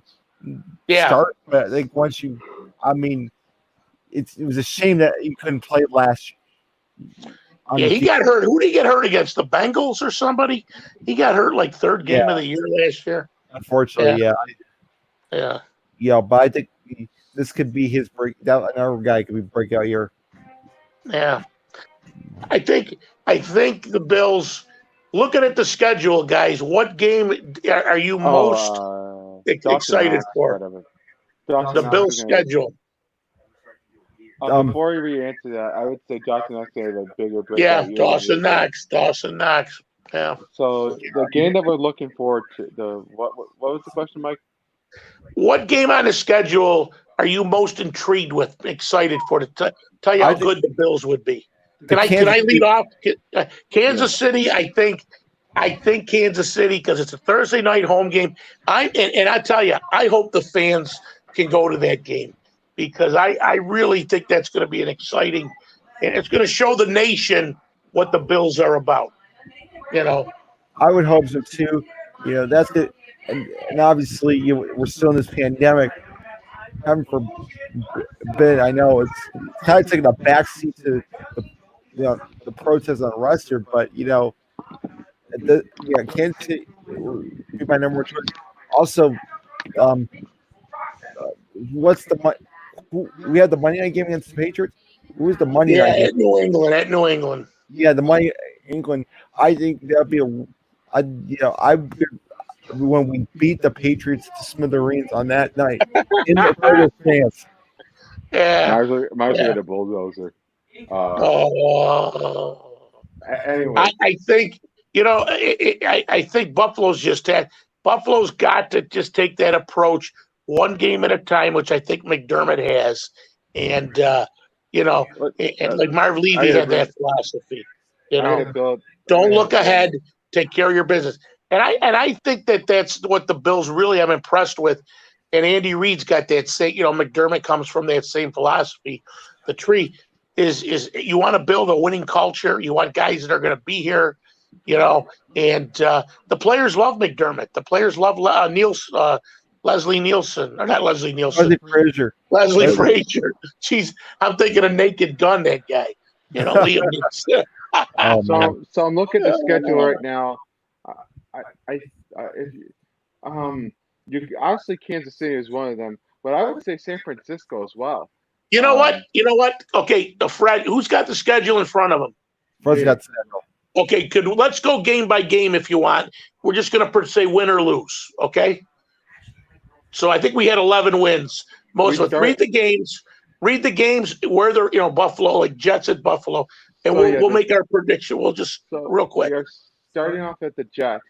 Yeah. start, but I think once I mean, it was a shame that he couldn't play last on Yeah, the he field. got hurt. Who did he get hurt against? The Bengals or somebody? He got hurt like third game of the year last year. Unfortunately, Yeah. yeah, Yeah. but I think this could be his break. That another guy could be breakout year. Yeah. I think the Bills, looking at the schedule, guys, what game are you most Dawson excited Knox, for? whatever. Dawson The Knox Bills is gonna- schedule. Before we answer that, I would say Dawson Knox had a bigger breakout Yeah, year. Dawson Knox. Yeah. So the game that we're looking forward to, what was the question, Mike? What game on the schedule are you most intrigued with, excited for to tell you how good the Bills would be? Can I lead off? Kansas City, I think Kansas City, because it's a Thursday night home game. And I tell you, I hope the fans can go to that game, because I really think that's going to be an exciting, and it's going to show the nation what the Bills are about. I would hope so too. That's it. And obviously, we're still in this pandemic. Having for a bit, I know it's kind of taking a backseat to the protests on unrest here, but Kansas City would be my number one choice. Also, um, what's the we had the Monday night game against the Patriots? Who was the Monday night game? At New England. Yeah, the Monday England. I think that'd be when we beat the Patriots to smithereens on that night in the total stance. Yeah. Mine's a bulldozer. Anyway, I think I think Buffalo's got to just take that approach one game at a time, which I think McDermott has, and and like Marv Levy had that philosophy. Don't look ahead, take care of your business, and I think that's what the Bills really I'm impressed with, and Andy Reid's got that same. McDermott comes from that same philosophy. The tree is you want to build a winning culture. You want guys that are going to be here, and the players love McDermott. The players love Leslie Nielsen, or not Leslie Nielsen. Leslie Frazier. Jeez, I'm thinking of Naked Gun, that guy. Liam Neeson. So I'm looking at the schedule right now. Obviously Kansas City is one of them, but I would say San Francisco as well. You know what? Okay, Fred, who's got the schedule in front of him? Fred's got the schedule. Okay, let's go game by game if you want. We're just going to say win or lose, okay? So I think we had 11 wins. Most of us. Read the games where they're, Buffalo, like Jets at Buffalo, and we'll make our prediction. We'll just real quick. We are starting off at the Jets.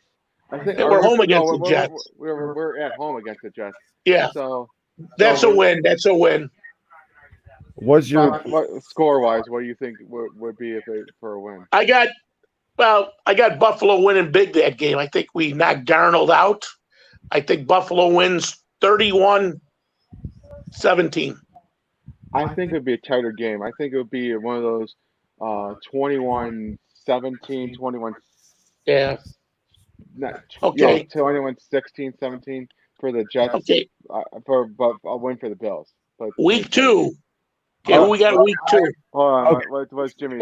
I think we're home against the Jets. We're at home against the Jets. Yeah. So that's a win. That's a win. What's your score-wise? What do you think would be for a win? I got Buffalo winning big that game. I think we knocked Darnold out. I think Buffalo wins 31-17. I think it would be a tighter game. I think it would be one of those 21-17, 21. Yeah. Okay. 21-16, 17 for the Jets. Okay. But a win for the Bills. But week 2. Okay, who we got week 2? Hold on. What's Jimmy?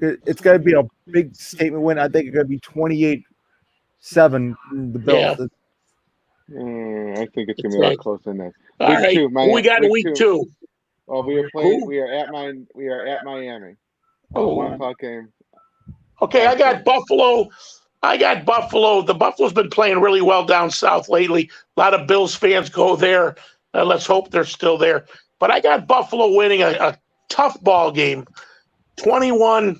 It's gonna be a big statement win. I think it's gonna be 28-7. The Bills. Yeah. I think it's gonna be a lot closer than that. All right. Who we got in week 2? Well, we are playing. We are at Miami. 1 o'clock game. Okay, I got Buffalo. The Buffalo's been playing really well down south lately. A lot of Bills fans go there. Let's hope they're still there. But I got Buffalo winning a tough ball game, 21-17.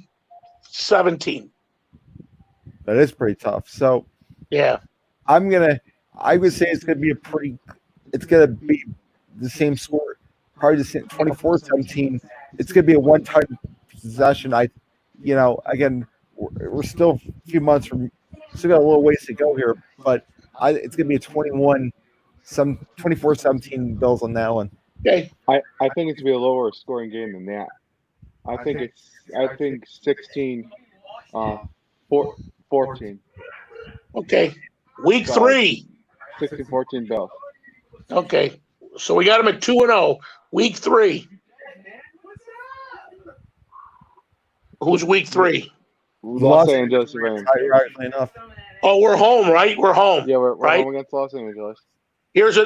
That is pretty tough. So, yeah, I would say it's going to be it's going to be the same score, probably the same 24-17. It's going to be a one-time possession. Again, we're still a few months still got a little ways to go here, but it's going to be a 21-17 some 24-17 Bills on that one. Okay. I think it's gonna be a lower scoring game than that. I think 16, 14. Okay. Week Uh, 3. 16-14 Bills. Okay. So we got them at 2-0. Week 3. Who's week 3? Los Angeles Rams. Ironically enough. Oh, we're home, right? We're home. Yeah, we're right? home against Los Angeles. Here's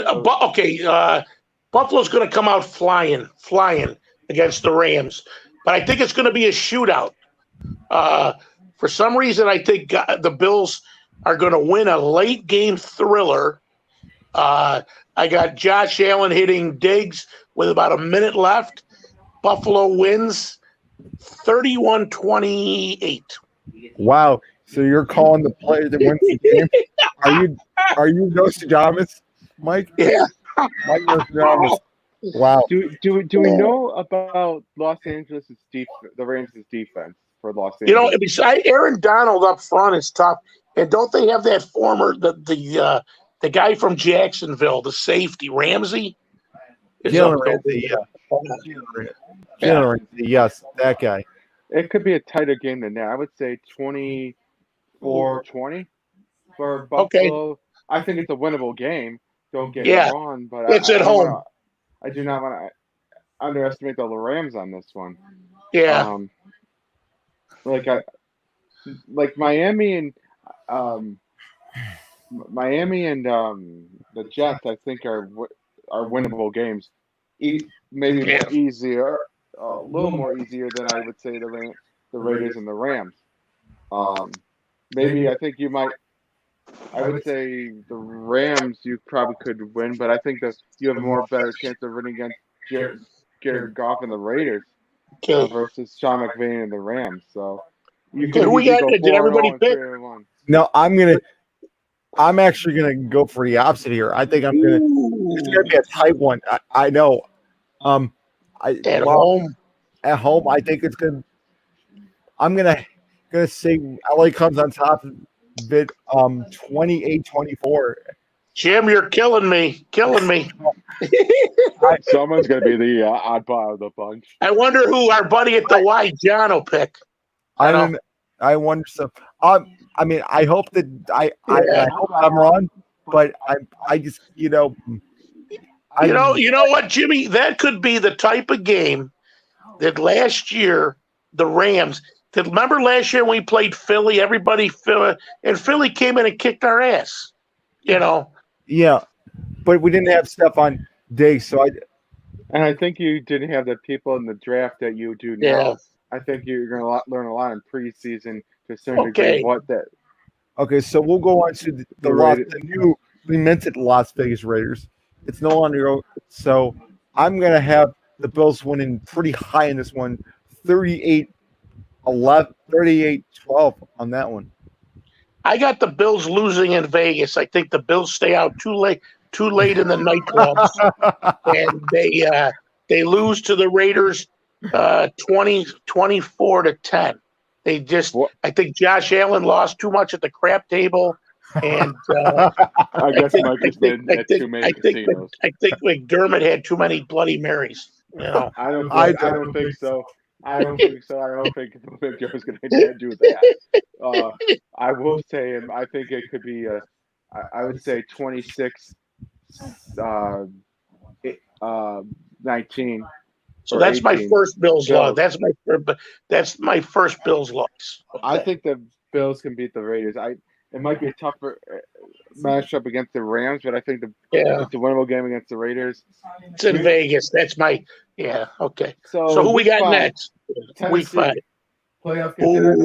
Buffalo's going to come out flying against the Rams, but I think it's going to be a shootout. For some reason, I think the Bills are going to win a late game thriller. I got Josh Allen hitting Diggs with about a minute left. Buffalo wins 31-28. Wow. So you're calling the player that wins the game? Are you Nostradamus, Mike? Yeah. Mike Nostradamus. Wow. Do we know about Los Angeles' the Rams' defense for Los Angeles? Besides Aaron Donald up front is tough, and don't they have that former the guy from Jacksonville, the safety Ramsey? Jalen Ramsey, yes, that guy. It could be a tighter game than that. I would say 24-20 for Buffalo. Okay. I think it's a winnable game. Don't get me wrong, but it's at home. I do not want to underestimate the Rams on this one. Yeah. Like Miami and the Jets, I think are winnable games. Maybe easier, a little more easier than I would say the Raiders and the Rams. Maybe I think you might. I would say the Rams you probably could win, but I think that you have a better chance of winning against Jared Goff and the Raiders versus Sean McVay and the Rams. So you could who we got? Did everybody pick? No, I'm actually gonna go for the opposite here. I think it's gonna be a tight one. I know. At home. At home, I think it's gonna. I'm gonna say LA comes on top of it. 28-24. Jim, you're killing me. Someone's gonna be the oddball of the bunch. I wonder who our buddy at the Y, John, will pick. I wonder so. I hope that I hope I'm wrong, but I just you know what, Jimmy, that could be the type of game that last year the Rams. Remember last year when we played Philly? And Philly came in and kicked our ass. Yeah, but we didn't have Stephon Diggs, so I think you didn't have the people in the draft that you do now. Yeah. I think you're going to learn a lot in preseason to a certain degree what that. Okay, so we'll go on to the new minted Las Vegas Raiders. It's no longer so. I'm going to have the Bills winning pretty high in this one, 38-12 on that one. I got the Bills losing in Vegas. I think the Bills stay out too late in the nightclubs, and they lose to the Raiders 24-10. I think Josh Allen lost too much at the crap table, and I guess Mike has been at too many casinos. I think McDermott had too many Bloody Marys. I don't think so. I don't think McDermott's going to do that. I will say, I think it could be I would say 26, 19. So that's 18. my first Bills loss. That's my first Bills loss. Okay. I think the Bills can beat the Raiders. It might be a tougher matchup against the Rams, but I think it's a winnable game against the Raiders. It's in Vegas. That's okay. So who we got next? Week 5. Playoff contender.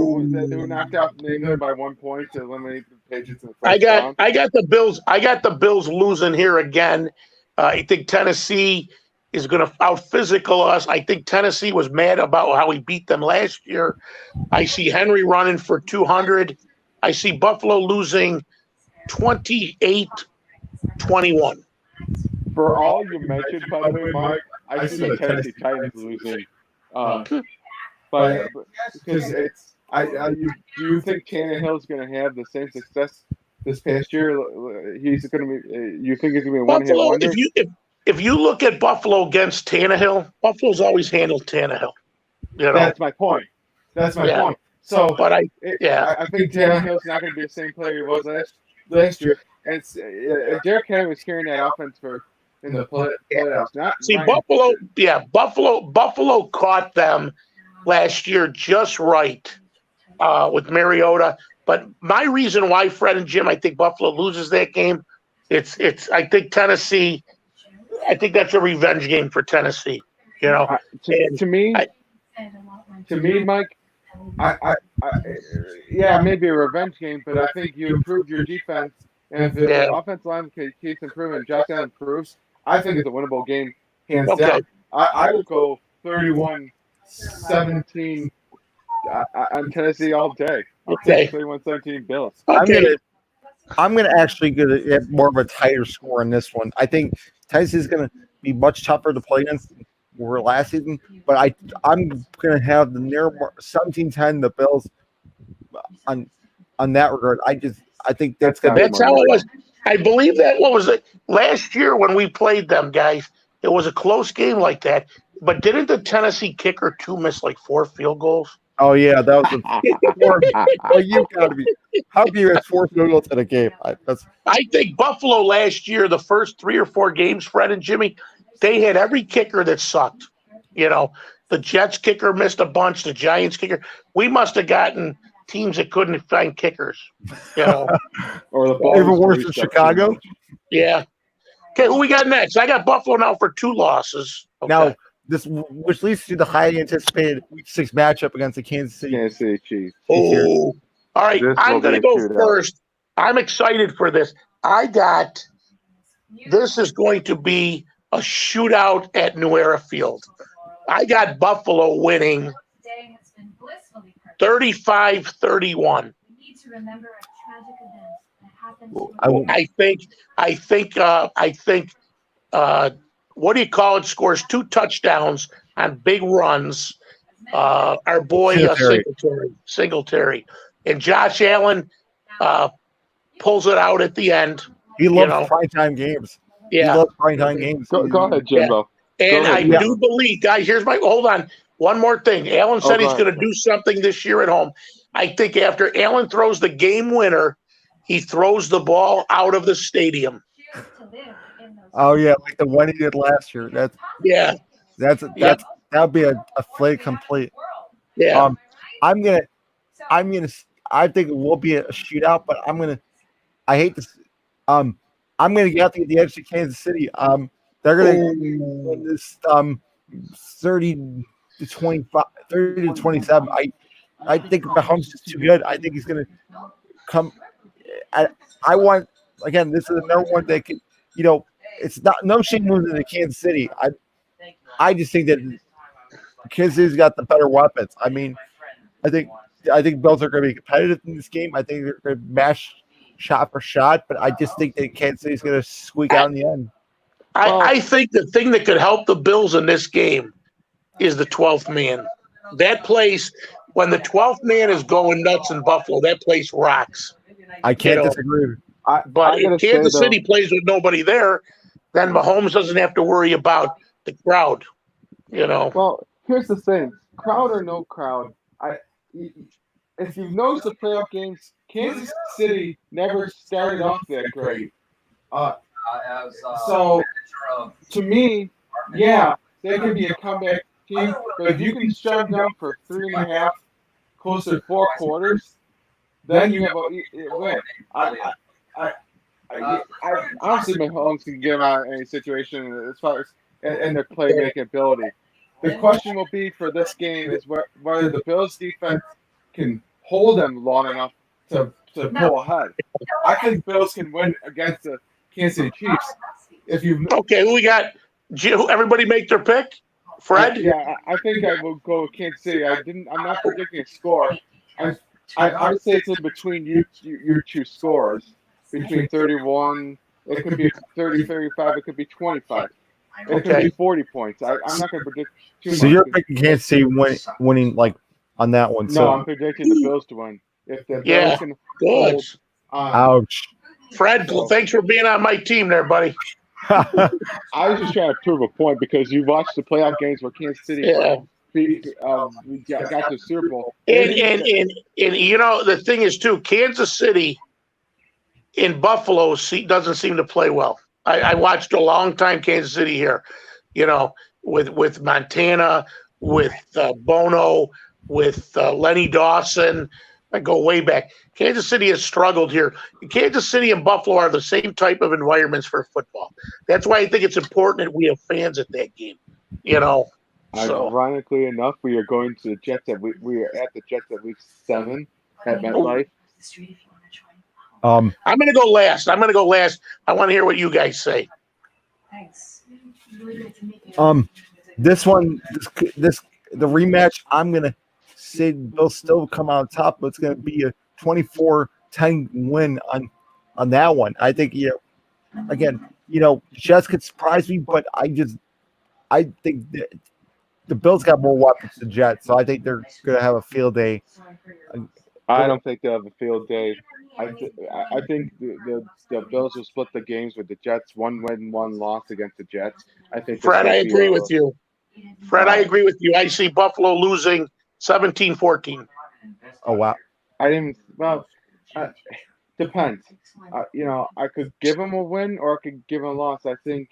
They were knocked out from England by 1 point to eliminate the Patriots in the first round. I got the Bills. I got the Bills losing here again. I think Tennessee is going to out-physical us. I think Tennessee was mad about how we beat them last year. I see Henry running for 200. I see Buffalo losing 28-21. For all you mentioned, by the way, Mark, I see the Tennessee Titans losing. But because do you think Tannehill's going to have the same success this past year, he's going to be. You think he's going to be a one-hit Buffalo, wonder? if you look at Buffalo against Tannehill, Buffalo's always handled Tannehill. You know, That's my point. That's my Yeah. point. So, but I think Tannehill's not going to be the same player he was last year. And it's, Derrick Henry was carrying that offense in the playoffs. Not see Ryan. Buffalo caught them last year just right with Mariota. But my reason why, Fred and Jim, I think Buffalo loses that game, I think Tennessee. I think that's a revenge game for Tennessee. You know, To me, Mike, yeah, maybe a revenge game, but I think you improved your defense, and if the offensive line keeps improving, Josh Allen improves, I think it's a winnable game, hands down. I would go 31-17 on Tennessee all day. I'll take 31-17 Bills. Okay. I'm gonna actually get more of a tighter score in this one. I think Tennessee's gonna be much tougher to play against than were last season, but I'm gonna have the near 17-10 the Bills on that regard. I think that's how it was. I believe that what was it last year when we played them, guys. It was a close game like that. But didn't the Tennessee kicker miss like 4 field goals? Oh yeah, that was well, you got to be. How can you have 4 field goals in a game? I think Buffalo last year, the first 3 or 4 games, Fred and Jimmy, they had every kicker that sucked. You know, the Jets kicker missed a bunch. The Giants kicker. We must have gotten teams that couldn't find kickers. You know, or the ball even worse than Chicago. Yeah. Okay, who we got next? I got Buffalo now for 2 losses. Okay. Now, which leads to the highly anticipated Week 6 matchup against the Kansas City Chiefs. Oh, all right. I'm going to go first. I'm excited for this. This is going to be a shootout at New Era Field. I got Buffalo winning 35-31. I think what do you call it? Scores 2 touchdowns on big runs. Our boy Singletary, and Josh Allen pulls it out at the end. He loves primetime games. Yeah, he loves primetime games. Go ahead, Jimbo. Yeah. And I do believe, guys. Hold on. One more thing. Allen said he's going to do something this year at home. I think after Allen throws the game winner, he throws the ball out of the stadium. Oh yeah, like the one he did last year. That would be a flake complete. Yeah. I think it will be a shootout, but I hate this. I'm gonna get the edge to Kansas City. They're gonna win this 30-25, 30-27. I think Mahomes is too good. I think he's gonna come. I want again. This is another one that can, it's not no shame losing to Kansas City. I just think that Kansas City's got the better weapons. I mean, I think Bills are going to be competitive in this game. I think they're going to match shot for shot, but I just think that Kansas City's going to squeak out in the end. I think the thing that could help the Bills in this game is the 12th man. That place, when the 12th man is going nuts in Buffalo, that place rocks. I can't disagree. But if Kansas City plays with nobody there, then Mahomes doesn't have to worry about the crowd. Well, here's the thing: crowd or no crowd, if you've noticed the playoff games, Kansas City never started off that great. So, to me, yeah, they can be a comeback team, but if you can shut them down for 3.5, close to 4 quarters, then you have a win. I honestly, Mahomes can get him out of any situation as far as and their playmaking ability. The question will be for this game is whether the Bills defense can hold them long enough to pull ahead. I think Bills can win against the Kansas City Chiefs. Okay, who we got? Everybody make their pick. Fred? I think I will go with Kansas City. I'm not predicting a score. I would say it's in between your 2 scores. Between 31, it could be 30, 35, it could be 25. It could be 40 points. I'm not going to predict too much. So you're picking Kansas City winning like on that one. No, I'm predicting the Bills to win. If the Bills can hold, ouch. Fred, So- thanks for being on my team there, buddy. I was just trying to prove a point because you watched the playoff games where Kansas City Yeah. got to the Super Bowl. And you know, the thing is, too, Kansas City in Buffalo doesn't seem to play well. I watched a long time Kansas City here, you know, with Montana, with Bono, with Lenny Dawson. I go way back. Kansas City has struggled here. Kansas City and Buffalo are the same type of environments for football. That's why I think it's important that we have fans at that game, you know. So Ironically enough, we are going to the Jets we are at the Jets at week 7 at MetLife. I'm going to go last. I want to hear what you guys say. This one, the rematch, I'm gonna say they'll still come out top, but it's gonna be a 24-10 win on that one. I think again, Jets could surprise me, but I think the Bills got more weapons than Jets, so I think they're gonna have a field day. I don't think they'll have a field day. I think the Bills will split the games with the Jets. 1 win, 1 loss against the Jets. I think. Fred, I agree with you. I agree with you. I see Buffalo losing 17-14. Oh wow! I didn't. Well, depends. I could give them a win or I could give them a loss. I think.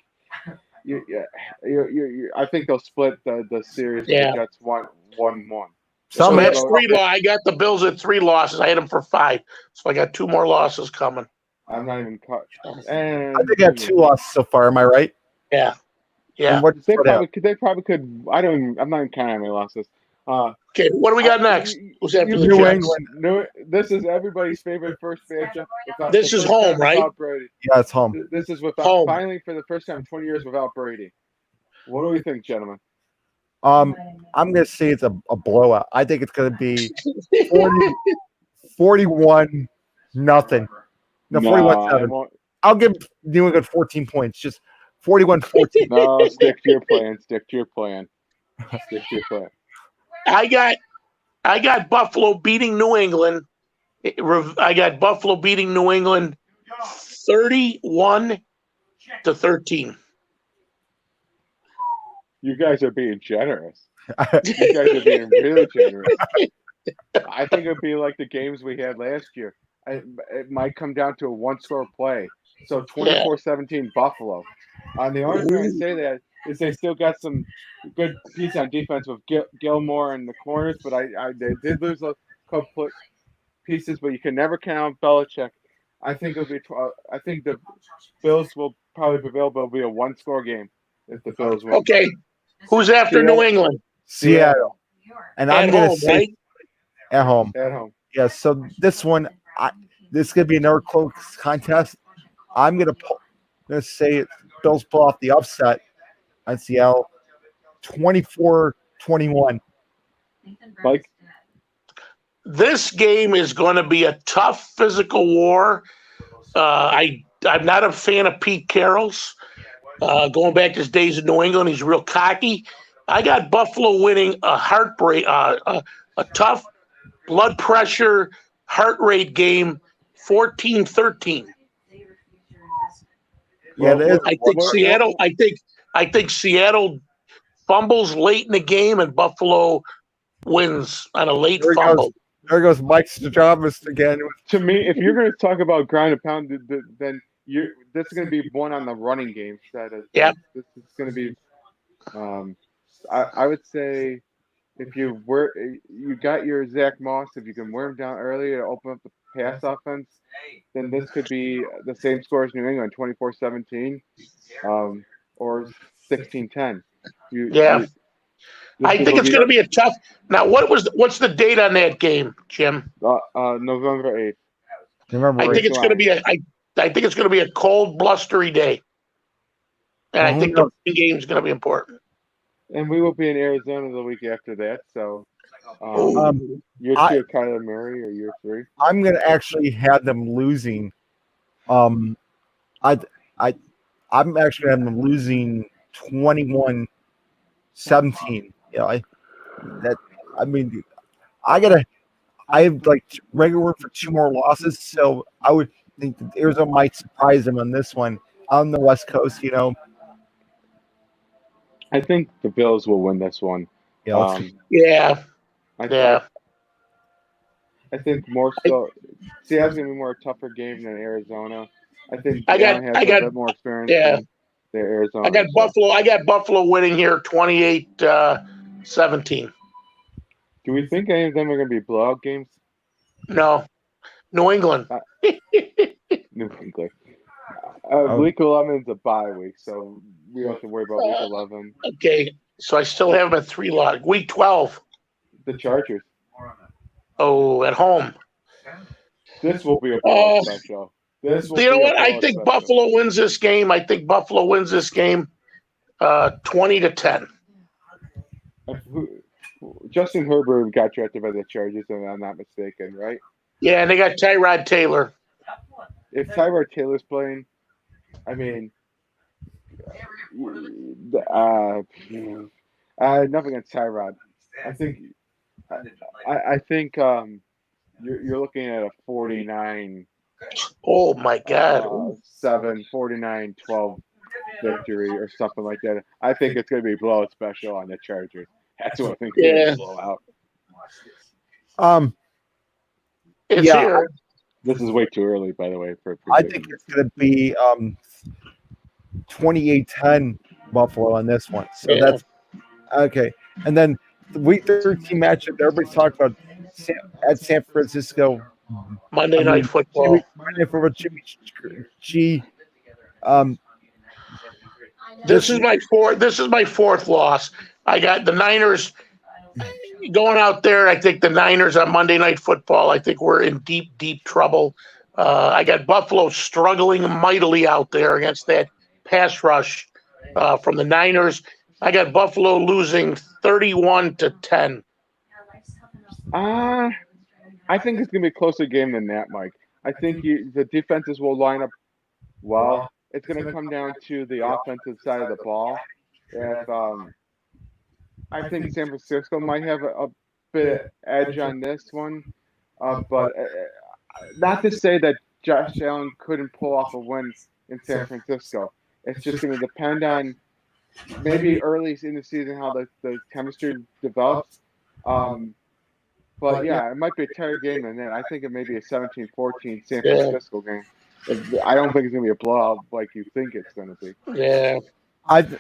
I think they'll split the series. Yeah. With the Jets 1-1. So that's 3 losses. I got the Bills at 3 losses. I had them for 5, so I got 2 more losses coming. I'm not even caught. I think I have 2 losses so far. Am I right? Yeah. Yeah. They probably could. I'm not even counting my losses. Okay, what do we got next? Who's after the New Jets? England. This is everybody's favorite first matchup. This is home, right? Without Brady. Yeah, it's home. This is Home. finally for the first time in 20 years without Brady. What do we think, gentlemen? I'm gonna say it's a blowout. I think it's gonna be 41 nothing. No, 41-7. I'll give New England 14 points. Just 41-14. No, stick to your plan. Stick to your plan. I got Buffalo beating New England. I got Buffalo beating New England 31-13. You guys are being generous. You guys are being really generous. I think it'd be like the games we had last year. It might come down to a 1-score play. So 24-17 Buffalo. The only reason I say that is they still got some good piece on defense with Gilmore and the corners, but they did lose a couple pieces, but you can never count Belichick. I think it'll be. I think the Bills will probably prevail, but it'll be a 1-score game if the Bills win. Okay, who's after New England? Seattle. And I'm going to say right? at home. At home. Yeah. So this one, this is going to be another close contest. I'm going to say Bills pull off the upset on Seattle, 24-21. Mike? This game is going to be a tough physical war. I'm not a fan of Pete Carroll's. Going back to his days in New England, he's real cocky. I got Buffalo winning a heartbreak, a tough blood pressure, heart rate game, 14-13. Yeah, I think Seattle. I think Seattle fumbles late in the game, and Buffalo wins on a late fumble. There goes Mike Stravis again. To me, if you're going to talk about ground and pound, then this is going to be one on the running game side. Yeah. This is going to be. I would say if you got your Zach Moss, if you can wear him down early to open up the pass offense, then this could be the same score as New England, 24-17, or 16-10. I think it's going to be a tough. Now, what's the date on that game, Jim? November 8th. I think it's going to be I think it's going to be a cold, blustery day, and I think the game is going to be important. And we will be in Arizona the week after that. So, year 2 of Kyler Murray or year 3? I'm going to actually have them losing. I'm actually going to have them losing 21-17. I have like regular for 2 more losses, so I would think that Arizona might surprise them on this one. On the West Coast, I think the Bills will win this one. let's Yeah, I, I yeah. I think more so. Seattle's gonna be more a tougher game than Arizona. I think I got, Allen has I a got, bit more experience yeah. than the I Arizona. got So, Buffalo. I got Buffalo winning here, 28-17. do we think any of them are gonna be blowout games? No, New England. Uh, New England. oh, Week 11 is a bye week, so we don't have to worry about week 11. Okay, so I still have them at 3 lot. Week 12. The Chargers. Oh, at home. This will be a blowout Uh, special. This will you know be a what? I blowout think special. Buffalo wins this game. 20-10. Justin Herbert got drafted by the Chargers, if I'm not mistaken, right? Yeah, and they got Tyrod Taylor. If Tyrod Taylor's playing, I mean, nothing against Tyrod. I think, I think you're looking at a 49 Oh my God. 7, 49-12 victory or something like that. I think it's going to be a blowout special on the Chargers. That's what I think it's going to be Yeah, a blowout. it's yeah, here. This is way too early, by the way, for I think predictions. it's going to be 28-10 Buffalo on this one. So Yeah. that's okay. And then the Week 13 matchup that everybody's talking about at San Francisco. Monday I Night mean, Football. Jimmy G. Um, This is my fourth. This is my fourth loss. I got the Niners going out there. I think the Niners on Monday Night Football. I think we're in deep, deep trouble. I got Buffalo struggling mightily out there against that pass rush from the Niners. I got Buffalo losing 31-10. I think it's going to be a closer game than that, Mike. I think the defenses will line up well. It's going to come down to the offensive side of the ball. If I think San Francisco might have a bit edge on this one, but not to say that Josh Allen couldn't pull off a win in San Francisco. It's just going to depend on maybe early in the season how the chemistry develops. But yeah, it might be a tighter game than that. I think it may be a 17-14 San Yeah, Francisco game. I don't think it's going to be a blowout like you think it's going to be. yeah. I think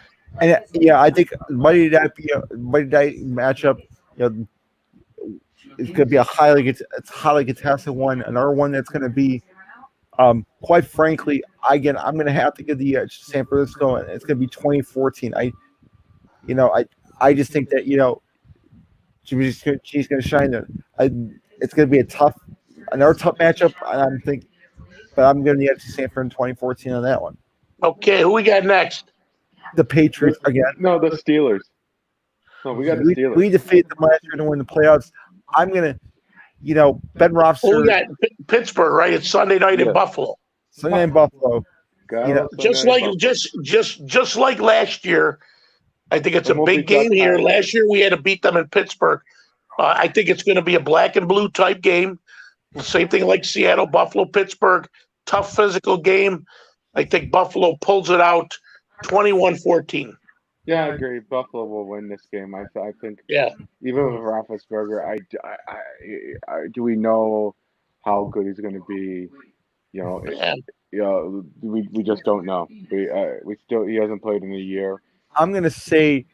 Monday night matchup. It's going to be it's highly contested one. Another one that's going to be, quite frankly, I'm going to have to give the edge to San Francisco, and it's going to be 2014. I just think that she's going to shine there. It's going to be another tough matchup, and but I'm going to the edge to San Fran in 2014 on that one. Okay, who we got next? The Patriots again. No, the Steelers. No, we got the Steelers. We defeat them last year to win the playoffs. I'm going to, Ben Who we Roethlisberger, got? Pittsburgh, right? It's Sunday night in Yeah. Buffalo. Sunday in Buffalo. Go Just Sunday like Buffalo. just like last year. I think it's It a won't be big game Josh here. Allen. Last year we had to beat them in Pittsburgh. I think it's going to be a black and blue type game. Same thing like Seattle, Buffalo, Pittsburgh. Tough physical game. I think Buffalo pulls it out 21-14. Yeah, I agree. Buffalo will win this game. I think Yeah. even with Roethlisberger, do we know how good he's going to be? Yeah. We just don't know. He hasn't played in a year. I'm going to say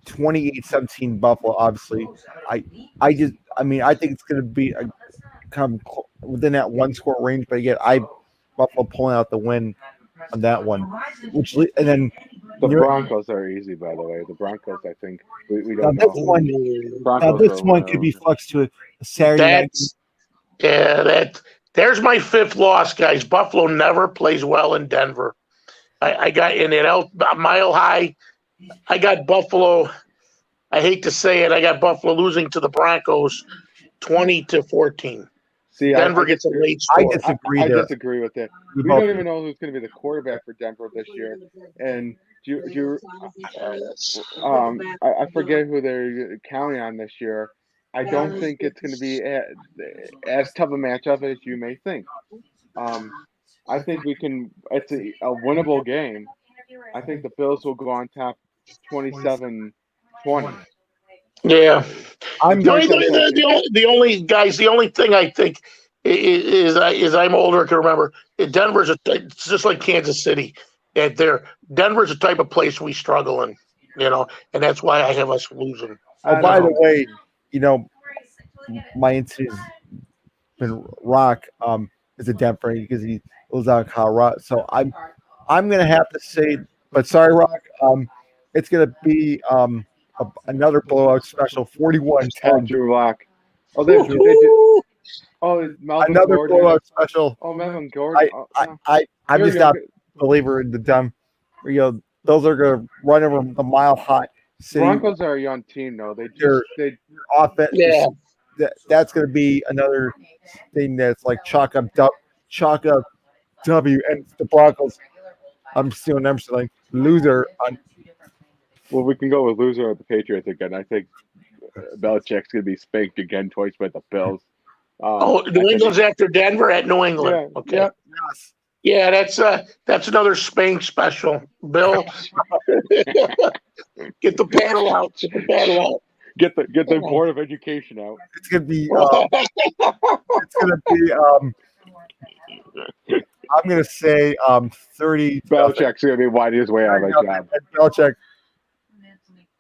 28-17 Buffalo, obviously. I think it's going to be kind of within that one score range, but again, Buffalo pulling out the win on that one. And then The Broncos are easy, by the way. The Broncos, I think we don't this know. one, Broncos this are one could be flexed to a Saturday night. There's my fifth loss, guys. Buffalo never plays well in Denver. I got in it Mile High. I got Buffalo. I hate to say it. I got Buffalo losing to the Broncos 20-14. See, Denver gets a late I score. disagree I there. disagree with that. We We both- don't even know who's going to be the quarterback for Denver this year. And I forget who they're counting on this year. I don't think it's going to be as tough a matchup as you may think. I think we can. It's a winnable game. I think the Bills will go on top 27-20. Yeah. I'm The only, 27-17. the only thing I think is I'm older, I can remember. It's just like Kansas City. Denver's the type of place we struggle in, and that's why I have us losing. Oh, I by the don't. way, my incident's been Rock is a Denver because he lives out in Colorado. So I'm gonna have to say, but sorry, Rock. It's gonna be another blowout special, 41-10. Oh, Drew Lock. Oh, they did. Woo-hoo! Oh, Melvin Another Gordon. blowout special. Oh, Melvin Gordon. I'm You're just not younger. a believer in the dumb. Those are gonna run over the mile high city. Broncos are a young team, though. Their offense. Yeah. That's gonna be another thing that's like chalk up W, and the Broncos. I'm stealing them, like loser. Well, we can go with loser at the Patriots again. I think Belichick's gonna be spanked again twice by the Bills. New England's after Denver at New England. Yeah. Okay. Yeah. Yes. Yeah, that's another Spank special. Bill, get the paddle out. Get the paddle out. Get the Board of Education out. It's gonna be. I'm gonna say 30. Belichick's gonna be winding his way out of a job. And Belichick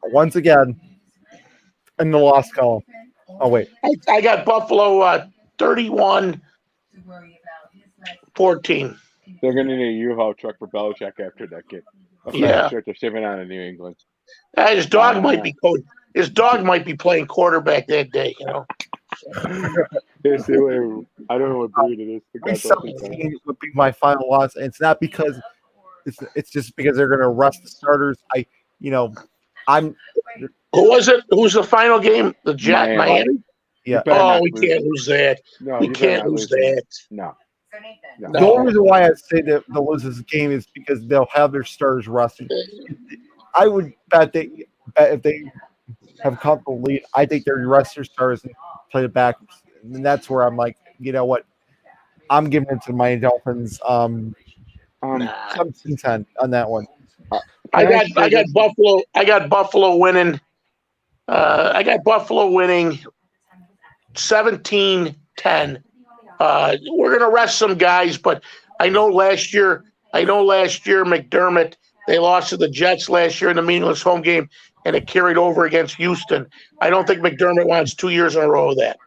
once again in the loss column. Oh wait, I got Buffalo 31-14. They're gonna need a U-Haul truck for Belichick after that game. Yeah. They're shipping out of New England. His dog might be coach. His dog might be playing quarterback that day. I don't know what breed it is. 17 would be my final loss, and it's not because it's just because they're gonna rest the starters. I'm. Who was it? Who's the final game? The Jet Miami. Yeah. Oh, we can't lose that. No, we can't lose that. No. The only reason why I say that they'll lose this game is because they'll have their starters rested. I would bet if they have a comfortable lead, I think they'll rest their starters and play it back. And that's where I'm like, you know what? I'm giving it to my Dolphins 17-10 on that one. I got Buffalo. I got Buffalo winning. I got Buffalo winning 17-10. We're gonna rest some guys, but I know last year McDermott, they lost to the Jets last year in the meaningless home game, and it carried over against Houston. I don't think McDermott wants 2 years in a row of that.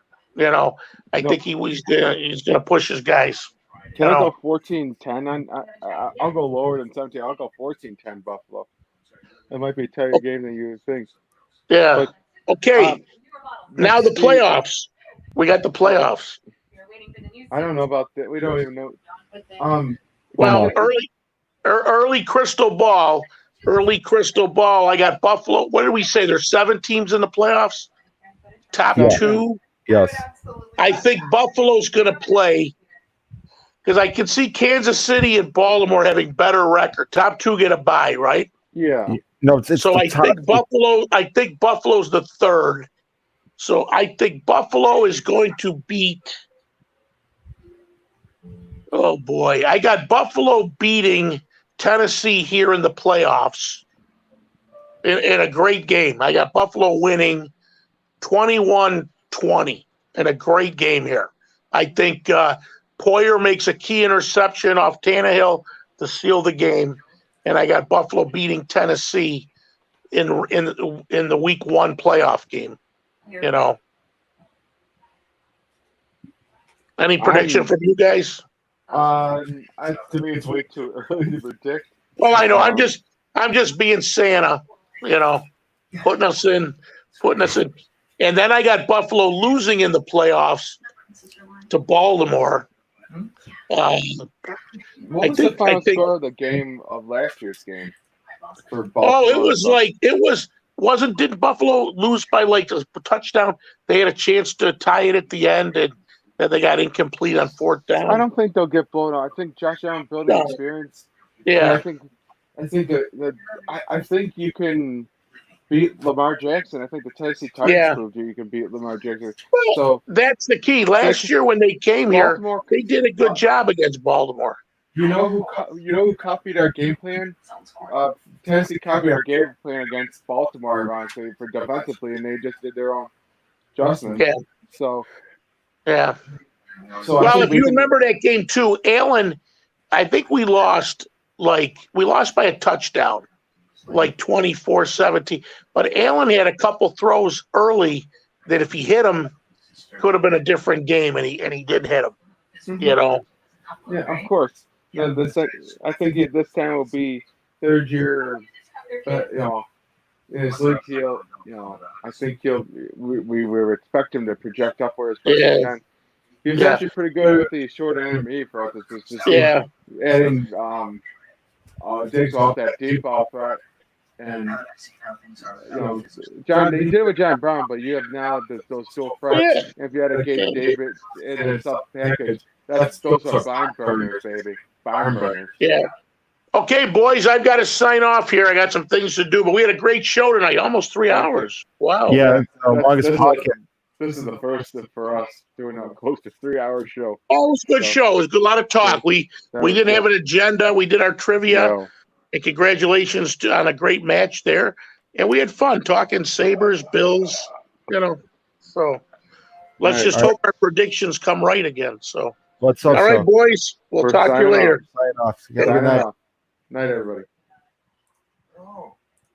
I think he's gonna push his guys. Can I go 14-10? I'll go lower than 17. I'll go 14-10 Buffalo. It might be a tighter game than you would think. Yeah. Okay. Now the playoffs. We got the playoffs. I don't know about that. We don't even know. Well, early crystal ball. Early crystal ball. I got Buffalo. What did we say? There's 7 teams in the playoffs. Top 2. Yes. I think Buffalo's going to play because I can see Kansas City and Baltimore having better record. Top 2 get a bye, right? Yeah. No, so I think Buffalo. I think Buffalo's the 3rd. So I think Buffalo is going to beat. Oh boy, I got Buffalo beating Tennessee here in the playoffs in a great game. I got Buffalo winning 21-20 in a great game here. I think Poyer makes a key interception off Tannehill to seal the game, and I got Buffalo beating Tennessee in the week 1 playoff game. Any prediction from you guys? To me, it's way too early to predict. Well, I know. I'm just being Santa, putting us in. And then I got Buffalo losing in the playoffs to Baltimore. What was the final score of the game of last year's game for Baltimore? Didn't Buffalo lose by like a touchdown? They had a chance to tie it at the end, and then they got incomplete on 4th down. I don't think they'll get blown out. I think Josh Allen building experience. Yeah. I think you can beat Lamar Jackson. I think the Tennessee Titans proved you can beat Lamar Jackson. So that's the key. Last year when they came here, they did a good job against Baltimore. who copied our game plan? Tennessee copied our game plan against Baltimore, ironically, for defensively, and they just did their own adjustments. Yeah. So Yeah. So well, if you remember that game too, Allen, I think we lost by a touchdown, like 24-17. But Allen had a couple throws early that if he hit them, could have been a different game, and he didn't hit them. You know. Yeah, of course. I think this time will be third year, but in his league, I think we will expect him to project upwards. Yeah. He was actually pretty good with the short intermediate for us. It's just adding Diggs off that deep ball threat. And John, he did it with John Brown, but you have now those dual threats. Yeah. If you had a Gabe David in a sub package, those are barn burners, baby, barn burners. Yeah. Okay, boys, I've got to sign off here. I got some things to do, but we had a great show tonight, almost 3 hours. Wow. Yeah, longest podcast. This is the first for us doing a close to 3-hour show. Oh, it was a good show. It was a lot of talk. We didn't have an agenda. We did our trivia. No. And congratulations on a great match there. And we had fun talking Sabres, Bills, So let's just hope our predictions come right again. So let's hope all right, so. boys. We'll talk to you later. Sign off. Good night. Night, everybody.